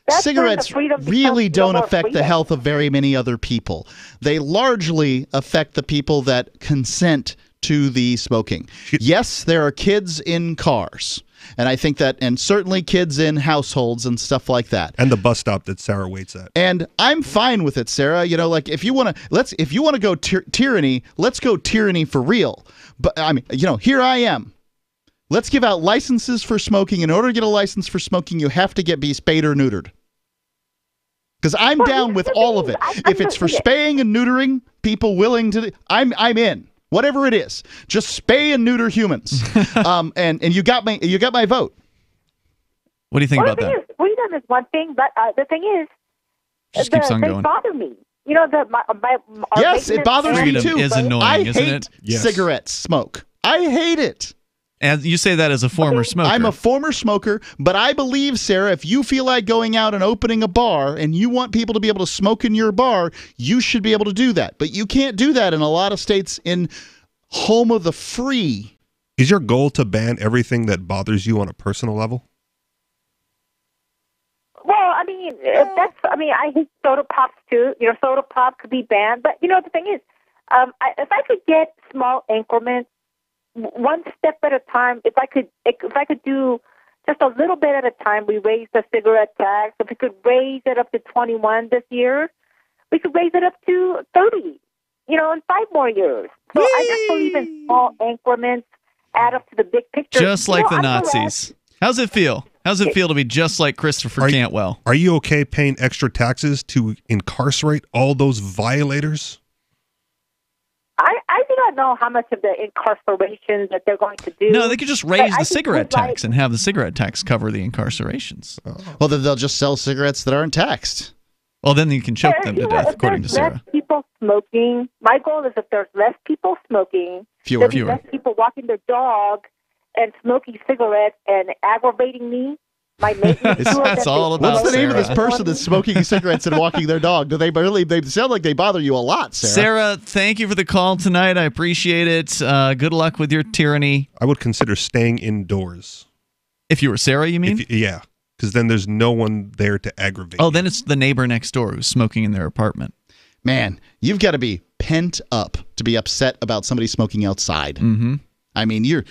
that's when the Cigarettes freedom really becomes no don't more affect the freedom. health of very many other people. They largely affect the people that consent to the smoking. Yes, there are kids in cars. And I think that, and certainly kids in households and stuff like that. And the bus stop that Sarah waits at. And I'm fine with it, Sarah. Like if you want to go tyranny, let's go tyranny for real. But I mean, here I am. Let's give out licenses for smoking. In order to get a license for smoking, you have to be spayed or neutered. Because I'm down with all of it. If it's for spaying and neutering, people willing to, I'm in. Whatever it is, just spay and neuter humans. And you got my vote. What do you think about that? Freedom is one thing, but the thing is, just keeps on they going. bother me. Yes, it bothers me too. Is annoying, I isn't hate it? cigarette smoke. I hate it. And you say that as a former smoker. I'm a former smoker, but I believe, Sarah, if you feel like going out and opening a bar and you want people to be able to smoke in your bar, you should be able to do that. But you can't do that in a lot of states in home of the free. Is your goal to ban everything that bothers you on a personal level? Well, I I hate soda pops too. Soda pop could be banned, but the thing is, if I could get small increments, one step at a time, if I could do just a little bit at a time, we raise the cigarette tax. If we could raise it up to 21 this year, we could raise it up to 30, in 5 more years. So I just believe in small increments add up to the big picture. Just like the Nazis. How's it feel? How's it feel to be just like Christopher Cantwell? Are you okay paying extra taxes to incarcerate all those violators? I do not know how much of the incarceration that they're going to do. No, they could just raise the cigarette tax and have the cigarette tax cover the incarcerations. Well, then they'll just sell cigarettes that aren't taxed. Well, then you can choke them to death, according to Sarah. Less people smoking. My goal is if there's less people smoking, fewer. Less people walking their dog and smoking cigarettes and aggravating me. My That's all about What's the name of this Sarah. person that's smoking cigarettes and walking their dog? Do they sound like they bother you a lot, Sarah? Sarah, thank you for the call tonight. I appreciate it. Good luck with your tyranny. I would consider staying indoors. If you were Sarah, you mean? Yeah, because then there's no one there to aggravate. Oh, then it's the neighbor next door who's smoking in their apartment. Man, you've got to be pent up to be upset about somebody smoking outside. Mm-hmm. I mean, you're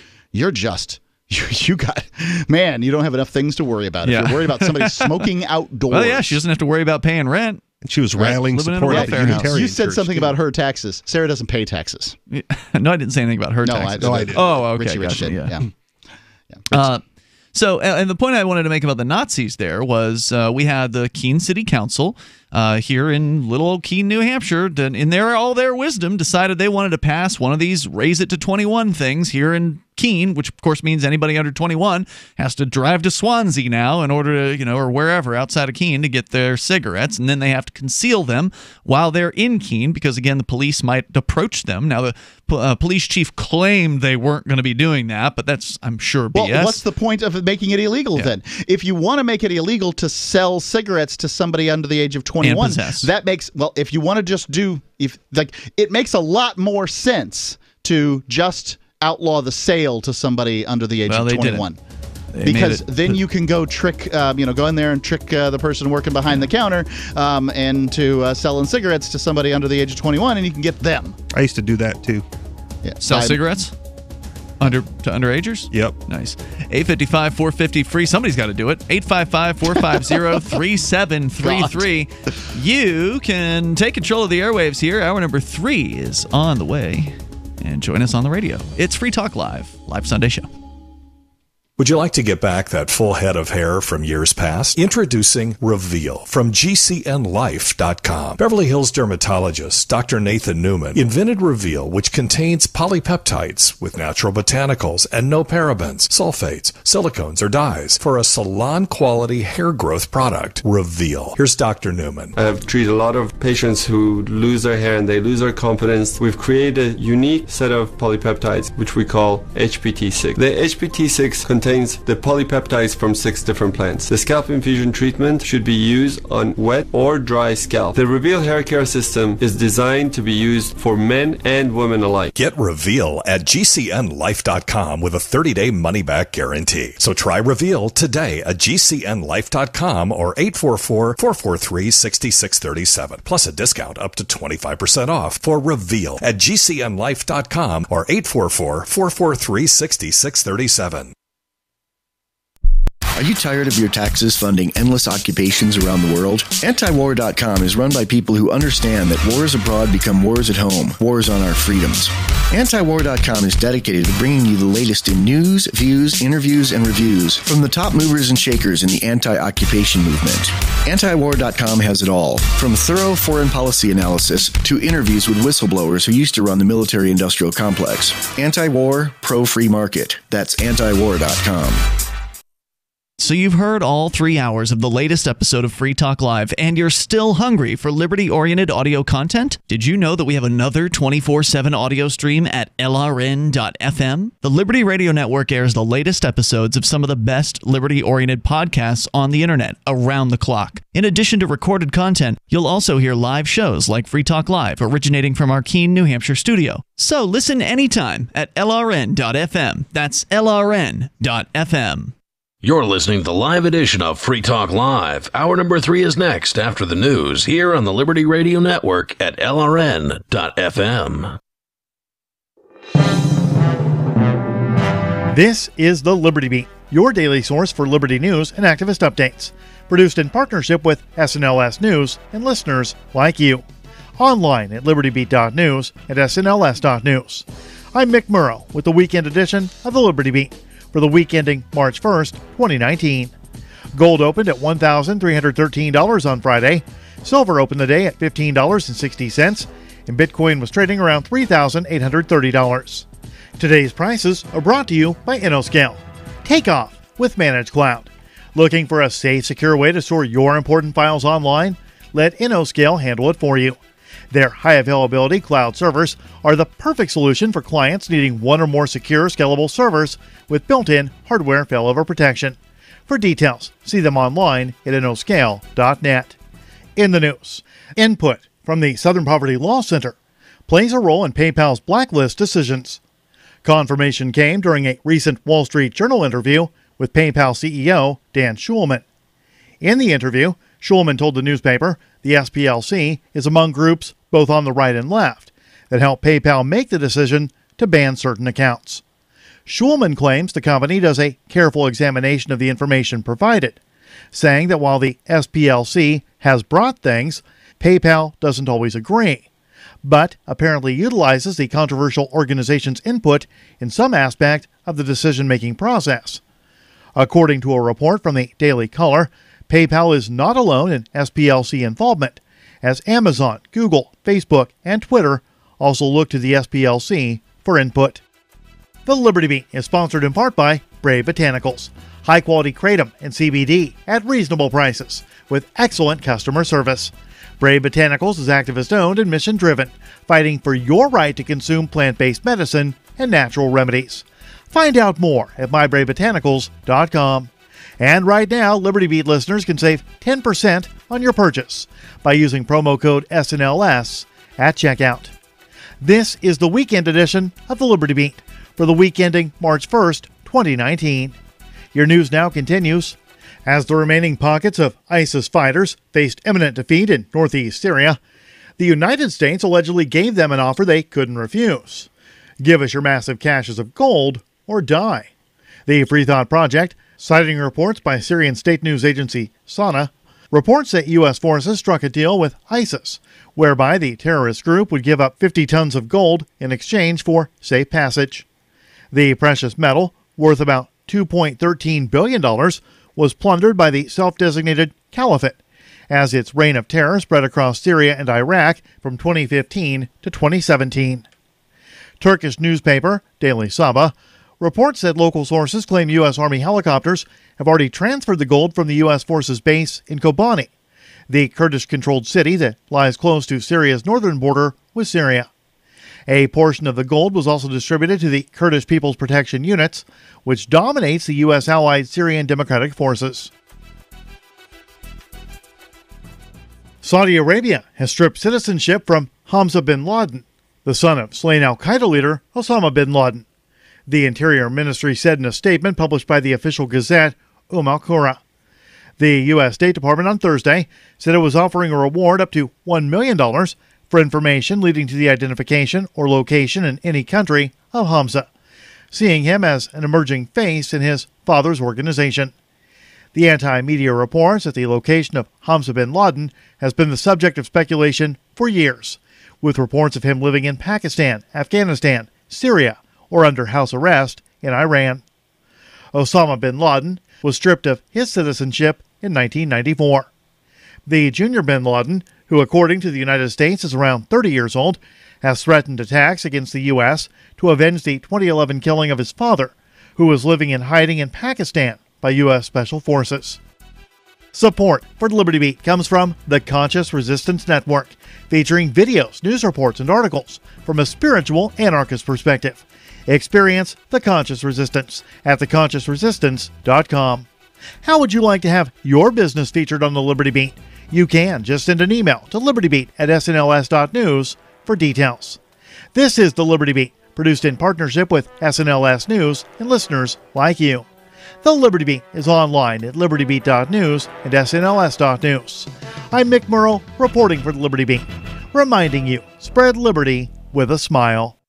just... You don't have enough things to worry about. Yeah. If you're worried about somebody smoking outdoors. Well, yeah, she doesn't have to worry about paying rent. And she was rallying Living in a support at the welfare house. Unitarian You said Church, something too. about her taxes. Sarah doesn't pay taxes. No, I didn't say anything about her taxes. I did. Oh, okay. Richie Gotcha, did. Yeah. So, and the point I wanted to make about the Nazis there was we had the Keene City Council here in little old Keene, New Hampshire, in all their wisdom, decided they wanted to pass one of these raise it to 21 things here in Keene, which of course means anybody under 21 has to drive to Swansea now in order to, or wherever outside of Keene to get their cigarettes, and then they have to conceal them while they're in Keene because, again, the police might approach them. Now, the police chief claimed they weren't going to be doing that, but that's, I'm sure, BS. Well, what's the point of making it illegal then? If you want to make it illegal to sell cigarettes to somebody under the age of 21, that makes, if you want to just it makes a lot more sense to just outlaw the sale to somebody under the age of 21. Because then you can go trick, go in there and trick the person working behind the counter and to selling cigarettes to somebody under the age of 21, and you can get them. I used to do that too. Yeah. Sell cigarettes? To underagers? Yep. Nice. 855-450 free. Somebody's got to do it. 855-450-3733. You can take control of the airwaves here. Hour number 3 is on the way. And join us on the radio. It's Free Talk Live Sunday show. Would you like to get back that full head of hair from years past? Introducing Reveal from GCNLife.com. Beverly Hills dermatologist Dr. Nathan Newman invented Reveal, which contains polypeptides with natural botanicals and no parabens, sulfates, silicones, or dyes for a salon-quality hair growth product. Reveal. Here's Dr. Newman. I have treated a lot of patients who lose their hair and they lose their confidence. We've created a unique set of polypeptides, which we call HPT6. The HPT6 contains the polypeptides from 6 different plants. The scalp infusion treatment should be used on wet or dry scalp. The Reveal hair care system is designed to be used for men and women alike. Get Reveal at GCNLife.com with a 30-day money-back guarantee. So try Reveal today at GCNLife.com or 844-443-6637. Plus a discount up to 25% off for Reveal at GCNLife.com or 844-443-6637. Are you tired of your taxes funding endless occupations around the world? Antiwar.com is run by people who understand that wars abroad become wars at home, wars on our freedoms. Antiwar.com is dedicated to bringing you the latest in news, views, interviews, and reviews from the top movers and shakers in the anti-occupation movement. Antiwar.com has it all, from thorough foreign policy analysis to interviews with whistleblowers who used to run the military-industrial complex. Anti-war, pro-free market. That's antiwar.com. So you've heard all 3 hours of the latest episode of Free Talk Live, and you're still hungry for liberty-oriented audio content? Did you know that we have another 24/7 audio stream at LRN.FM? The Liberty Radio Network airs the latest episodes of some of the best liberty-oriented podcasts on the internet around the clock. In addition to recorded content, you'll also hear live shows like Free Talk Live, originating from our Keene, New Hampshire studio. So listen anytime at LRN.FM. That's LRN.FM. You're listening to the live edition of Free Talk Live. Hour number 3 is next after the news here on the Liberty Radio Network at LRN.FM. This is the Liberty Beat, your daily source for liberty news and activist updates. Produced in partnership with SNLS News and listeners like you. Online at libertybeat.news and snls.news. I'm Mick Murrow with the weekend edition of the Liberty Beat for the week ending March 1st, 2019. Gold opened at $1,313 on Friday. Silver opened the day at $15.60, and Bitcoin was trading around $3,830. Today's prices are brought to you by InnoScale. Take off with Managed Cloud. Looking for a safe, secure way to store your important files online? Let InnoScale handle it for you. Their high-availability cloud servers are the perfect solution for clients needing one or more secure, scalable servers with built-in hardware failover protection. For details, see them online at InnoScale.net. In the news, input from the Southern Poverty Law Center plays a role in PayPal's blacklist decisions. Confirmation came during a recent Wall Street Journal interview with PayPal CEO Dan Schulman. In the interview, Schulman told the newspaper the SPLC is among groups both on the right and left that help PayPal make the decision to ban certain accounts. Schulman claims the company does a careful examination of the information provided, saying that while the SPLC has brought things, PayPal doesn't always agree, but apparently utilizes the controversial organization's input in some aspect of the decision-making process. According to a report from the Daily Caller, PayPal is not alone in SPLC involvement, as Amazon, Google, Facebook, and Twitter also look to the SPLC for input. The Liberty Beat is sponsored in part by Brave Botanicals, high-quality kratom and CBD at reasonable prices with excellent customer service. Brave Botanicals is activist-owned and mission-driven, fighting for your right to consume plant-based medicine and natural remedies. Find out more at mybravebotanicals.com. And right now, Liberty Beat listeners can save 10% on your purchase by using promo code SNLS at checkout. This is the weekend edition of the Liberty Beat for the week ending March 1st, 2019. Your news now continues. As the remaining pockets of ISIS fighters faced imminent defeat in northeast Syria, the United States allegedly gave them an offer they couldn't refuse. Give us your massive caches of gold or die. The Free Thought Project, citing reports by Syrian state news agency SANA, reports that U.S. forces struck a deal with ISIS, whereby the terrorist group would give up 50 tons of gold in exchange for safe passage. The precious metal, worth about $2.13 billion, was plundered by the self-designated Caliphate, as its reign of terror spread across Syria and Iraq from 2015 to 2017. Turkish newspaper Daily Sabah reports that local sources claim U.S. Army helicopters have already transferred the gold from the U.S. forces base in Kobani, the Kurdish-controlled city that lies close to Syria's northern border with Syria. A portion of the gold was also distributed to the Kurdish People's Protection Units, which dominates the U.S. allied Syrian Democratic Forces. Saudi Arabia has stripped citizenship from Hamza bin Laden, the son of slain al-Qaeda leader Osama bin Laden. The Interior Ministry said in a statement published by the official gazette, Al-Qura. The U.S. State Department on Thursday said it was offering a reward up to $1 million for information leading to the identification or location in any country of Hamza, seeing him as an emerging face in his father's organization. The anti-media reports that the location of Hamza bin Laden has been the subject of speculation for years, with reports of him living in Pakistan, Afghanistan, Syria, or under house arrest in Iran. Osama bin Laden was stripped of his citizenship in 1994. The junior bin Laden, who according to the United States is around 30 years old, has threatened attacks against the U.S. to avenge the 2011 killing of his father, who was living in hiding in Pakistan by U.S. Special Forces. Support for Liberty Beat comes from the Conscious Resistance Network, featuring videos, news reports, and articles from a spiritual anarchist perspective. Experience the Conscious Resistance at theconsciousresistance.com. How would you like to have your business featured on the Liberty Beat? You can just send an email to libertybeat@snls.news for details. This is the Liberty Beat, produced in partnership with SNLS News and listeners like you. The Liberty Beat is online at libertybeat.news and snls.news. I'm Mick Murrow, reporting for the Liberty Beat, reminding you, spread liberty with a smile.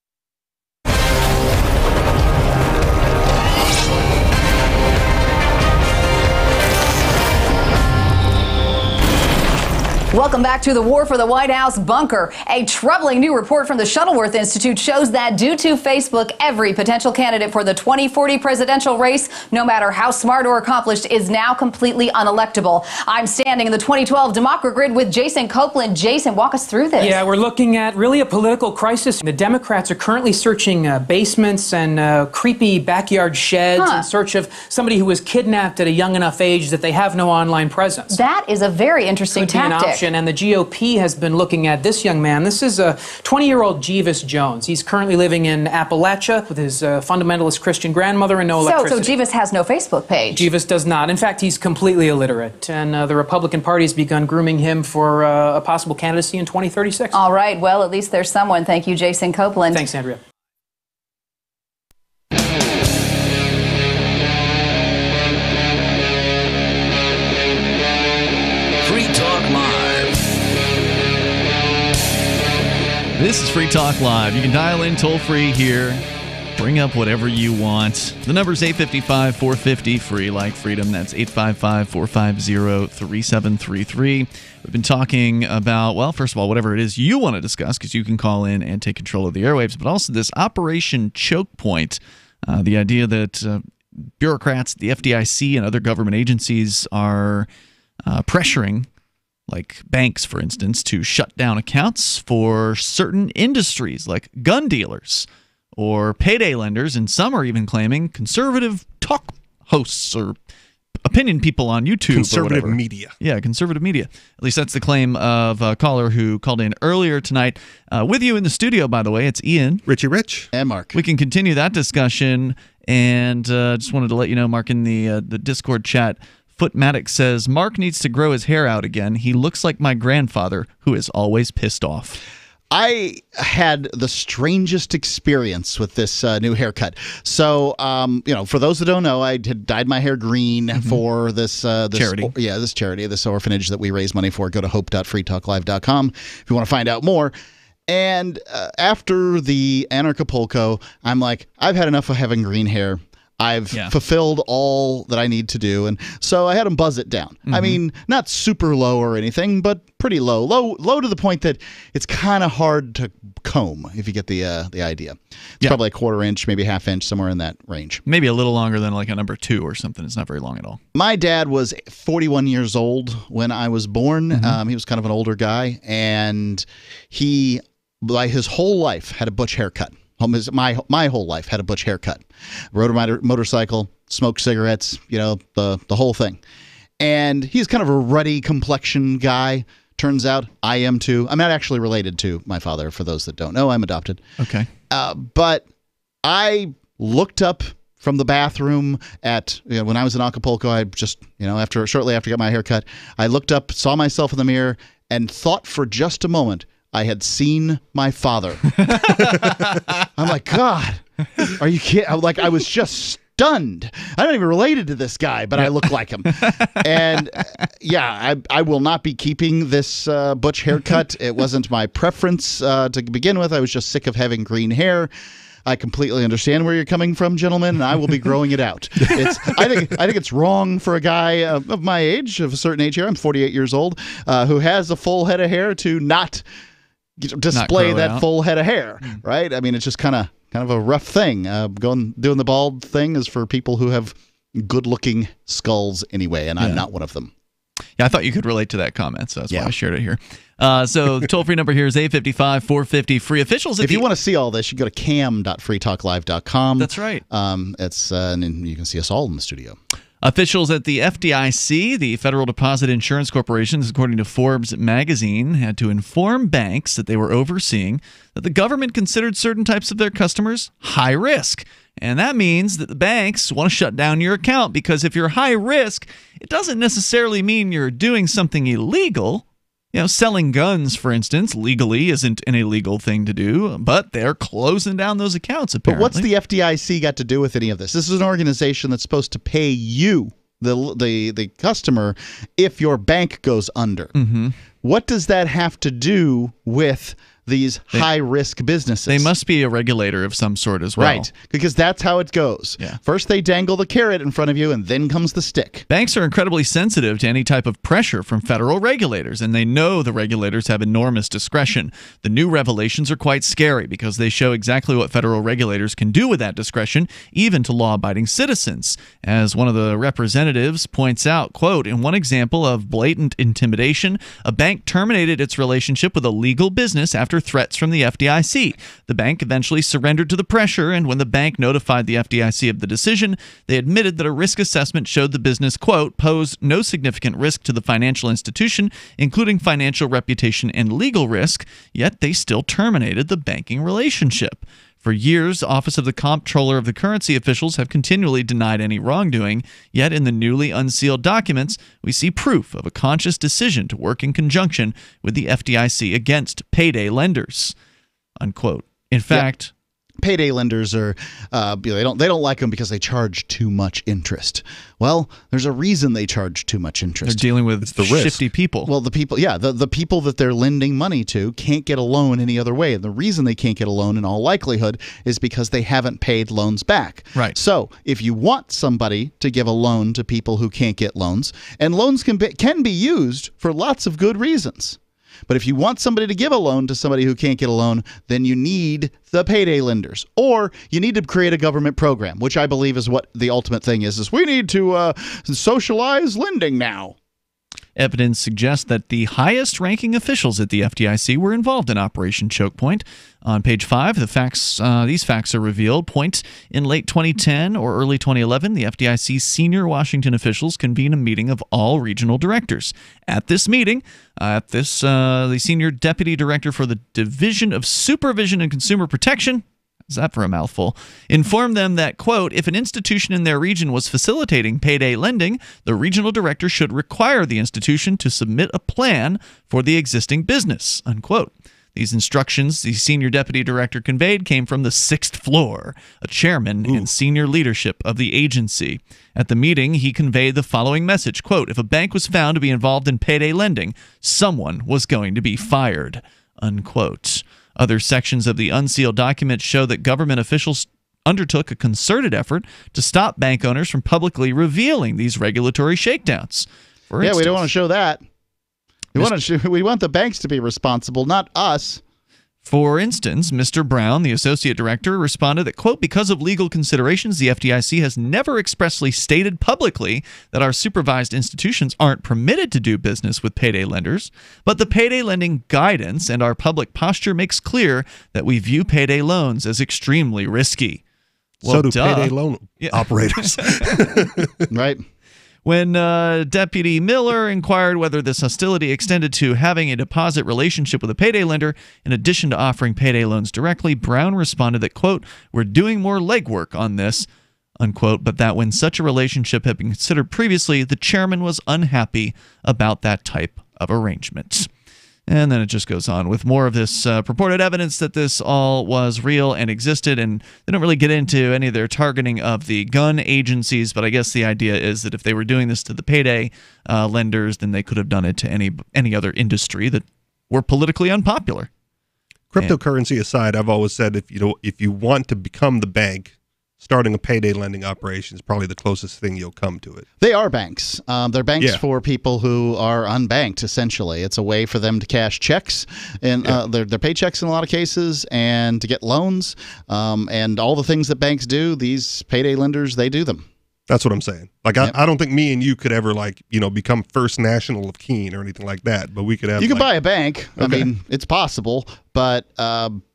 Welcome back to the War for the White House bunker. A troubling new report from the Shuttleworth Institute shows that due to Facebook, every potential candidate for the 2040 presidential race, no matter how smart or accomplished, is now completely unelectable. I'm standing in the 2012 Democrat Grid with Jason Copeland. Jason, walk us through this. Yeah, we're looking at really a political crisis. The Democrats are currently searching basements and creepy backyard sheds in search of somebody who was kidnapped at a young enough age that they have no online presence. That is a very interesting tactic. And the GOP has been looking at this young man. This is a 20-year-old Jeeves Jones. He's currently living in Appalachia with his fundamentalist Christian grandmother and no electricity. So Jeeves has no Facebook page? Jeeves does not. In fact, he's completely illiterate. And the Republican Party has begun grooming him for a possible candidacy in 2036. All right. Well, at least there's someone. Thank you, Jason Copeland. Thanks, Andrea. This is Free Talk Live. You can dial in toll-free here. Bring up whatever you want. The number's 855-450-FREE, like freedom. That's 855-450-3733. We've been talking about, well, first of all, whatever it is you want to discuss, because you can call in and take control of the airwaves, but also this Operation Chokepoint, the idea that bureaucrats, the FDIC, and other government agencies are pressuring, like banks, for instance, to shut down accounts for certain industries like gun dealers or payday lenders, and some are even claiming conservative talk hosts or opinion people on YouTube. Conservative or whatever. media. Yeah, conservative media. At least that's the claim of a caller who called in earlier tonight. With you in the studio, by the way, it's Ian. Richie Rich. And Mark. We can continue that discussion, and just wanted to let you know, Mark, in the Discord chat, Footmatic says, Mark needs to grow his hair out again. He looks like my grandfather, who is always pissed off. I had the strangest experience with this new haircut. So, for those that don't know, I had dyed my hair green for this charity. This charity, this orphanage that we raise money for. Go to hope.freetalklive.com if you want to find out more. And after the Anarchapulco, I'm like, I've had enough of having green hair. I've fulfilled all that I need to do, and so I had him buzz it down. I mean, not super low or anything, but pretty low. Low to the point that it's kind of hard to comb, if you get the idea. It's probably a quarter inch, maybe half inch, somewhere in that range. Maybe a little longer than like a number 2 or something. It's not very long at all. My dad was 41 years old when I was born. He was kind of an older guy, and he, like his whole life, had a butch haircut. My whole life had a butch haircut. Rode a motorcycle, smoked cigarettes, the whole thing. And he's kind of a ruddy complexion guy. Turns out I am too. I'm not actually related to my father, for those that don't know. I'm adopted. Okay. But I looked up from the bathroom at when I was in Acapulco. I just shortly after I got my haircut, I looked up, saw myself in the mirror, and thought for just a moment I had seen my father. I'm like, God, are you kidding? I was just stunned. I'm not even related to this guy, but I look like him. And I will not be keeping this butch haircut. It wasn't my preference to begin with. I was just sick of having green hair. I completely understand where you're coming from, gentlemen, and I will be growing it out. I think it's wrong for a guy of my age, of a certain age here. I'm 48 years old, who has a full head of hair to not display that full head of hair, right? I mean, it's just kind of a rough thing. Doing the bald thing is for people who have good-looking skulls anyway, and I'm not one of them. Yeah, I thought you could relate to that comment, so that's why I shared it here. So the toll-free number here is 855-450-FREE. Officials, if you want to see all this, you go to cam.freetalklive.com. That's right. And you can see us all in the studio. Officials at the FDIC, the Federal Deposit Insurance Corporation, according to Forbes magazine, had to inform banks that they were overseeing that the government considered certain types of their customers high risk. And that means that the banks want to shut down your account, because if you're high risk, it doesn't necessarily mean you're doing something illegal. Selling guns, for instance, legally isn't an illegal thing to do, but they're closing down those accounts, apparently. But what's the FDIC got to do with any of this? This is an organization that's supposed to pay you, the customer, if your bank goes under. Mm-hmm. What does that have to do with these high-risk businesses? They must be a regulator of some sort as well. Right, because that's how it goes. Yeah. First they dangle the carrot in front of you, and then comes the stick. Banks are incredibly sensitive to any type of pressure from federal regulators, and they know the regulators have enormous discretion. The new revelations are quite scary because they show exactly what federal regulators can do with that discretion, even to law-abiding citizens. As one of the representatives points out, quote, in one example of blatant intimidation, a bank terminated its relationship with a legal business after threats from the FDIC. The bank eventually surrendered to the pressure, and when the bank notified the FDIC of the decision, they admitted that a risk assessment showed the business, quote, posed no significant risk to the financial institution, including financial reputation and legal risk, yet they still terminated the banking relationship. For years, the Office of the Comptroller of the Currency officials have continually denied any wrongdoing, yet in the newly unsealed documents, we see proof of a conscious decision to work in conjunction with the FDIC against payday lenders, unquote. In fact... Payday lenders are they don't like them because they charge too much interest. Well, there's a reason they charge too much interest. They're dealing with shifty people. Well, the people that they're lending money to can't get a loan any other way. And the reason they can't get a loan in all likelihood is because they haven't paid loans back. Right. So if you want somebody to give a loan to people who can't get loans, and loans can be used for lots of good reasons. But if you want somebody to give a loan to somebody who can't get a loan, then you need the payday lenders. Or you need to create a government program, which I believe is what the ultimate thing is we need to socialize lending now. Evidence suggests that the highest-ranking officials at the FDIC were involved in Operation Chokepoint. On page 5, these facts are revealed. Point, in late 2010 or early 2011, the FDIC's senior Washington officials convened a meeting of all regional directors. At this meeting, the senior deputy director for the Division of Supervision and Consumer Protection, is that for a mouthful, informed them that, quote, if an institution in their region was facilitating payday lending, the regional director should require the institution to submit a plan for the existing business, unquote. These instructions the senior deputy director conveyed came from the 6th floor, a chairman and senior leadership of the agency. At the meeting, he conveyed the following message, quote, if a bank was found to be involved in payday lending, someone was going to be fired, unquote. Other sections of the unsealed document show that government officials undertook a concerted effort to stop bank owners from publicly revealing these regulatory shakedowns. For instance, we don't want to show that. We want the banks to be responsible, not us. For instance, Mr. Brown, the associate director, responded that, quote, because of legal considerations, the FDIC has never expressly stated publicly that our supervised institutions aren't permitted to do business with payday lenders, but the payday lending guidance and our public posture makes clear that we view payday loans as extremely risky. Well, so do payday loan operators. Right. When Deputy Miller inquired whether this hostility extended to having a deposit relationship with a payday lender, in addition to offering payday loans directly, Brown responded that, quote, we're doing more legwork on this, unquote, but that when such a relationship had been considered previously, the chairman was unhappy about that type of arrangement. And then it just goes on with more of this purported evidence that this all was real and existed, and they don't really get into any of their targeting of the gun agencies, but I guess the idea is that if they were doing this to the payday lenders, then they could have done it to any other industry that were politically unpopular. Cryptocurrency aside, I've always said if you want to become the bank, starting a payday lending operation is probably the closest thing you'll come to it. They are banks. They're banks for people who are unbanked, essentially. It's a way for them to cash checks, and their paychecks in a lot of cases, and to get loans, and all the things that banks do, these payday lenders, they do them. That's what I'm saying. Like, I don't think me and you could ever, become First National of Keene or anything like that, but we could have... You can buy a bank. Okay. I mean, it's possible, but...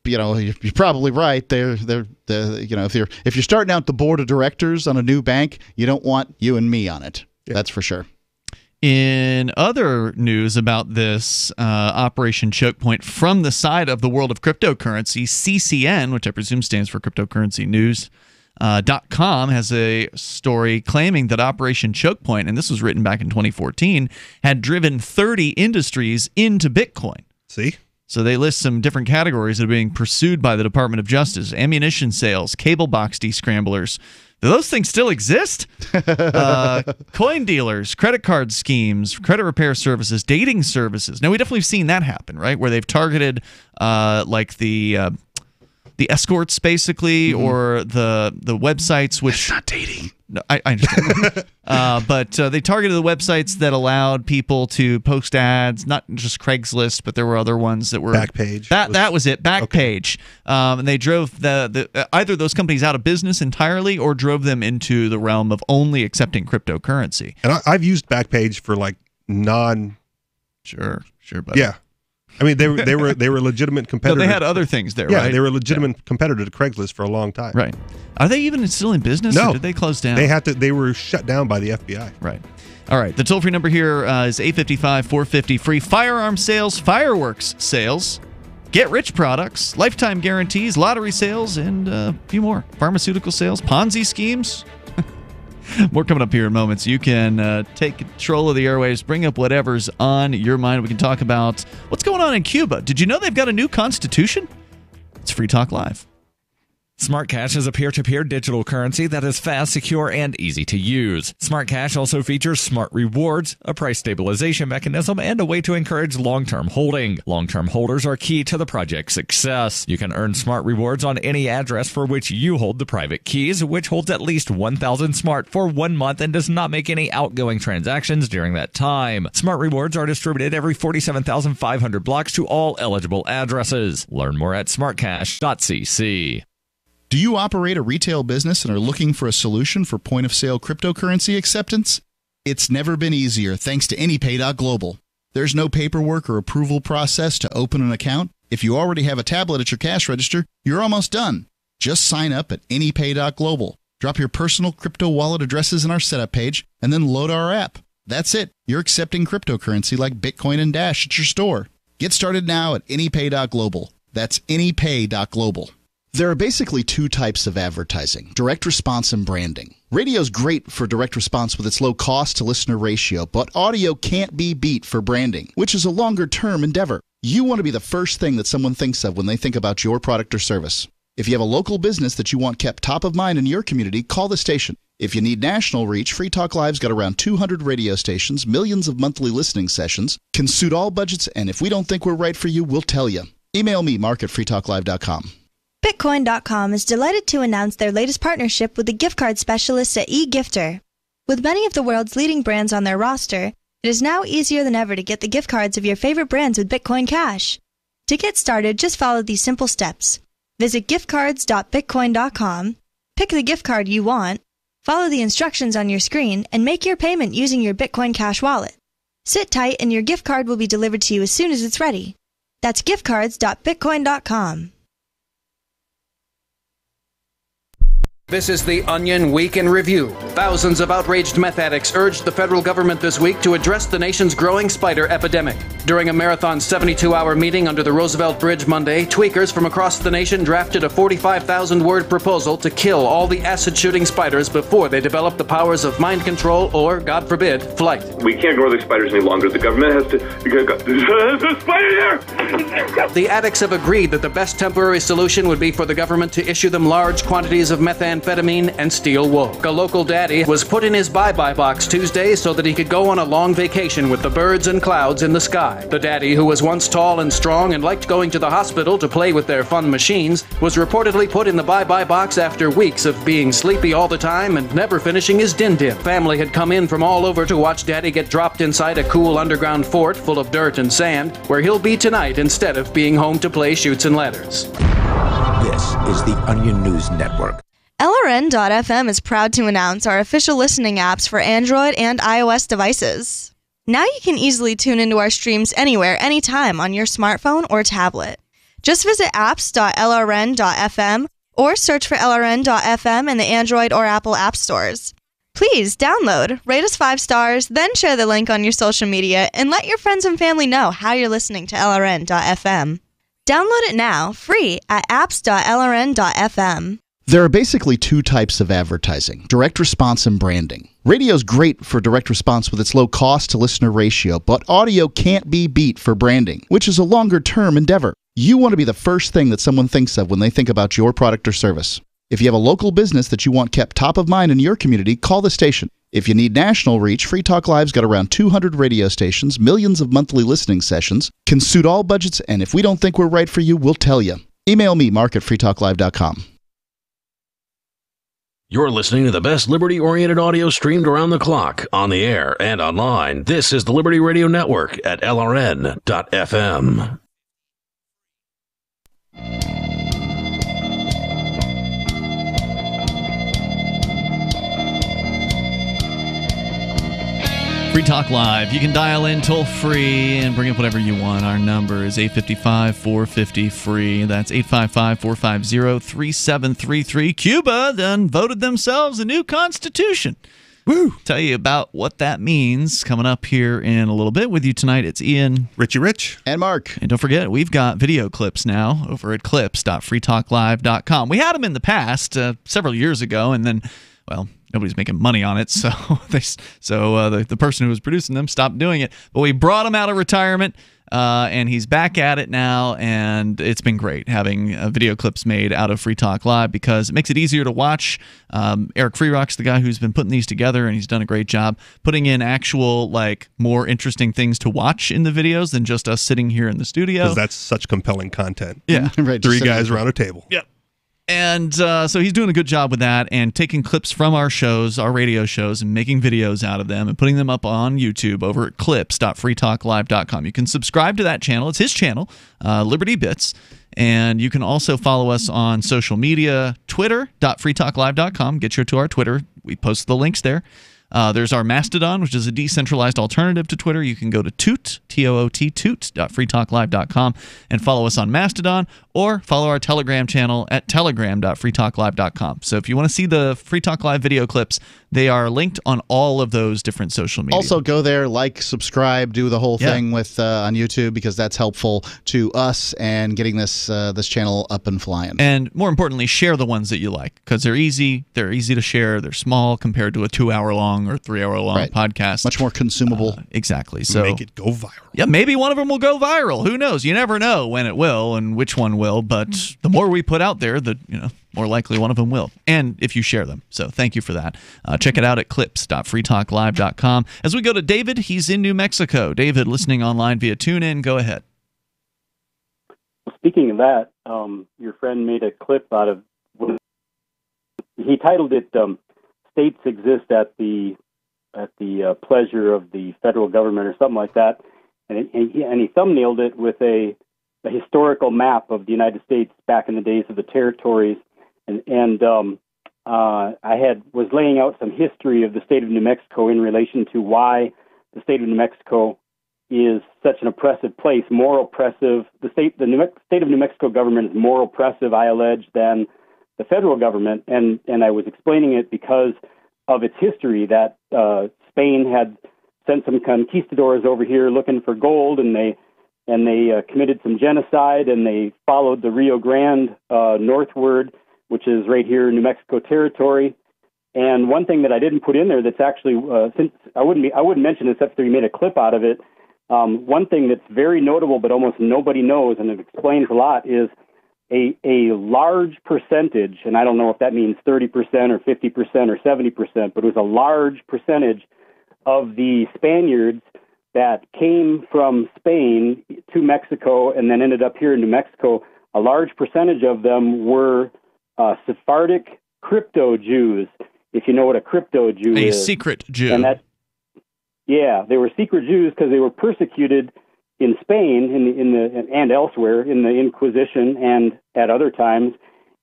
you're probably right. If you're starting out the board of directors on a new bank, you don't want you and me on it. Yeah. That's for sure. In other news about this Operation Chokepoint from the side of the world of cryptocurrency, CCN, which I presume stands for Cryptocurrency News, .com has a story claiming that Operation Chokepoint, and this was written back in 2014, had driven 30 industries into Bitcoin. See? So they list some different categories that are being pursued by the Department of Justice: ammunition sales, cable box descramblers. Do those things still exist? Coin dealers, credit card schemes, credit repair services, dating services. Now, we definitely have seen that happen, right? Where they've targeted like the escorts, basically, or the websites which... That's not dating. No, I understand. But they targeted the websites that allowed people to post ads, not just Craigslist, but there were other ones that were... Backpage. That was it, Backpage. And they drove either those companies out of business entirely or drove them into the realm of only accepting cryptocurrency. And I've used Backpage for like Sure, buddy. Yeah. I mean, they were legitimate competitors. No, they had other things there, yeah, right? They were a legitimate competitor to Craigslist for a long time. Right. Are they even still in business? No. Or did they close down? They were shut down by the FBI. Right. All right. The toll-free number here is 855-450-FREE. Firearm sales, fireworks sales, get-rich products, lifetime guarantees, lottery sales, and a few more. Pharmaceutical sales, Ponzi schemes. More coming up here in moments. You can take control of the airwaves, bring up whatever's on your mind. We can talk about what's going on in Cuba. Did you know they've got a new constitution? It's Free Talk Live. Smart Cash is a peer-to-peer digital currency that is fast, secure, and easy to use. Smart Cash also features smart rewards, a price stabilization mechanism, and a way to encourage long-term holding. Long-term holders are key to the project's success. You can earn smart rewards on any address for which you hold the private keys, which holds at least 1,000 smart for 1 month and does not make any outgoing transactions during that time. Smart rewards are distributed every 47,500 blocks to all eligible addresses. Learn more at smartcash.cc. Do you operate a retail business and are looking for a solution for point-of-sale cryptocurrency acceptance? It's never been easier thanks to AnyPay.Global. There's no paperwork or approval process to open an account. If you already have a tablet at your cash register, you're almost done. Just sign up at AnyPay.Global. Drop your personal crypto wallet addresses in our setup page, and then load our app. That's it. You're accepting cryptocurrency like Bitcoin and Dash at your store. Get started now at AnyPay.Global. That's AnyPay.Global. There are basically two types of advertising: direct response and branding. Radio's great for direct response with its low cost to listener ratio, but audio can't be beat for branding, which is a longer term endeavor. You want to be the first thing that someone thinks of when they think about your product or service. If you have a local business that you want kept top of mind in your community, call the station. If you need national reach, Free Talk Live's got around 200 radio stations, millions of monthly listening sessions, can suit all budgets, and if we don't think we're right for you, we'll tell you. Email me, mark@freetalklive.com. Bitcoin.com is delighted to announce their latest partnership with the gift card specialists at eGifter. With many of the world's leading brands on their roster, it is now easier than ever to get the gift cards of your favorite brands with Bitcoin Cash. To get started, just follow these simple steps. Visit giftcards.bitcoin.com, pick the gift card you want, follow the instructions on your screen, and make your payment using your Bitcoin Cash wallet. Sit tight and your gift card will be delivered to you as soon as it's ready. That's giftcards.bitcoin.com. This is the Onion Week in Review. Thousands of outraged meth addicts urged the federal government this week to address the nation's growing spider epidemic. During a marathon 72-hour meeting under the Roosevelt Bridge Monday, tweakers from across the nation drafted a 45,000-word proposal to kill all the acid-shooting spiders before they develop the powers of mind control or, God forbid, flight. We can't grow these spiders any longer. The government has to... There's a spider here! The addicts have agreed that the best temporary solution would be for the government to issue them large quantities of methamphetamine and steel wool. A local daddy was put in his bye-bye box Tuesday so that he could go on a long vacation with the birds and clouds in the sky. The daddy, who was once tall and strong and liked going to the hospital to play with their fun machines, was reportedly put in the bye-bye box after weeks of being sleepy all the time and never finishing his din-din. Family had come in from all over to watch daddy get dropped inside a cool underground fort full of dirt and sand, where he'll be tonight instead of being home to play Chutes and Ladders. This is the Onion News Network. LRN.FM is proud to announce our official listening apps for Android and iOS devices. Now you can easily tune into our streams anywhere, anytime on your smartphone or tablet. Just visit apps.lrn.fm or search for LRN.FM in the Android or Apple app stores. Please download, rate us 5 stars, then share the link on your social media and let your friends and family know how you're listening to LRN.FM. Download it now, free, at apps.lrn.fm. There are basically two types of advertising, direct response and branding. Radio's great for direct response with its low cost to listener ratio, but audio can't be beat for branding, which is a longer term endeavor. You want to be the first thing that someone thinks of when they think about your product or service. If you have a local business that you want kept top of mind in your community, call the station. If you need national reach, Free Talk Live's got around 200 radio stations, millions of monthly listening sessions, can suit all budgets, and if we don't think we're right for you, we'll tell you. Email me, mark@freetalklive.com. You're listening to the best liberty-oriented audio streamed around the clock, on the air, and online. This is the Liberty Radio Network at LRN.FM. Free Talk Live. You can dial in toll free and bring up whatever you want. Our number is 855-450-FREE. That's 855-450-3733. Cuba then voted themselves a new constitution. Woo! Tell you about what that means coming up here in a little bit. With you tonight, it's Ian, Richie Rich, and Mark. And don't forget, we've got video clips now over at clips.freetalklive.com. We had them in the past, several years ago, and then, well, nobody's making money on it, so the person who was producing them stopped doing it. But we brought him out of retirement, and he's back at it now, and it's been great having video clips made out of Free Talk Live because it makes it easier to watch. Eric Freerock's the guy who's been putting these together, and he's done a great job putting in actual, more interesting things to watch in the videos than just us sitting here in the studio. Because that's such compelling content. Yeah. Right, Three guys around a table. Yep. And so he's doing a good job with that and taking clips from our shows, our radio shows, and making videos out of them and putting them up on YouTube over at clips.freetalklive.com. You can subscribe to that channel. It's his channel, Liberty Bits. And you can also follow us on social media, twitter.freetalklive.com. Get you to our Twitter. We post the links there. There's our Mastodon, which is a decentralized alternative to Twitter. You can go to Toot, T-O-O-T, toot.freetalklive.com and follow us on Mastodon, or follow our Telegram channel at telegram.freetalklive.com. So if you want to see the Free Talk Live video clips, they are linked on all of those different social media. Also, go there, subscribe, do the whole thing with on YouTube, because that's helpful to us and getting this channel up and flying. And more importantly, share the ones that you like, because they're easy to share. They're small compared to a 2-hour-long or 3-hour-long podcast. Much more consumable. Exactly. So make it go viral. Yeah, maybe one of them will go viral. Who knows? You never know when it will and which one will. But the more we put out there, the more likely one of them will. And if you share them. So thank you for that. Check it out at clips.freetalklive.com. As we go to David, he's in New Mexico. David, listening online via TuneIn. Go ahead. Speaking of that, your friend made a clip out of. He titled it "States Exist at the pleasure of the federal government" or something like that, and he thumbnailed it with a historical map of the United States back in the days of the territories, and I was laying out some history of the state of New Mexico in relation to why the state of New Mexico is such an oppressive place, more oppressive. The state of New Mexico government is more oppressive, I allege, than the federal government, and I was explaining it because of its history, that Spain had sent some conquistadors over here looking for gold, and they committed some genocide, and they followed the Rio Grande northward, which is right here in New Mexico territory. And one thing that I didn't put in there that's actually since I wouldn't mention this except that we made a clip out of it. One thing that's very notable, but almost nobody knows, and it explains a lot, is a large percentage, and I don't know if that means 30% or 50% or 70%, but it was a large percentage of the Spaniards that came from Spain to Mexico and then ended up here in New Mexico. A large percentage of them were Sephardic crypto Jews, if you know what a crypto Jew is. A secret Jew. And they were secret Jews because they were persecuted in Spain and elsewhere in the Inquisition and at other times,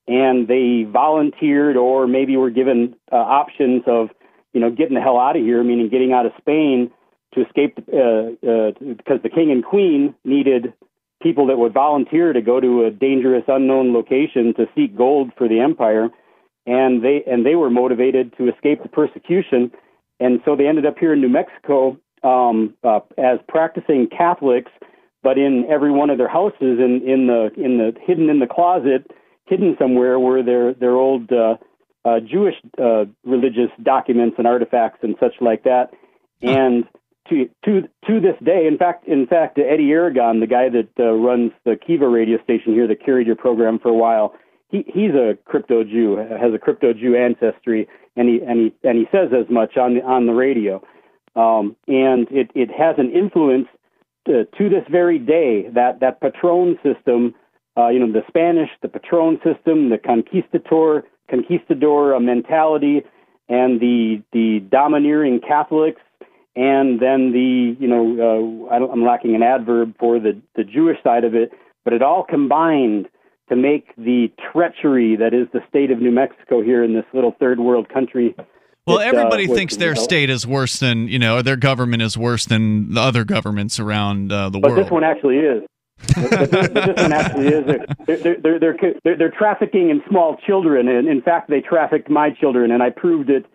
and they volunteered or maybe were given options of, getting the hell out of here, meaning getting out of Spain to escape because the king and queen needed people that would volunteer to go to a dangerous, unknown location to seek gold for the empire, and they were motivated to escape the persecution, and so they ended up here in New Mexico as practicing Catholics, but in every one of their houses, in the hidden in the closet, hidden somewhere were their old Jewish religious documents and artifacts and such like that. And to this day, in fact, Eddie Aragon, the guy that runs the Cuba radio station here that carried your program for a while, he's a crypto Jew, has a crypto Jew ancestry, and he says as much on the radio. And it has an influence to this very day, that Patron system, the Spanish, the Patron system, the conquistador mentality, and the domineering Catholics, and then I'm lacking an adverb for the Jewish side of it, but it all combined to make the treachery that is the state of New Mexico here in this little third world country. Well, everybody thinks their state is worse than, or their government is worse than the other governments around the world. But this one actually is. This one actually is. They're trafficking in small children, and in fact, they trafficked my children, and I proved it.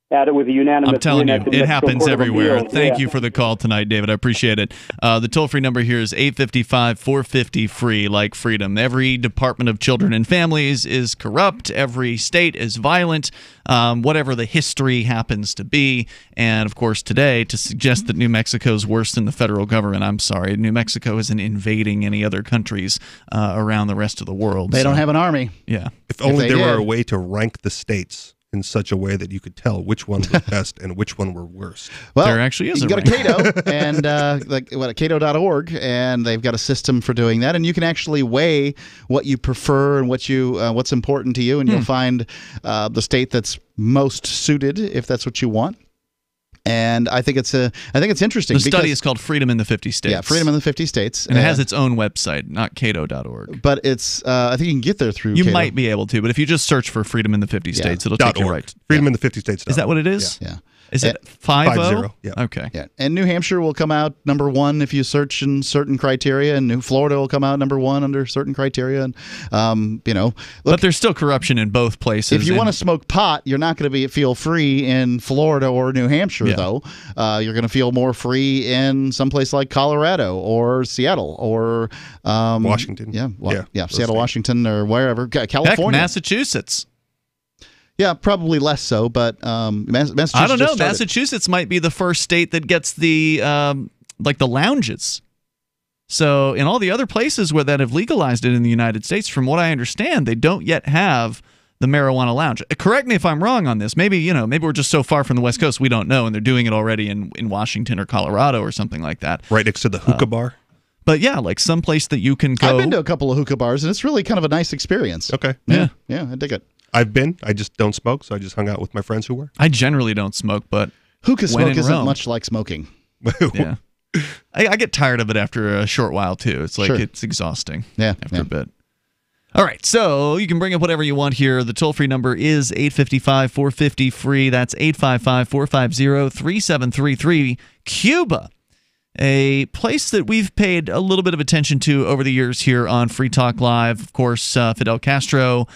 With a unanimous. I'm telling you, it happens everywhere. Thank you for the call tonight, David. I appreciate it. The toll-free number here is 855-450-FREE, like freedom. Every Department of Children and Families is corrupt. Every state is violent, whatever the history happens to be. And, of course, today, to suggest that New Mexico is worse than the federal government, I'm sorry. New Mexico isn't invading any other countries around the rest of the world. They don't have an army. Yeah. If only there were a way to rank the states in such a way that you could tell which one was best and which one were worst. Well, there actually is. You can go to Cato and Cato.org, and they've got a system for doing that, and you can actually weigh what you prefer and what's important to you, and you'll find the state that's most suited if that's what you want. And I think it's interesting. The study is called Freedom in the 50 States. Yeah, Freedom in the 50 States. And it has its own website, not Cato.org. But it's I think you can get there through Cato. You might be able to, but if you just search for Freedom in the 50 States, it'll take you right. Freedom in the 50 States. Is that what it is? Yeah. Is it 50? Yeah. Okay. Yeah. And New Hampshire will come out number one if you search in certain criteria, and New Florida will come out number one under certain criteria. And but there's still corruption in both places. If you want to smoke pot, you're not going to feel free in Florida or New Hampshire, though. You're going to feel more free in someplace like Colorado or Seattle or Washington. Seattle, Washington, or wherever. California, heck, Massachusetts. Yeah, probably less so, but Massachusetts. I don't know. Massachusetts might be the first state that gets the the lounges. So in all the other places where that have legalized it in the United States, from what I understand, they don't yet have the marijuana lounge. Correct me if I'm wrong on this. Maybe we're just so far from the West Coast we don't know, and they're doing it already in Washington or Colorado or something like that. Right next to the hookah bar. But yeah, like someplace that you can go. I've been to a couple of hookah bars, and it's really kind of a nice experience. Okay. Yeah, I dig it. I've been. I just don't smoke, so I just hung out with my friends who were. I generally don't smoke, but hookah smoke isn't much like smoking. Yeah, I get tired of it after a short while too. It's like it's exhausting. After a bit. All right, so you can bring up whatever you want here. The toll-free number is 855-450-FREE. That's 855-450-3733. Cuba, a place that we've paid a little bit of attention to over the years here on Free Talk Live. Of course, Fidel Castro.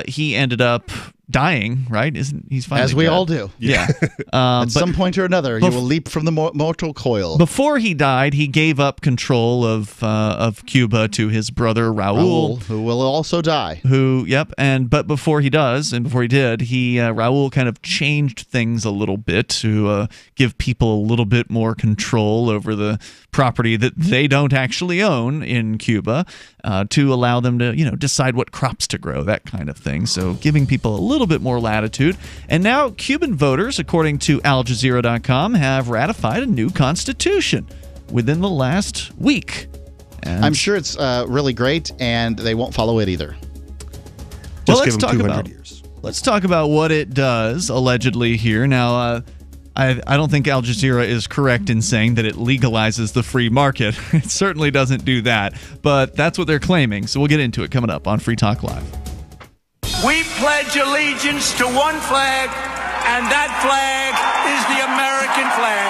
He ended up dying, right? He's finally as we dead. all do. Yeah. At some point or another, you will leap from the mortal coil. Before he died, he gave up control of Cuba to his brother Raul, who will also die. But before he does, and before he did, Raul kind of changed things a little bit to give people a little bit more control over the property that they don't actually own in Cuba, to allow them to decide what crops to grow, that kind of thing. So giving people a little bit more latitude. And now Cuban voters, according to AlJazeera.com, have ratified a new constitution within the last week. And I'm sure it's really great, and they won't follow it either. Well, let's talk about what it does, allegedly, here. Now, I don't think Al Jazeera is correct in saying that it legalizes the free market. It certainly doesn't do that, but that's what they're claiming. So we'll get into it coming up on Free Talk Live. We pledge allegiance to one flag, and that flag is the American flag.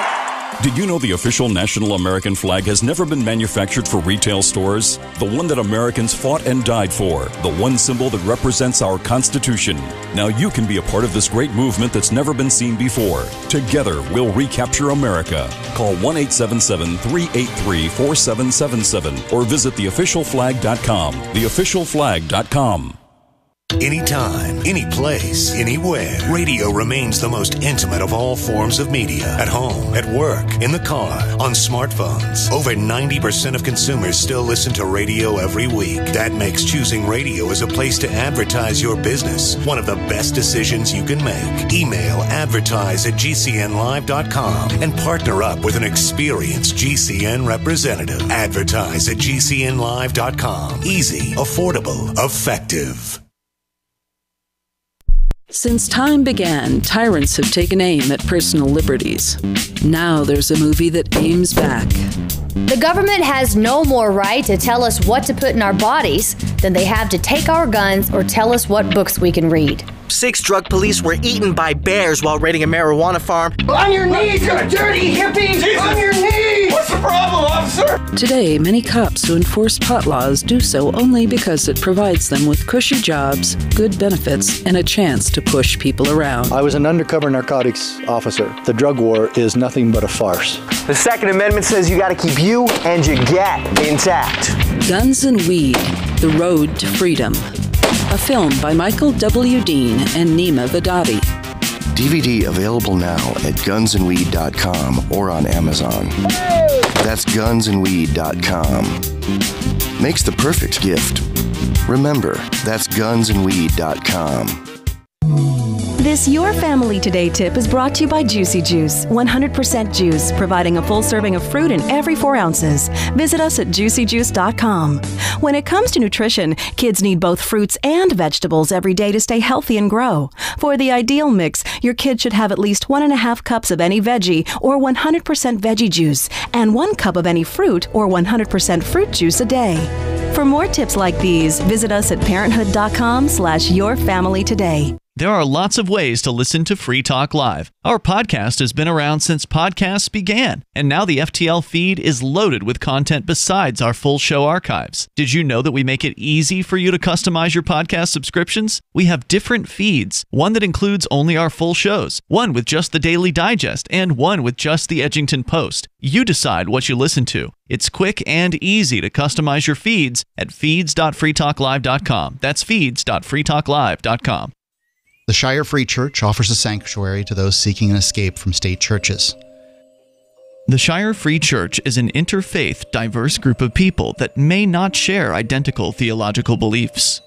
Did you know the official national American flag has never been manufactured for retail stores? The one that Americans fought and died for. The one symbol that represents our Constitution. Now you can be a part of this great movement that's never been seen before. Together, we'll recapture America. Call 1-877-383-4777 or visit theofficialflag.com. Theofficialflag.com. Anytime, any place, anywhere. Radio remains the most intimate of all forms of media. At home, at work, in the car, on smartphones. Over 90% of consumers still listen to radio every week. That makes choosing radio as a place to advertise your business one of the best decisions you can make. Email advertise@gcnlive.com and partner up with an experienced GCN representative. Advertise@gcnlive.com. Easy, affordable, effective. Since time began, tyrants have taken aim at personal liberties. Now there's a movie that aims back. The government has no more right to tell us what to put in our bodies than they have to take our guns or tell us what books we can read. 6 drug police were eaten by bears while raiding a marijuana farm. On your knees, you dirty hippie! Jesus. On your knees! What's the problem, officer? Today, many cops who enforce pot laws do so only because it provides them with cushy jobs, good benefits, and a chance to push people around. I was an undercover narcotics officer. The drug war is nothing but a farce. The Second Amendment says you gotta keep you and your gat intact. Guns and Weed, The Road to Freedom. A film by Michael W. Dean and Nima Vadadi. DVD available now at gunsandweed.com or on Amazon. That's gunsandweed.com. Makes the perfect gift. Remember, that's gunsandweed.com. This Your Family Today tip is brought to you by Juicy Juice, 100% juice, providing a full serving of fruit in every 4 ounces. Visit us at juicyjuice.com. When it comes to nutrition, kids need both fruits and vegetables every day to stay healthy and grow. For the ideal mix, your kid should have at least 1.5 cups of any veggie or 100% veggie juice, and 1 cup of any fruit or 100% fruit juice a day. For more tips like these, visit us at parenthood.com/yourfamilytoday. There are lots of ways to listen to Free Talk Live. Our podcast has been around since podcasts began, and now the FTL feed is loaded with content besides our full show archives. Did you know that we make it easy for you to customize your podcast subscriptions? We have different feeds, one that includes only our full shows, one with just the Daily Digest, and one with just the Edgington Post. You decide what you listen to. It's quick and easy to customize your feeds at feeds.freetalklive.com. That's feeds.freetalklive.com. The Shire Free Church offers a sanctuary to those seeking an escape from state churches. The Shire Free Church is an interfaith, diverse group of people that may not share identical theological beliefs.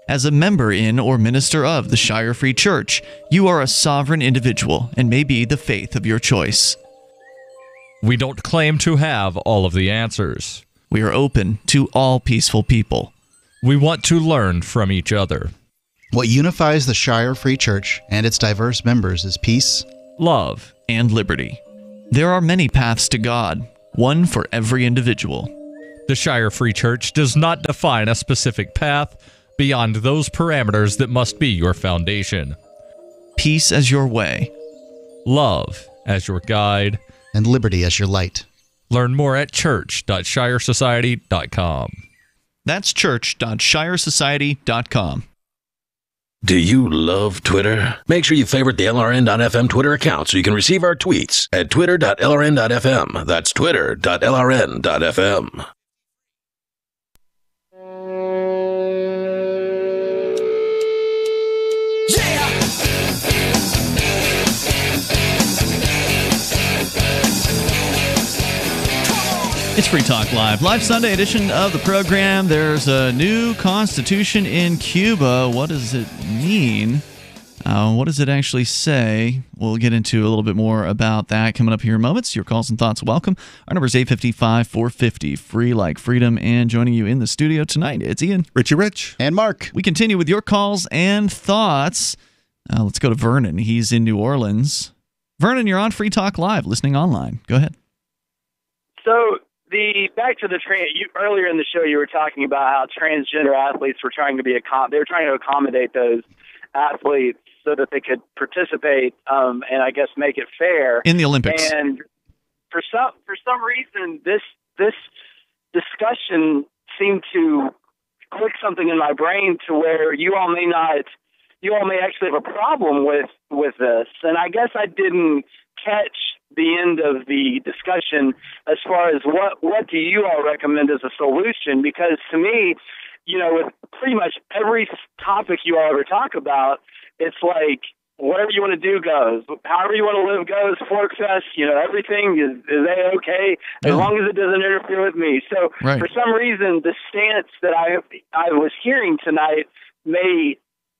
As a member in or minister of the Shire Free Church, you are a sovereign individual and may be the faith of your choice. We don't claim to have all of the answers. We are open to all peaceful people. We want to learn from each other. What unifies the Shire Free Church and its diverse members is peace, love, and liberty. There are many paths to God, one for every individual. The Shire Free Church does not define a specific path beyond those parameters that must be your foundation. Peace as your way, love as your guide, and liberty as your light. Learn more at church.shiresociety.com. That's church.shiresociety.com. Do you love Twitter? Make sure you favorite the LRN.FM Twitter account so you can receive our tweets at twitter.lrn.fm. That's twitter.lrn.fm. It's Free Talk Live. Live Sunday edition of the program. There's a new constitution in Cuba. What does it mean? What does it actually say? We'll get into a little bit more about that coming up here in moments. Your calls and thoughts welcome. Our number is 855-450, free like freedom. And joining you in the studio tonight, it's Ian, Richie Rich, and Mark. We continue with your calls and thoughts. Let's go to Vernon. He's in New Orleans. Vernon, you're on Free Talk Live, listening online. Go ahead. So, back to the earlier in the show, you were talking about how transgender athletes were trying to accommodate those athletes so that they could participate and I guess make it fair in the Olympics. And for some reason, this discussion seemed to click something in my brain to where you all may actually have a problem with this. And I guess I didn't catch the end of the discussion as far as what do you all recommend as a solution? Because to me, with pretty much every topic you all ever talk about, it's like whatever you want to do goes. However you want to live goes. Fork Fest, everything is A-okay as long as it doesn't interfere with me. So for some reason, the stance that I was hearing tonight may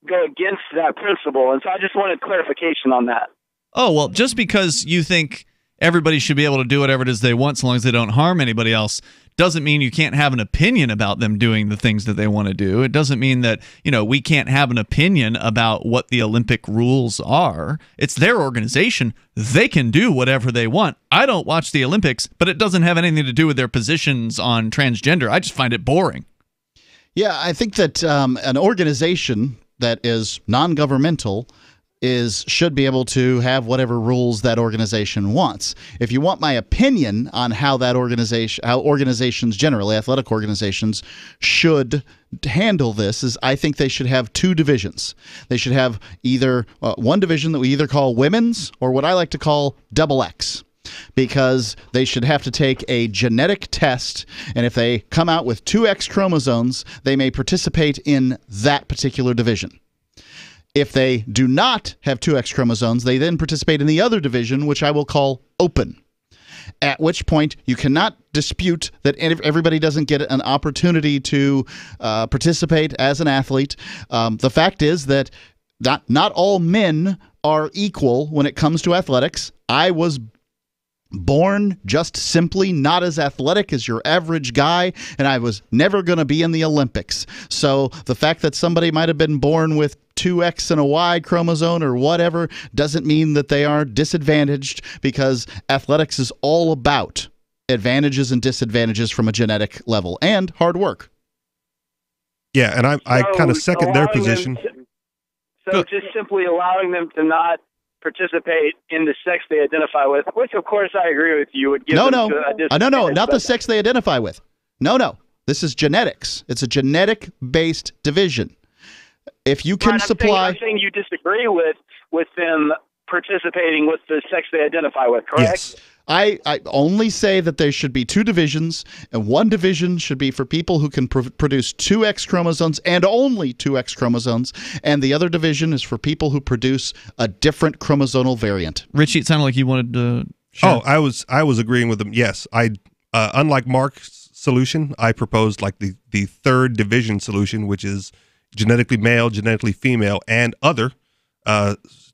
go against that principle. And so I just wanted clarification on that. Oh, well, just because you think everybody should be able to do whatever it is they want so long as they don't harm anybody else doesn't mean you can't have an opinion about them doing the things that they want to do. It doesn't mean that, we can't have an opinion about what the Olympic rules are. It's their organization. They can do whatever they want. I don't watch the Olympics, but it doesn't have anything to do with their positions on transgender. I just find it boring. Yeah, I think that an organization that is non-governmental should be able to have whatever rules that organization wants. If you want my opinion on how organizations generally, athletic organizations, should handle this, I think they should have two divisions. They should have either one division that we either call women's or what I like to call XX. Because they should have to take a genetic test, and if they come out with 2 X chromosomes, they may participate in that particular division. If they do not have 2 X chromosomes, they then participate in the other division, which I will call open. At which point, you cannot dispute that everybody doesn't get an opportunity to participate as an athlete. The fact is that not all men are equal when it comes to athletics. I was born just simply not as athletic as your average guy, and I was never going to be in the Olympics. So the fact that somebody might have been born with 2 X and a Y chromosome or whatever doesn't mean that they are disadvantaged, because athletics is all about advantages and disadvantages from a genetic level and hard work. Yeah, and I kind of second their position. Just simply allowing them to not participate in the sex they identify with, which of course I agree with you would give them a disadvantage. No, not the sex they identify with. No. This is genetics. It's a genetic-based division. If you can supply... I'm saying you disagree with them participating with the sex they identify with, correct? Yes. I only say that there should be 2 divisions, and one division should be for people who can produce 2 X chromosomes and only 2 X chromosomes, and the other division is for people who produce a different chromosomal variant. Richie, it sounded like you wanted to share. Oh, I was agreeing with him. Yes, unlike Mark's solution, I proposed like the third division solution, which is genetically male, genetically female, and other,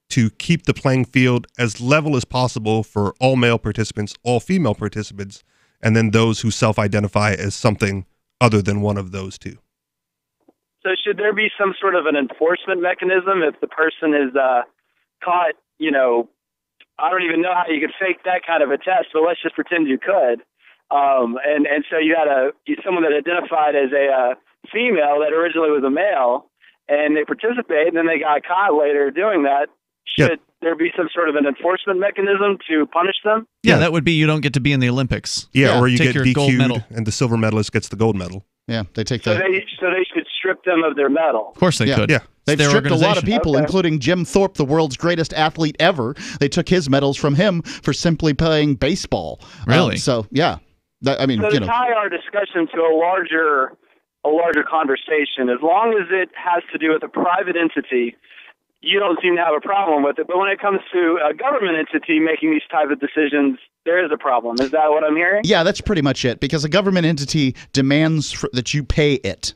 to keep the playing field as level as possible for all male participants, all female participants, and then those who self-identify as something other than one of those two. So should there be some sort of an enforcement mechanism if the person is caught, I don't even know how you could fake that kind of a test, but let's just pretend you could. And so you had someone that identified as a female that originally was a male, and they participate, and then they got caught later doing that. Should there be some sort of an enforcement mechanism to punish them? Yeah, that would be you don't get to be in the Olympics. Yeah, or you take get your DQ'd, gold medal. and the silver medalist gets the gold medal. Yeah, they take so they should strip them of their medal. Of course they could. Yeah. They've stripped a lot of people, including Jim Thorpe, the world's greatest athlete ever. They took his medals from him for simply playing baseball. Really? So to tie our discussion to a larger conversation, as long as it has to do with a private entity, you don't seem to have a problem with it. But when it comes to a government entity making these type of decisions, there is a problem. Is that what I'm hearing? Yeah, that's pretty much it, because a government entity demands that you pay it.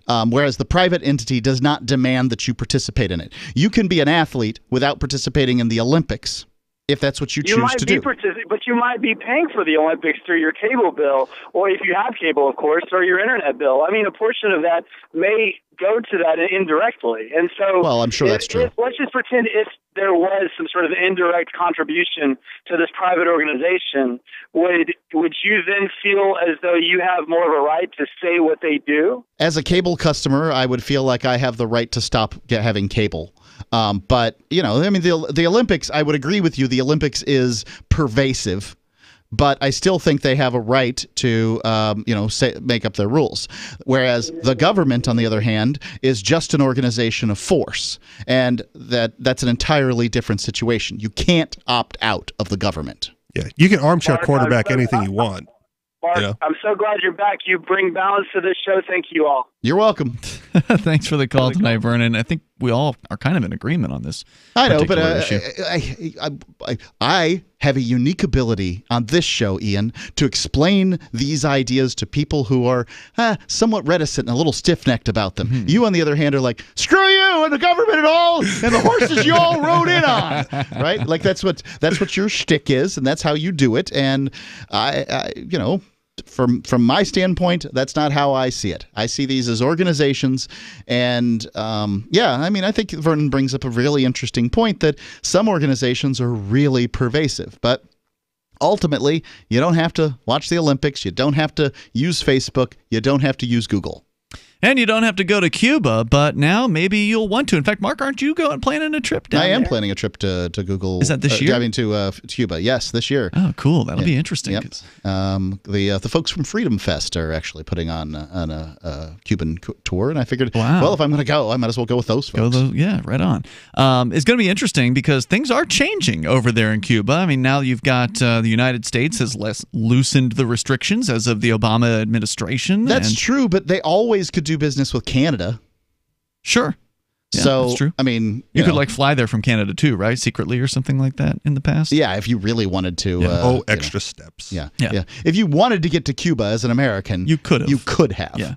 Whereas the private entity does not demand that you participate in it. You can be an athlete without participating in the Olympics, if that's what you choose to do. But you might be paying for the Olympics through your cable bill, or if you have cable, of course, or your internet bill. I mean, a portion of that may go to that indirectly. And so, well, I'm sure that's true. Let's just pretend if there was some sort of indirect contribution to this private organization, would you then feel as though you have more of a right to say what they do? As a cable customer, I would feel like I have the right to stop having cable. But, I mean, the Olympics, I would agree with you. The Olympics is pervasive. But I still think they have a right to, make up their rules. Whereas the government, on the other hand, is just an organization of force. And that's an entirely different situation. You can't opt out of the government. Yeah, you can armchair quarterback anything you want. Mark, I'm so glad you're back. You bring balance to this show. Thank you all. You're welcome. Thanks for the call tonight, Vernon. I think we all are kind of in agreement on this. I know, but I have a unique ability on this show, Ian, to explain these ideas to people who are somewhat reticent and a little stiff-necked about them. Mm-hmm. You, on the other hand, are like, screw you and the government and all, and the horses you all rode in on, right? Like that's what your shtick is, and that's how you do it. And From my standpoint, that's not how I see it. I see these as organizations, and I think Vernon brings up a really interesting point that some organizations are really pervasive, but ultimately, you don't have to watch the Olympics, you don't have to use Facebook, you don't have to use Google. And you don't have to go to Cuba, but now maybe you'll want to. In fact, Mark, aren't you planning a trip down there? I am planning a trip to Google. Is that this year? Driving to Cuba, yes, this year. Oh, cool. That'll be interesting. Yep. The folks from Freedom Fest are actually putting on a Cuban tour, and I figured, well, if I'm going to go, I might as well go with those folks. Right on. It's going to be interesting because things are changing over there in Cuba. I mean, now you've got the United States has loosened the restrictions as of the Obama administration. That's true, but they always could do business with Canada. Sure. Yeah, so that's true. I mean, you could fly there from Canada too, right? Secretly or something like that in the past. Yeah, if you really wanted to. Extra steps. Yeah. If you wanted to get to Cuba as an American, you could have. You could have. Yeah.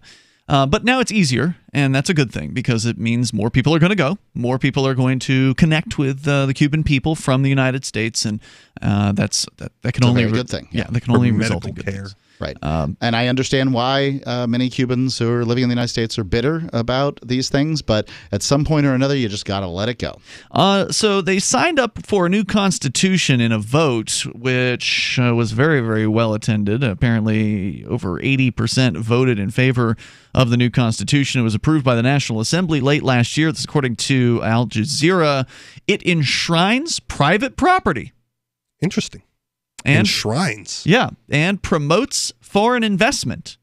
But now it's easier, and that's a good thing because it means more people are going to go. More people are going to connect with the Cuban people from the United States, and that can only a very good thing. Yeah, that can only result in good care. things. Right. And I understand why many Cubans who are living in the United States are bitter about these things, but at some point or another, you just got to let it go. So they signed up for a new constitution in a vote, which was very, very well attended. Apparently, over 80% voted in favor of the new constitution. It was approved by the National Assembly late last year. This is according to Al Jazeera. It enshrines private property. Interesting. And enshrines. Yeah, and promotes foreign investment.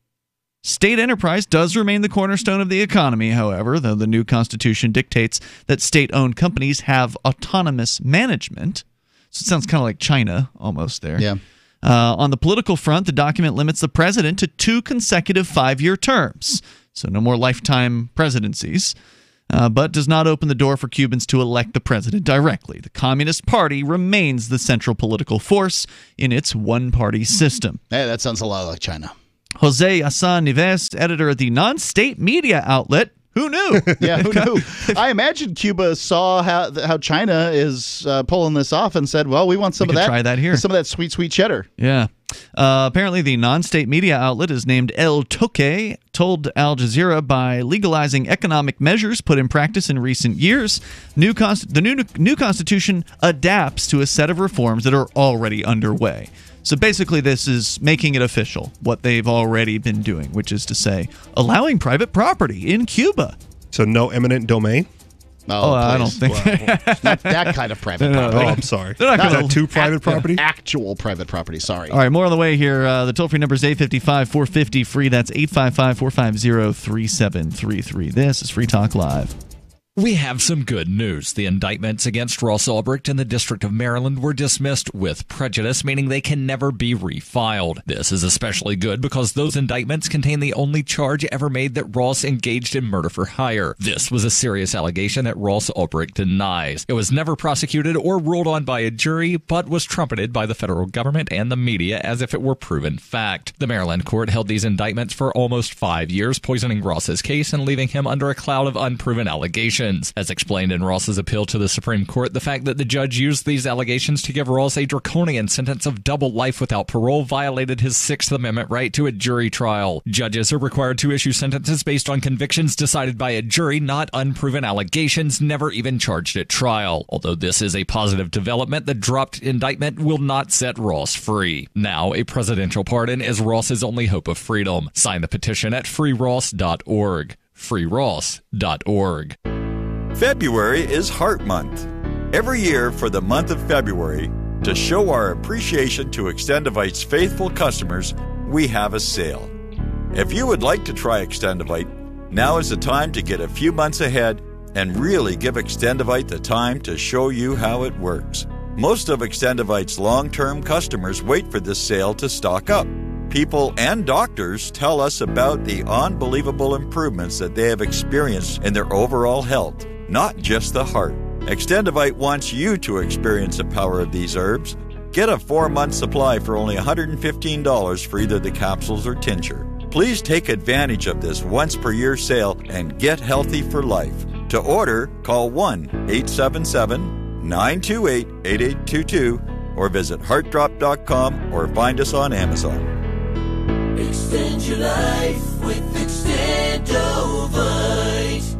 State enterprise does remain the cornerstone of the economy, however, though the new constitution dictates that state-owned companies have autonomous management. So it sounds kind of like China almost there. Yeah. On the political front, the document limits the president to 2 consecutive 5-year terms. So no more lifetime presidencies. But does not open the door for Cubans to elect the president directly. The Communist Party remains the central political force in its one-party system. Hey, that sounds a lot like China. Jose Hassan Nives, editor of the non-state media outlet. Who knew? Yeah, who knew? I imagine Cuba saw how China is pulling this off and said, well, we want some of that. Try that here. Some of that sweet, sweet cheddar. Yeah. Apparently, the non-state media outlet is named El Toque, told Al Jazeera by legalizing economic measures put in practice in recent years. The new constitution adapts to a set of reforms that are already underway. So basically, this is making it official, what they've already been doing, which is to say, allowing private property in Cuba. So no eminent domain? Oh, I don't think. Not that kind of private property. Oh, I'm sorry. They're not Is that too private property? Actual private property, sorry. All right, more on the way here. The toll-free number is 855-450-FREE. That's 855-450-3733. This is Free Talk Live. We have some good news. The indictments against Ross Ulbricht in the District of Maryland were dismissed with prejudice, meaning they can never be refiled. This is especially good because those indictments contain the only charge ever made that Ross engaged in murder for hire. This was a serious allegation that Ross Ulbricht denies. It was never prosecuted or ruled on by a jury, but was trumpeted by the federal government and the media as if it were proven fact. The Maryland court held these indictments for almost 5 years, poisoning Ross's case and leaving him under a cloud of unproven allegations. As explained in Ross's appeal to the Supreme Court, the fact that the judge used these allegations to give Ross a draconian sentence of double life without parole violated his Sixth Amendment right to a jury trial. Judges are required to issue sentences based on convictions decided by a jury, not unproven allegations never even charged at trial. Although this is a positive development, the dropped indictment will not set Ross free. Now, a presidential pardon is Ross's only hope of freedom. Sign the petition at freeross.org. freeross.org. February is Heart Month. Every year for the month of February, to show our appreciation to Extendivite's faithful customers, we have a sale. If you would like to try Extendivite, now is the time to get a few months ahead and really give Extendivite the time to show you how it works. Most of Extendivite's long-term customers wait for this sale to stock up. People and doctors tell us about the unbelievable improvements that they have experienced in their overall health, not just the heart. Extendivite wants you to experience the power of these herbs. Get a 4-month supply for only $115 for either the capsules or tincture. Please take advantage of this once-per-year sale and get healthy for life. To order, call 1-877-928-8822 or visit heartdrop.com or find us on Amazon. Extend your life with Extendovite.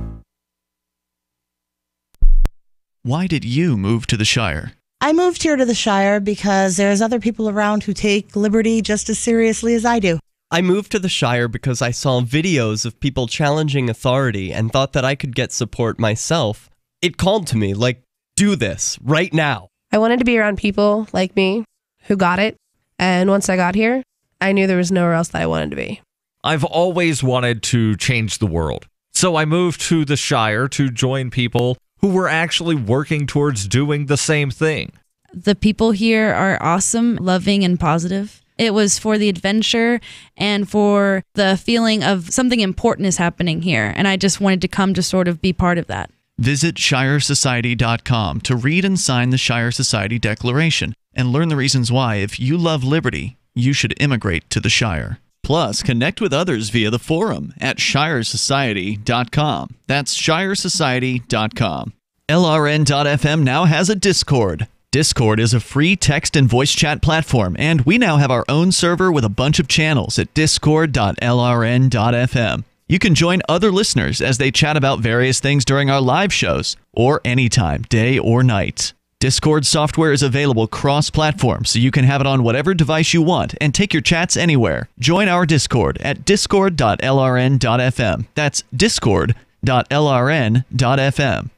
Why did you move to the Shire? I moved here to the Shire because there's other people around who take liberty just as seriously as I do. I moved to the Shire because I saw videos of people challenging authority and thought that I could get support myself. It called to me, like, do this, right now. I wanted to be around people like me who got it, and once I got here, I knew there was nowhere else that I wanted to be. I've always wanted to change the world, so I moved to the Shire to join people who were actually working towards doing the same thing. The people here are awesome, loving, and positive. It was for the adventure and for the feeling of something important is happening here. And I just wanted to come to sort of be part of that. Visit ShireSociety.com to read and sign the Shire Society Declaration and learn the reasons why, if you love liberty, you should immigrate to the Shire. Plus, connect with others via the forum at ShireSociety.com. That's ShireSociety.com. LRN.FM now has a Discord. Discord is a free text and voice chat platform, and we now have our own server with a bunch of channels at discord.lrn.fm. You can join other listeners as they chat about various things during our live shows, or anytime, day or night. Discord software is available cross-platform, so you can have it on whatever device you want and take your chats anywhere. Join our Discord at discord.lrn.fm. That's discord.lrn.fm.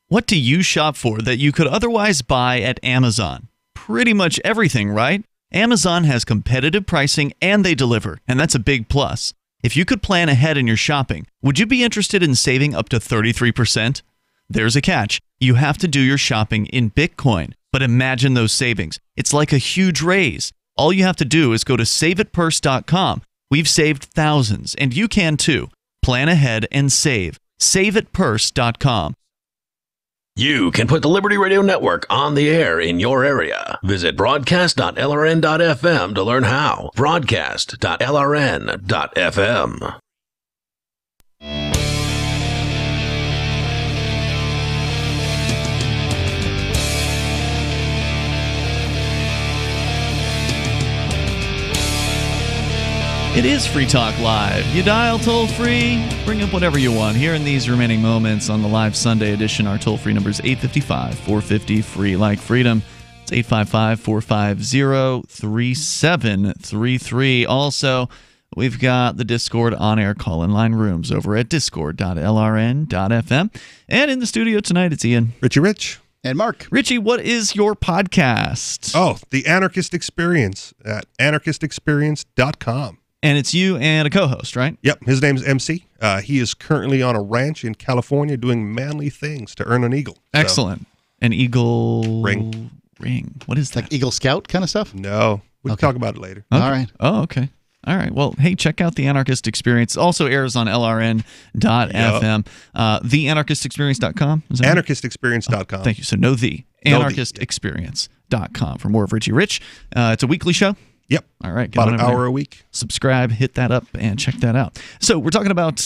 What do you shop for that you could otherwise buy at Amazon? Pretty much everything, right? Amazon has competitive pricing and they deliver, and that's a big plus. If you could plan ahead in your shopping, would you be interested in saving up to 33%? There's a catch. You have to do your shopping in Bitcoin. But imagine those savings. It's like a huge raise. All you have to do is go to saveitpurse.com. We've saved thousands, and you can too. Plan ahead and save. Saveitpurse.com. You can put the Liberty Radio Network on the air in your area. Visit broadcast.lrn.fm to learn how. Broadcast.lrn.fm. It is Free Talk Live. You dial toll-free, bring up whatever you want. Here in these remaining moments on the live Sunday edition, our toll-free number is 855-450-FREE like freedom. It's 855-450-3733. Also, we've got the Discord on-air call-in line rooms over at discord.lrn.fm. And in the studio tonight, it's Ian. Richie Rich. And Mark. Richie, what is your podcast? Oh, The Anarchist Experience at anarchistexperience.com. And it's you and a co-host, right? Yep. His name's MC. He is currently on a ranch in California doing manly things to earn an eagle. Excellent. An eagle ring. What is that? Like Eagle Scout kind of stuff? No. We'll talk about it later. Okay. All right. Oh, okay. All right. Well, hey, check out The Anarchist Experience. It also airs on LRN.FM. TheAnarchistExperience.com? AnarchistExperience.com. Thank you. So no the. AnarchistExperience.com for more of Richie Rich. It's a weekly show. Yep. All right. About an hour a week. Subscribe, hit that up, and check that out. So we're talking about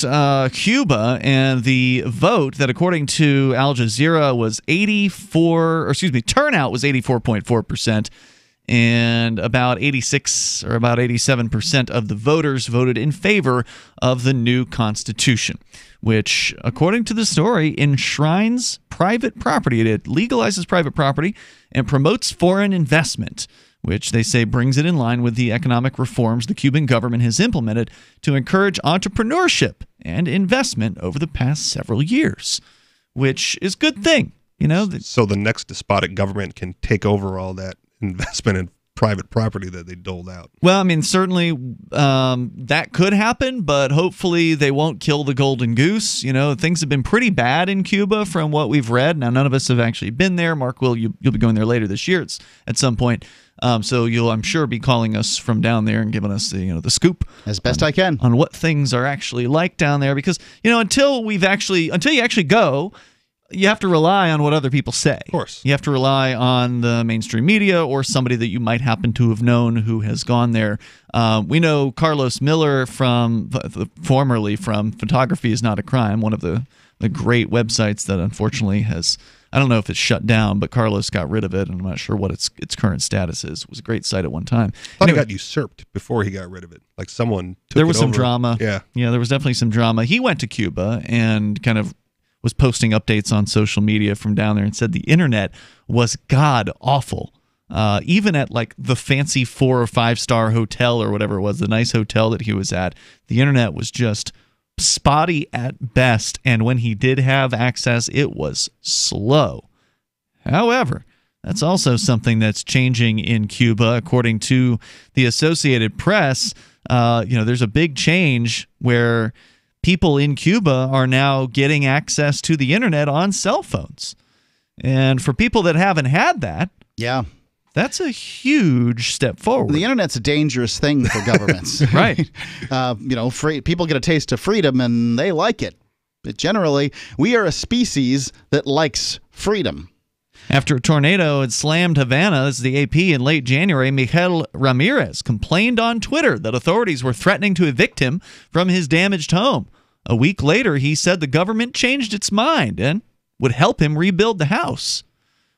Cuba and the vote that, according to Al Jazeera, was turnout was 84.4%. And about 86 or about 87% of the voters voted in favor of the new constitution, which, according to the story, enshrines private property. It legalizes private property and promotes foreign investment, which they say brings it in line with the economic reforms the Cuban government has implemented to encourage entrepreneurship and investment over the past several years. which is a good thing. So the next despotic government can take over all that investment in private property that they doled out. Well, I mean, certainly that could happen, but hopefully they won't kill the golden goose. Things have been pretty bad in Cuba from what we've read. Now, none of us have actually been there. Mark, you'll be going there later this year at some point. So you'll, I'm sure, be calling us from down there and giving us the scoop as best I can on what things are actually like down there. Because until you actually go, you have to rely on what other people say. Of course. You have to rely on the mainstream media or somebody that you might happen to have known who has gone there. We know Carlos Miller formerly from Photography is Not a Crime, one of the great websites that unfortunately has, I don't know if it's shut down, but Carlos got rid of it, and I'm not sure what its current status is. It was a great site at one time. I thought it got usurped before he got rid of it. Like someone took There was it some over. drama. Yeah, there was definitely some drama. He went to Cuba and kind of was posting updates on social media from down there and said the internet was god awful. Even at like the fancy 4 or 5 star hotel or whatever it was, the nice hotel that he was at, the internet was just spotty at best. And when he did have access, it was slow. However, that's also something that's changing in Cuba. According to the Associated Press, there's a big change where people in Cuba are now getting access to the internet on cell phones. And for people that haven't had that, that's a huge step forward. The internet's a dangerous thing for governments. Right. People get a taste of freedom and they like it. But generally, we are a species that likes freedom. After a tornado had slammed Havana, as the AP in late January, Miguel Ramirez complained on Twitter that authorities were threatening to evict him from his damaged home. A week later, he said the government changed its mind and would help him rebuild the house.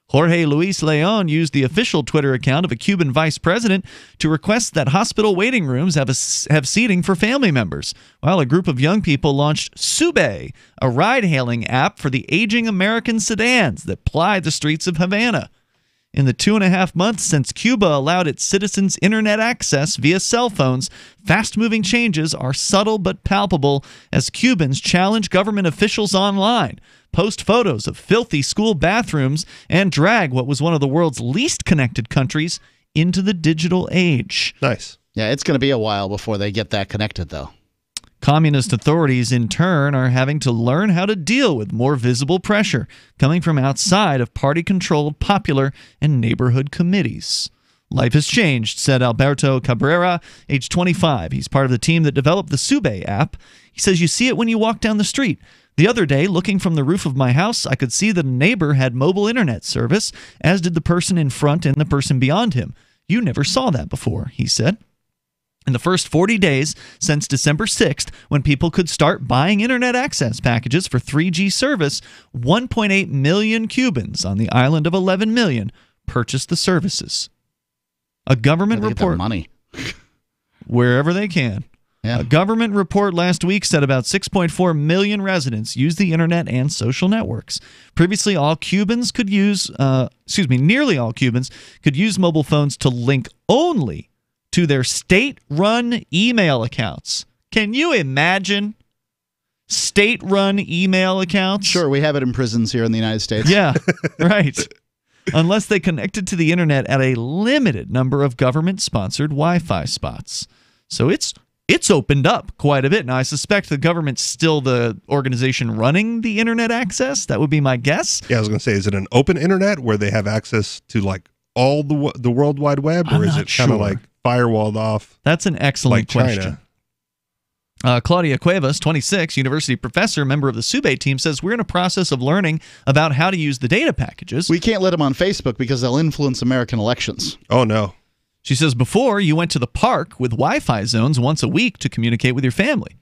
Jorge Luis Leon used the official Twitter account of a Cuban vice president to request that hospital waiting rooms have seating for family members, while a group of young people launched Sube, a ride-hailing app for the aging American sedans that ply the streets of Havana. In the 2.5 months since Cuba allowed its citizens internet access via cell phones, fast-moving changes are subtle but palpable as Cubans challenge government officials online, post photos of filthy school bathrooms, and drag what was one of the world's least connected countries into the digital age. Nice. Yeah, it's going to be a while before they get that connected, though. Communist authorities, in turn, are having to learn how to deal with more visible pressure coming from outside of party-controlled popular and neighborhood committees. Life has changed, said Alberto Cabrera, age 25. He's part of the team that developed the Sube app. He says you see it when you walk down the street. The other day, looking from the roof of my house, I could see that a neighbor had mobile internet service, as did the person in front and the person beyond him. You never saw that before, he said. In the first 40 days since December 6th, when people could start buying internet access packages for 3G service, 1.8 million Cubans on the island of 11 million purchased the services. A government report, money wherever they can. Yeah. A government report last week said about 6.4 million residents use the internet and social networks. Previously, nearly all Cubans could use mobile phones to link only to their state-run email accounts. Can you imagine state-run email accounts? Sure, we have it in prisons here in the United States. Yeah, right. Unless they connected to the internet at a limited number of government-sponsored Wi-Fi spots. So it's opened up quite a bit. Now, I suspect the government's still the organization running the internet access. That would be my guess. Yeah, I was going to say, is it an open internet where they have access to like all the World Wide Web, or is it kind of like firewalled off? That's an excellent question. Claudia Cuevas, 26, university professor, member of the Sube team, says we're in a process of learning about how to use the data packages. We can't let them on Facebook because they'll influence American elections. Oh, no. She says before, you went to the park with Wi-Fi zones once a week to communicate with your family.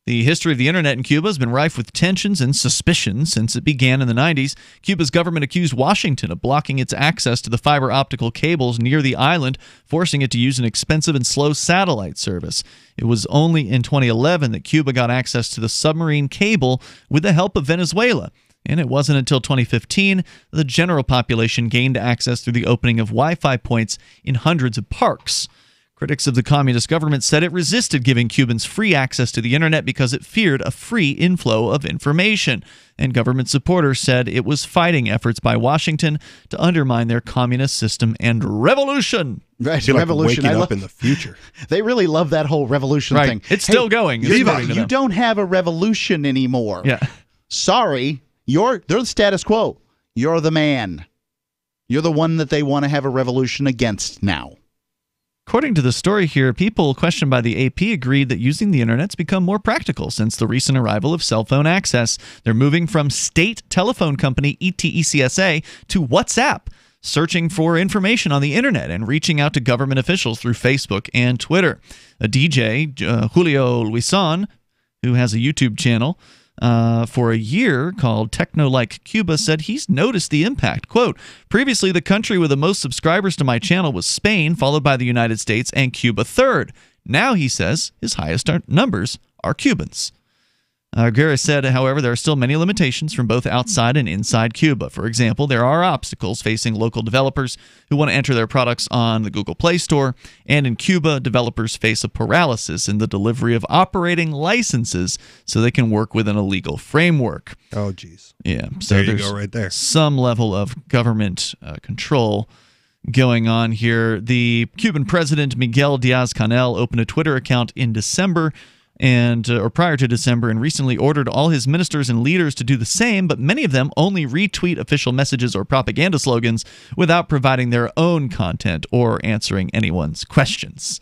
The history of the internet in Cuba has been rife with tensions and suspicion since it began in the 90s. Cuba's government accused Washington of blocking its access to the fiber optical cables near the island, forcing it to use an expensive and slow satellite service. It was only in 2011 that Cuba got access to the submarine cable with the help of Venezuela. And it wasn't until 2015 the general population gained access through the opening of Wi-Fi points in hundreds of parks. Critics of the communist government said it resisted giving Cubans free access to the internet because it feared a free inflow of information. And government supporters said it was fighting efforts by Washington to undermine their communist system and revolution. Right, I feel revolution. Like waking up in the future. They really love that whole revolution thing. It's still going. Levi, you don't have a revolution anymore. Yeah. Sorry, they're the status quo. You're the man. You're the one that they want to have a revolution against now. According to the story here, people questioned by the AP agreed that using the internet's become more practical since the recent arrival of cell phone access. They're moving from state telephone company ETECSA to WhatsApp, searching for information on the internet and reaching out to government officials through Facebook and Twitter. A DJ, Julio Luisan, who has a YouTube channel for a year called Techno Like Cuba, said he's noticed the impact. Quote, previously the country with the most subscribers to my channel was Spain, followed by the United States, and Cuba third. Now, he says, his highest numbers are Cubans. Guerra said, however, there are still many limitations from both outside and inside Cuba. For example, there are obstacles facing local developers who want to enter their products on the Google Play Store, and in Cuba, developers face a paralysis in the delivery of operating licenses so they can work within a legal framework. Oh, geez. Yeah, so there you there's go right there. Some level of government control going on here. The Cuban president, Miguel Diaz-Canel, opened a Twitter account in December or prior to December, and recently ordered all his ministers and leaders to do the same, but many of them only retweet official messages or propaganda slogans without providing their own content or answering anyone's questions.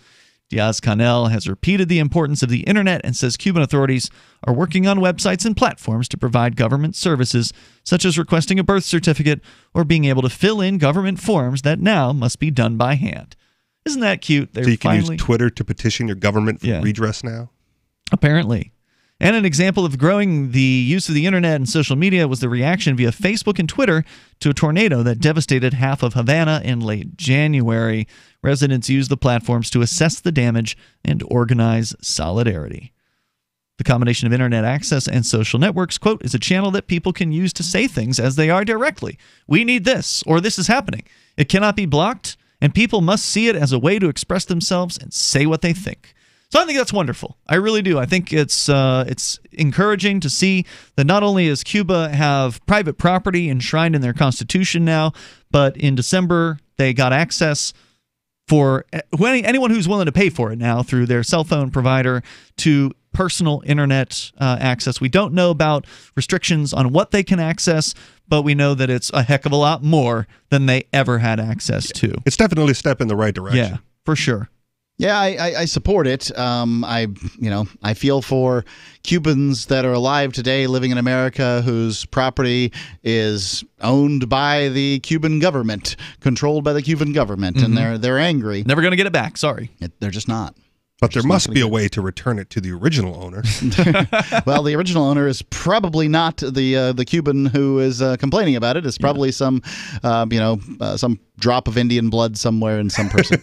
Diaz-Canel has repeated the importance of the internet and says Cuban authorities are working on websites and platforms to provide government services, such as requesting a birth certificate or being able to fill in government forms that now must be done by hand. Isn't that cute? So you can use Twitter to petition your government for redress now? Apparently. And an example of growing the use of the internet and social media was the reaction via Facebook and Twitter to a tornado that devastated half of Havana in late January. Residents used the platforms to assess the damage and organize solidarity. The combination of internet access and social networks, quote, is a channel that people can use to say things as they are directly. We need this, or this is happening. It cannot be blocked, and people must see it as a way to express themselves and say what they think. So I think that's wonderful. I really do. I think it's encouraging to see that not only does Cuba have private property enshrined in their constitution now, but in December they got access for anyone who's willing to pay for it now through their cell phone provider to personal internet access. We don't know about restrictions on what they can access, but we know that it's a heck of a lot more than they ever had access to. It's definitely a step in the right direction. Yeah, for sure. Yeah, I support it. I feel for Cubans that are alive today living in America whose property is owned by the Cuban government, controlled by the Cuban government, and they're angry. Never going to get it back. Sorry. They're just not. But there must be a way to return it to the original owner. Well, the original owner is probably not the Cuban who is complaining about it. It's probably some drop of Indian blood somewhere in some person.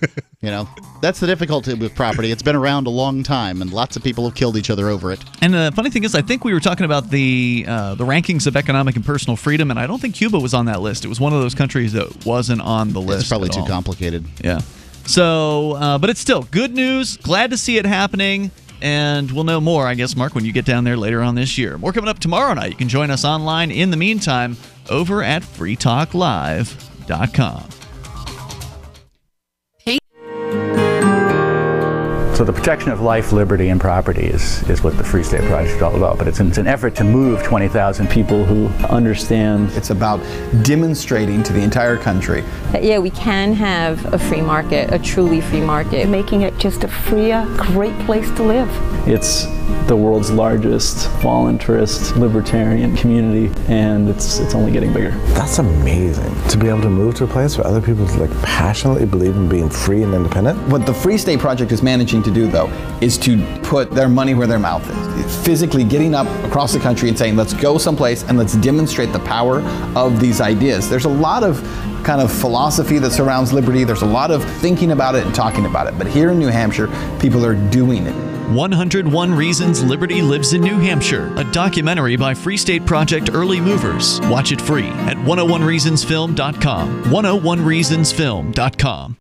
That's the difficulty with property. It's been around a long time, and lots of people have killed each other over it. And the funny thing is, I think we were talking about the rankings of economic and personal freedom, and I don't think Cuba was on that list. It was one of those countries that wasn't on the list. It's probably too complicated. Yeah. So, but it's still good news. Glad to see it happening. And we'll know more, I guess, Mark, when you get down there later on this year. More coming up tomorrow night. You can join us online in the meantime over at freetalklive.com. So the protection of life, liberty, and property is what the Free State Project is all about. But it's an effort to move 20,000 people who understand. It's about demonstrating to the entire country that, yeah, we can have a free market, a truly free market. Making it just a freer, great place to live. It's the world's largest voluntarist libertarian community, and it's only getting bigger. That's amazing, to be able to move to a place where other people passionately believe in being free and independent. What the Free State Project is managing to do, though, is to put their money where their mouth is. Physically getting up across the country and saying, let's go someplace and let's demonstrate the power of these ideas. There's a lot of kind of philosophy that surrounds liberty. There's a lot of thinking about it and talking about it. But here in New Hampshire, people are doing it. 101 Reasons Liberty Lives in New Hampshire, a documentary by Free State Project Early Movers. Watch it free at 101reasonsfilm.com. 101reasonsfilm.com.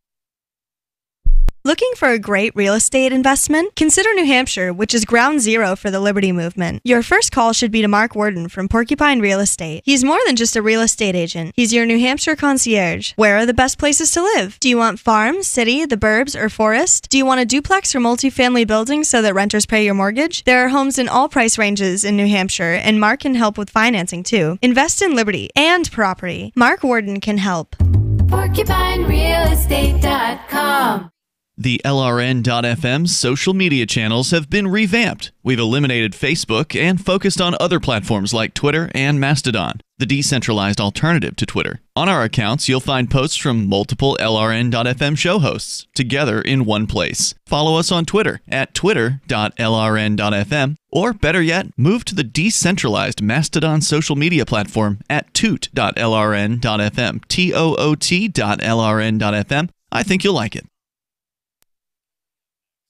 Looking for a great real estate investment? Consider New Hampshire, which is ground zero for the Liberty Movement. Your first call should be to Mark Worden from Porcupine Real Estate. He's more than just a real estate agent. He's your New Hampshire concierge. Where are the best places to live? Do you want farm, city, the burbs, or forest? Do you want a duplex or multifamily building so that renters pay your mortgage? There are homes in all price ranges in New Hampshire, and Mark can help with financing too. Invest in Liberty and property. Mark Worden can help. PorcupineRealEstate.com. The LRN.FM social media channels have been revamped. We've eliminated Facebook and focused on other platforms like Twitter and Mastodon, the decentralized alternative to Twitter. On our accounts, you'll find posts from multiple LRN.FM show hosts together in one place. Follow us on Twitter at twitter.lrn.fm, or better yet, move to the decentralized Mastodon social media platform at toot.lrn.fm, toot.lrn.fm. I think you'll like it.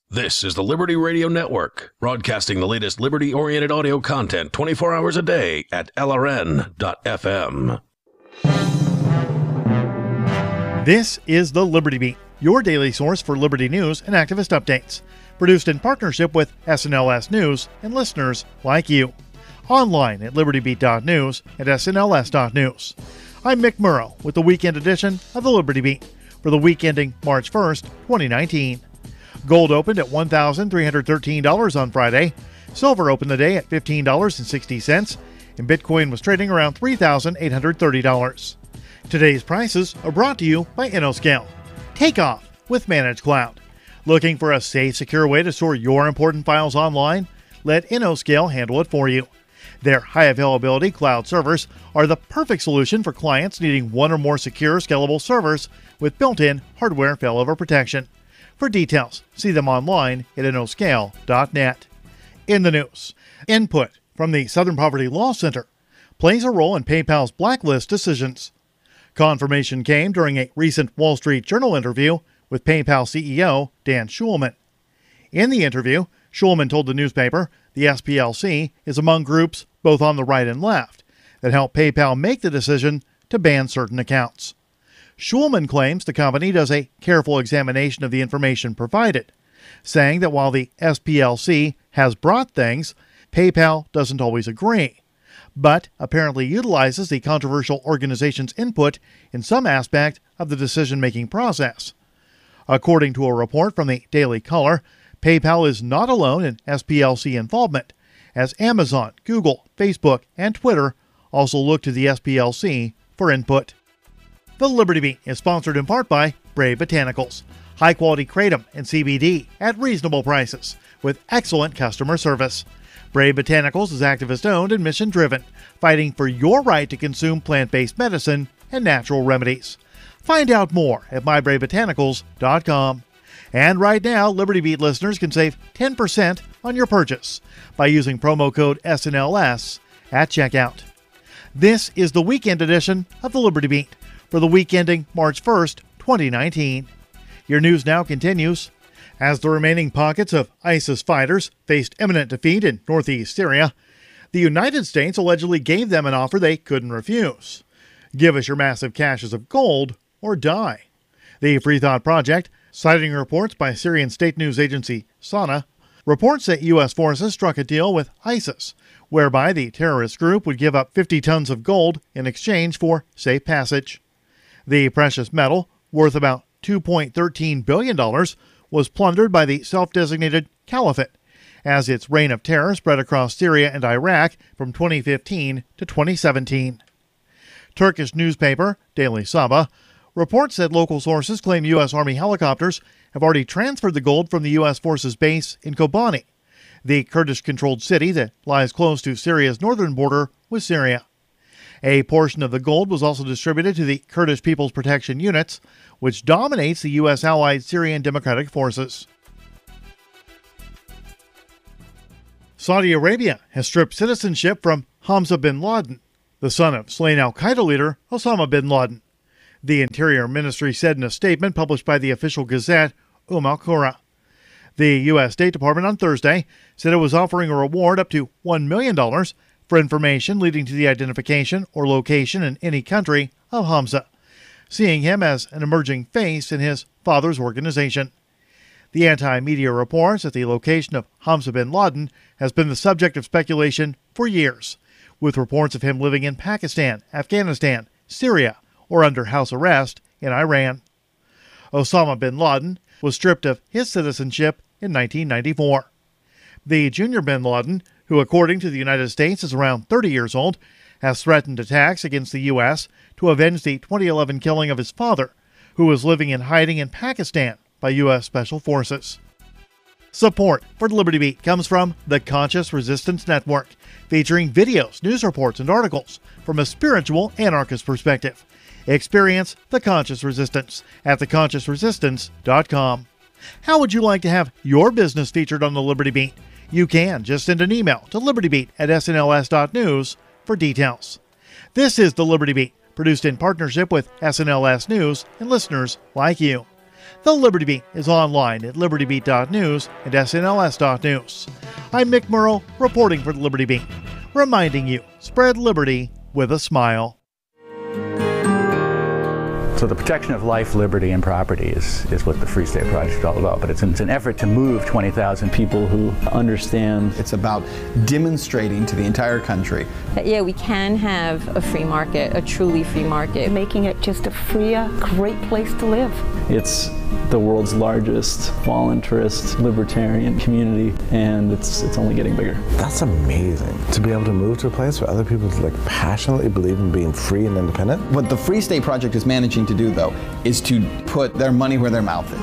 This is the Liberty Radio Network, broadcasting the latest liberty-oriented audio content 24 hours a day at LRN.FM. This is the Liberty Beat, your daily source for liberty news and activist updates. Produced in partnership with SNLS News and listeners like you. Online at libertybeat.news and snls.news. I'm Mick Murrow with the weekend edition of the Liberty Beat for the week ending March 1st, 2019. Gold opened at $1,313 on Friday. Silver opened the day at $15.60, and Bitcoin was trading around $3,830. Today's prices are brought to you by InnoScale. Take off with Managed Cloud. Looking for a safe, secure way to store your important files online? Let InnoScale handle it for you. Their high availability cloud servers are the perfect solution for clients needing one or more secure, scalable servers with built-in hardware failover protection. For details, see them online at innoscale.net. In the news, input from the Southern Poverty Law Center plays a role in PayPal's blacklist decisions. Confirmation came during a recent Wall Street Journal interview with PayPal CEO Dan Schulman. In the interview, Schulman told the newspaper the SPLC is among groups both on the right and left that help PayPal make the decision to ban certain accounts. Schulman claims the company does a careful examination of the information provided, saying that while the SPLC has brought things, PayPal doesn't always agree, but apparently utilizes the controversial organization's input in some aspect of the decision-making process. According to a report from the Daily Caller, PayPal is not alone in SPLC involvement, as Amazon, Google, Facebook, and Twitter also look to the SPLC for input. The Liberty Beat is sponsored in part by Brave Botanicals, high-quality kratom and CBD at reasonable prices with excellent customer service. Brave Botanicals is activist-owned and mission-driven, fighting for your right to consume plant-based medicine and natural remedies. Find out more at myBraveBotanicals.com. And right now, Liberty Beat listeners can save 10% on your purchase by using promo code SNLS at checkout. This is the weekend edition of the Liberty Beat for the week ending March 1st, 2019. Your news now continues. As the remaining pockets of ISIS fighters faced imminent defeat in northeast Syria, the United States allegedly gave them an offer they couldn't refuse. Give us your massive caches of gold or die. The Free Thought Project, citing reports by Syrian state news agency Sana, reports that U.S. forces struck a deal with ISIS, whereby the terrorist group would give up 50 tons of gold in exchange for safe passage. The precious metal, worth about $2.13 billion, was plundered by the self-designated Caliphate, as its reign of terror spread across Syria and Iraq from 2015 to 2017. Turkish newspaper Daily Sabah reports that local sources claim U.S. Army helicopters have already transferred the gold from the U.S. forces base in Kobani, the Kurdish-controlled city that lies close to Syria's northern border with Syria. A portion of the gold was also distributed to the Kurdish People's Protection Units, which dominates the U.S. allied Syrian Democratic Forces. Saudi Arabia has stripped citizenship from Hamza bin Laden, the son of slain al-Qaeda leader Osama bin Laden. The Interior Ministry said in a statement published by the official gazette Al-Qura. The U.S. State Department on Thursday said it was offering a reward up to $1 million for information leading to the identification or location in any country of Hamza, seeing him as an emerging face in his father's organization. The anti-media reports that the location of Hamza bin Laden has been the subject of speculation for years, with reports of him living in Pakistan, Afghanistan, Syria, or under house arrest in Iran. Osama bin Laden was stripped of his citizenship in 1994. The junior bin Laden, who according to the United States is around 30 years old, has threatened attacks against the U.S. to avenge the 2011 killing of his father, who was living in hiding in Pakistan by U.S. Special Forces. Support for the Liberty Beat comes from the Conscious Resistance Network, featuring videos, news reports, and articles from a spiritual anarchist perspective. Experience the Conscious Resistance at theconsciousresistance.com. How would you like to have your business featured on the Liberty Beat? You can just send an email to libertybeat@snls.news for details. This is the Liberty Beat, produced in partnership with SNLS News and listeners like you. The Liberty Beat is online at libertybeat.news and snls.news. I'm Mick Murrow, reporting for the Liberty Beat, reminding you, spread liberty with a smile. So the protection of life, liberty, and property is what the Free State Project is all about. But it's an effort to move 20,000 people who understand. It's about demonstrating to the entire country that, yeah, we can have a free market, a truly free market. Making it just a freer, great place to live. It's the world's largest voluntarist libertarian community, and it's only getting bigger. That's amazing. To be able to move to a place where other people passionately believe in being free and independent. What the Free State Project is managing to do, though, is to put their money where their mouth is.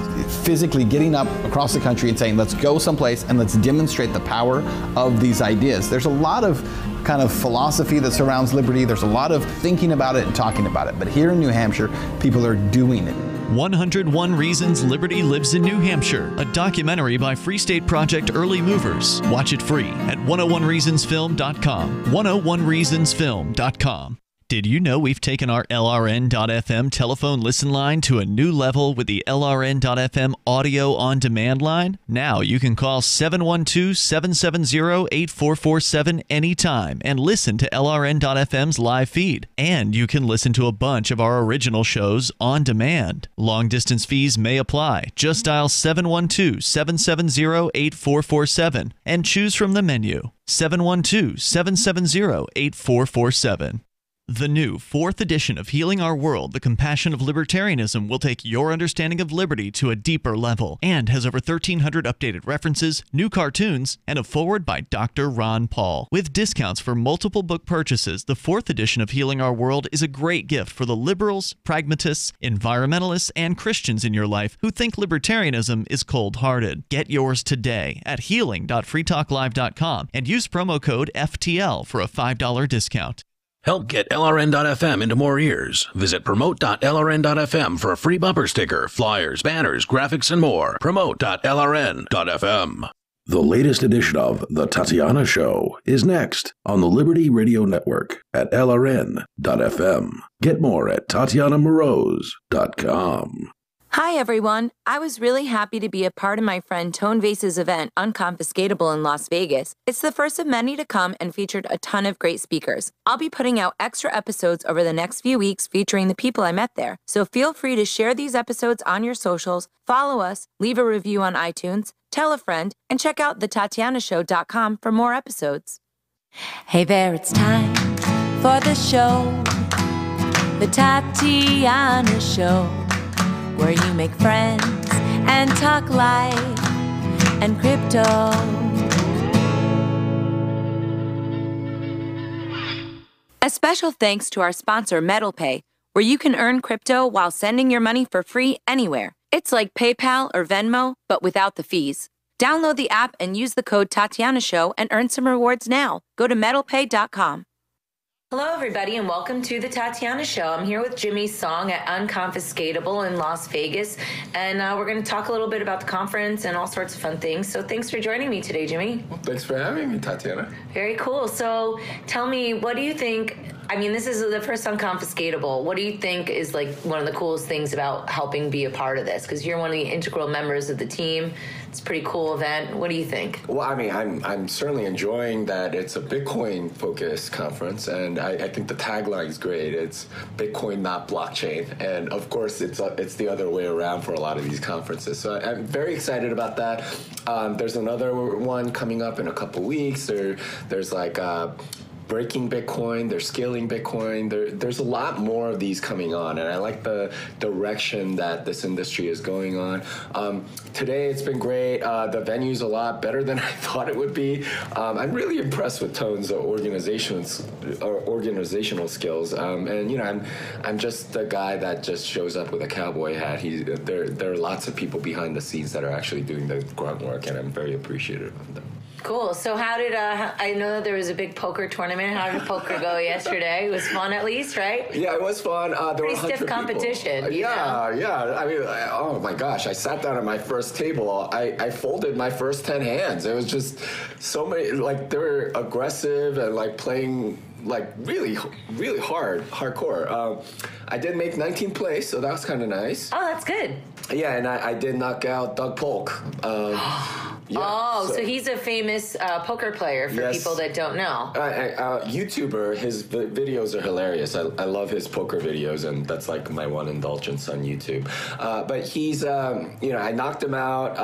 Physically getting up across the country and saying, let's go someplace and let's demonstrate the power of these ideas. There's a lot of kind of philosophy that surrounds liberty. There's a lot of thinking about it and talking about it. But here in New Hampshire, people are doing it. 101 Reasons Liberty Lives in New Hampshire, a documentary by Free State Project early movers. Watch it free at 101reasonsfilm.com. 101reasonsfilm.com. Did you know we've taken our LRN.FM telephone listen line to a new level with the LRN.FM audio on demand line? Now you can call 712-770-8447 anytime and listen to LRN.FM's live feed. And you can listen to a bunch of our original shows on demand. Long distance fees may apply. Just dial 712-770-8447 and choose from the menu. 712-770-8447. The new 4th edition of Healing Our World, The Compassion of Libertarianism will take your understanding of liberty to a deeper level and has over 1,300 updated references, new cartoons, and a foreword by Dr. Ron Paul. With discounts for multiple book purchases, the 4th edition of Healing Our World is a great gift for the liberals, pragmatists, environmentalists, and Christians in your life who think libertarianism is cold-hearted. Get yours today at healing.freetalklive.com and use promo code FTL for a $5 discount. Help get LRN.FM into more ears. Visit promote.lrn.fm for a free bumper sticker, flyers, banners, graphics, and more. Promote.lrn.fm. The latest edition of The Tatiana Show is next on the Liberty Radio Network at LRN.fm. Get more at TatianaMorose.com. Hi, everyone. I was really happy to be a part of my friend Tone Vase's event, Unconfiscatable, in Las Vegas. It's the first of many to come and featured a ton of great speakers. I'll be putting out extra episodes over the next few weeks featuring the people I met there. So feel free to share these episodes on your socials, follow us, leave a review on iTunes, tell a friend, and check out thetatianashow.com for more episodes. Hey there, it's time for the show, The Tatiana Show, where you make friends and talk life and crypto. A special thanks to our sponsor, MetalPay, where you can earn crypto while sending your money for free anywhere. It's like PayPal or Venmo, but without the fees. Download the app and use the code Tatiana Show and earn some rewards now. Go to metalpay.com. Hello, everybody, and welcome to The Tatiana Show. I'm here with Jimmy Song at Unconfiscatable in Las Vegas, and we're going to talk a little bit about the conference and all sorts of fun things. So thanks for joining me today, Jimmy. Well, thanks for having me, Tatiana. Very cool. So tell me, what do you think? I mean, this is the first Unconfiscatable. What do you think is like one of the coolest things about helping be a part of this? Because you're one of the integral members of the team. It's a pretty cool event. What do you think? Well, I mean, I'm certainly enjoying that it's a Bitcoin-focused conference, and I think the tagline is great. It's Bitcoin, not blockchain, and of course, it's the other way around for a lot of these conferences. So I'm very excited about that. There's another one coming up in a couple weeks. There's like breaking Bitcoin, they're scaling Bitcoin. There's a lot more of these coming on, and I like the direction that this industry is going on. Today, it's been great. The venue's a lot better than I thought it would be. I'm really impressed with Tone's organizational skills. And you know, I'm just the guy that just shows up with a cowboy hat. There are lots of people behind the scenes that are actually doing the grunt work, and I'm very appreciative of them. Cool. So how did, I know that there was a big poker tournament. How did poker go yesterday? It was fun at least, right? Yeah, it was fun. There Pretty were stiff competition. Yeah. I mean, oh my gosh, I sat down at my first table. I folded my first 10 hands. It was just so many, like they were aggressive and like playing like really, really hardcore. I did make 19th place, so that was kind of nice. Oh, that's good. Yeah, and I did knock out Doug Polk. So he's a famous poker player for people that don't know. YouTuber, his videos are hilarious. I love his poker videos, and that's like my one indulgence on YouTube. But he's, I knocked him out.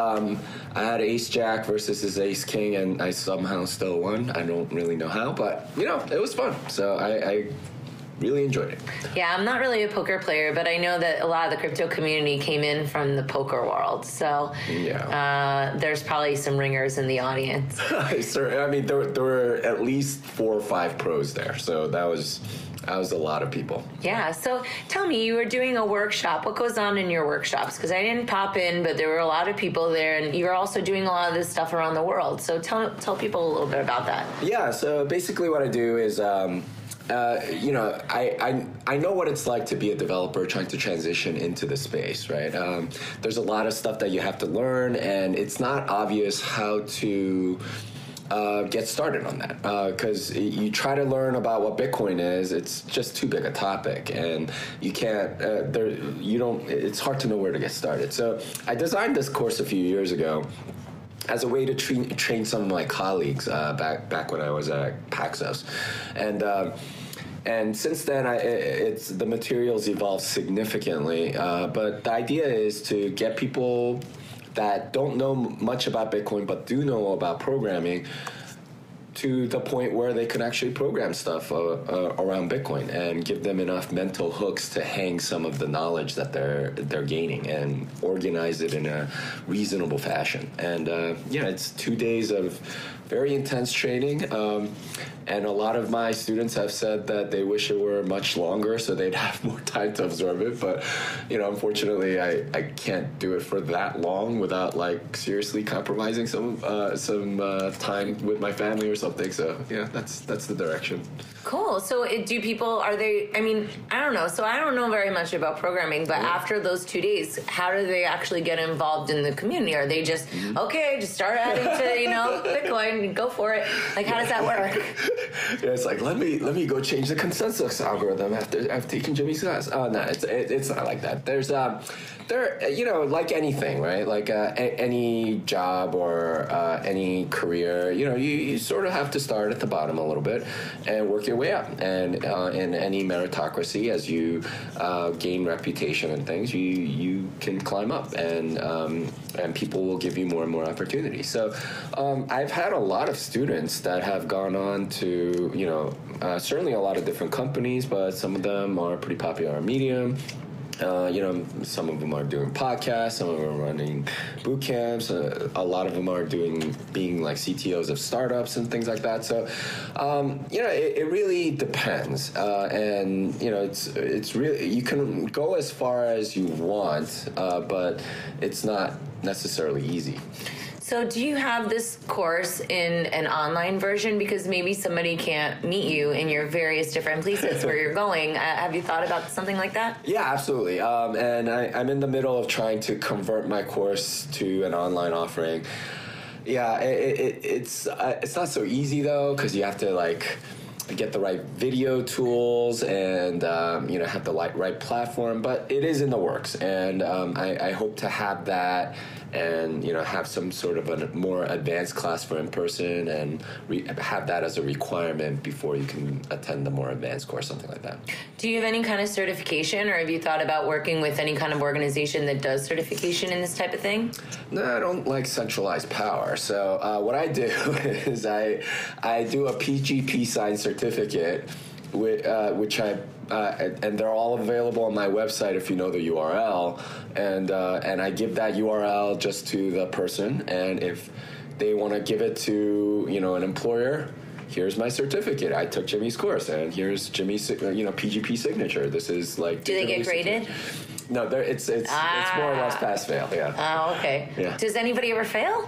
I had Ace Jack versus his Ace King, and I somehow still won. I don't really know how, but it was fun. So I really enjoyed it. Yeah, I'm not really a poker player, but I know that a lot of the crypto community came in from the poker world. So there's probably some ringers in the audience. I mean, there were at least 4 or 5 pros there. So that was a lot of people. Yeah. So tell me, you were doing a workshop. What goes on in your workshops? Because I didn't pop in, but there were a lot of people there, and you're also doing a lot of this stuff around the world. So tell people a little bit about that. Yeah. So basically what I do is, I know what it's like to be a developer trying to transition into the space, right? There's a lot of stuff that you have to learn, and it's not obvious how to get started on that, because you try to learn about what Bitcoin is, it's just too big a topic, and you can't. It's hard to know where to get started. So I designed this course a few years ago as a way to train some of my colleagues back when I was at Paxos, and since then, the materials evolved significantly. But the idea is to get people that don't know much about Bitcoin but do know about programming to the point where they can actually program stuff around Bitcoin and give them enough mental hooks to hang some of the knowledge that they're gaining and organize it in a reasonable fashion. And it's 2 days of very intense training. And a lot of my students have said that they wish it were much longer so they'd have more time to absorb it. But, unfortunately, I can't do it for that long without, like, seriously compromising some time with my family or something. So, yeah, that's the direction. Cool. So I don't know. So I don't know very much about programming, but after those 2 days, how do they actually get involved in the community? Are they just, just start adding to, Bitcoin, go for it? Like, how does that work? Yeah, it's like, let me go change the consensus algorithm after I've taken Jimmy's class. Oh, no, it's not like that. There's like anything, right? Like any job or any career, you sort of have to start at the bottom a little bit and work your way up. And in any meritocracy, as you gain reputation and things, you can climb up, and people will give you more and more opportunities. So I've had a lot of students that have gone on to, certainly a lot of different companies, but some of them are pretty popular on Medium. Some of them are doing podcasts, some of them are running boot camps, a lot of them are being like CTOs of startups and things like that. So, it really depends. And, it's really, you can go as far as you want, but it's not necessarily easy. So do you have this course in an online version? Because maybe somebody can't meet you in your various different places where you're going. Have you thought about something like that? Yeah, absolutely. And I'm in the middle of trying to convert my course to an online offering. Yeah, it's not so easy, though, because you have to, get the right video tools and have the right platform, but it is in the works, and I hope to have that and have some sort of a more advanced class for in-person and have that as a requirement before you can attend the more advanced course, something like that. Do you have any kind of certification, or have you thought about working with any kind of organization that does certification in this type of thing? No, I don't like centralized power. So what I do is I do a PGP signed certificate, which and they're all available on my website if you know the URL, and I give that URL just to the person, and if they want to give it to an employer, here's my certificate. I took Jimmy's course, and here's Jimmy's PGP signature. This is like. Do they get graded? No, it's more or less pass fail. Yeah. Oh, okay. Yeah. Does anybody ever fail?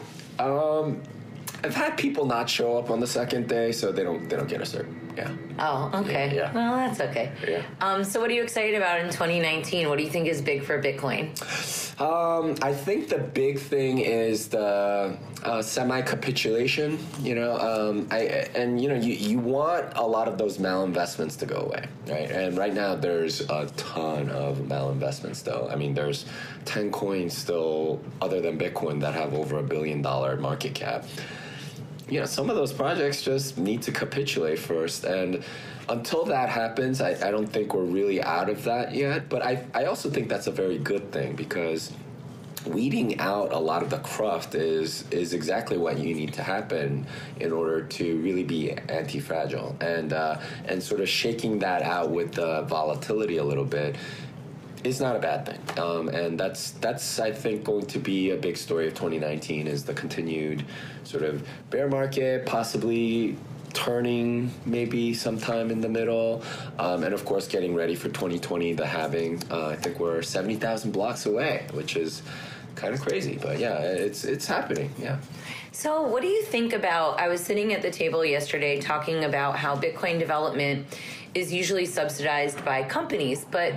I've had people not show up on the second day, so they don't get a cert. Yeah. Oh, okay. Yeah. Well, that's okay. Yeah. So what are you excited about in 2019? What do you think is big for Bitcoin? I think the big thing is the semi-capitulation. You want a lot of those malinvestments to go away, right? And right now there's a ton of malinvestments still. I mean, there's 10 coins still, other than Bitcoin, that have over $1 billion market cap. Some of those projects just need to capitulate first. And until that happens, I don't think we're really out of that yet. But I also think that's a very good thing, because weeding out a lot of the cruft is exactly what you need to happen in order to really be anti-fragile. And sort of shaking that out with the volatility a little bit is not a bad thing. And that's I think going to be a big story of 2019, is the continued sort of bear market, possibly turning maybe sometime in the middle, and of course getting ready for 2020, the halving. I think we're 70,000 blocks away, which is kind of crazy, but yeah, it's happening. Yeah. So what do you think about, I was sitting at the table yesterday talking about how Bitcoin development is usually subsidized by companies, but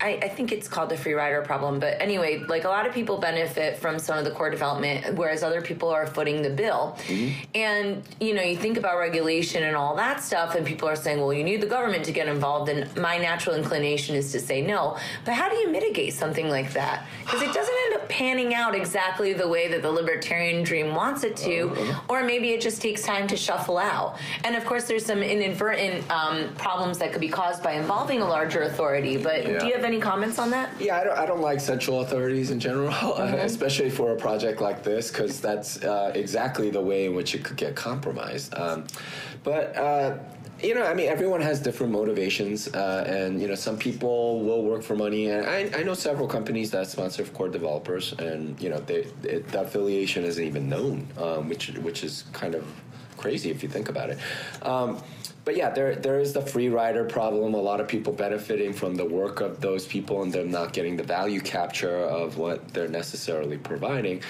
I think it's called the free rider problem. But anyway, like a lot of people benefit from some of the core development, whereas other people are footing the bill. Mm-hmm. And, you think about regulation and all that stuff, and people are saying, well, you need the government to get involved. And my natural inclination is to say no. But how do you mitigate something like that? Because it doesn't end up panning out exactly the way that the libertarian dream wants it to, or maybe it just takes time to shuffle out. And of course, there's some inadvertent problems that could be caused by involving a larger authority. But do you have any comments on that? Yeah, I don't like central authorities in general, especially for a project like this, because that's exactly the way in which it could get compromised. Everyone has different motivations, and some people will work for money. And I know several companies that sponsor core developers, and the affiliation isn't even known, which is kind of crazy if you think about it. But yeah, there is the free rider problem. A lot of people benefiting from the work of those people, and them not getting the value capture of what they're necessarily providing.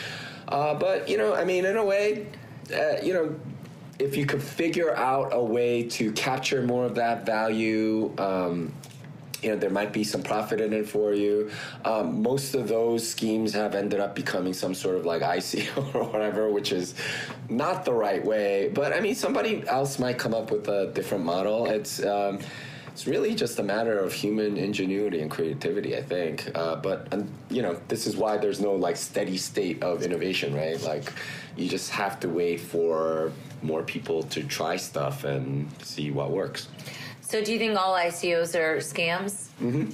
But in a way, if you could figure out a way to capture more of that value, there might be some profit in it for you. Most of those schemes have ended up becoming some sort of like ICO or whatever, which is not the right way. But somebody else might come up with a different model. It's really just a matter of human ingenuity and creativity, I think. But this is why there's no like steady state of innovation, right? Like you just have to wait for more people to try stuff and see what works. So do you think all ICOs are scams? Mm-hmm.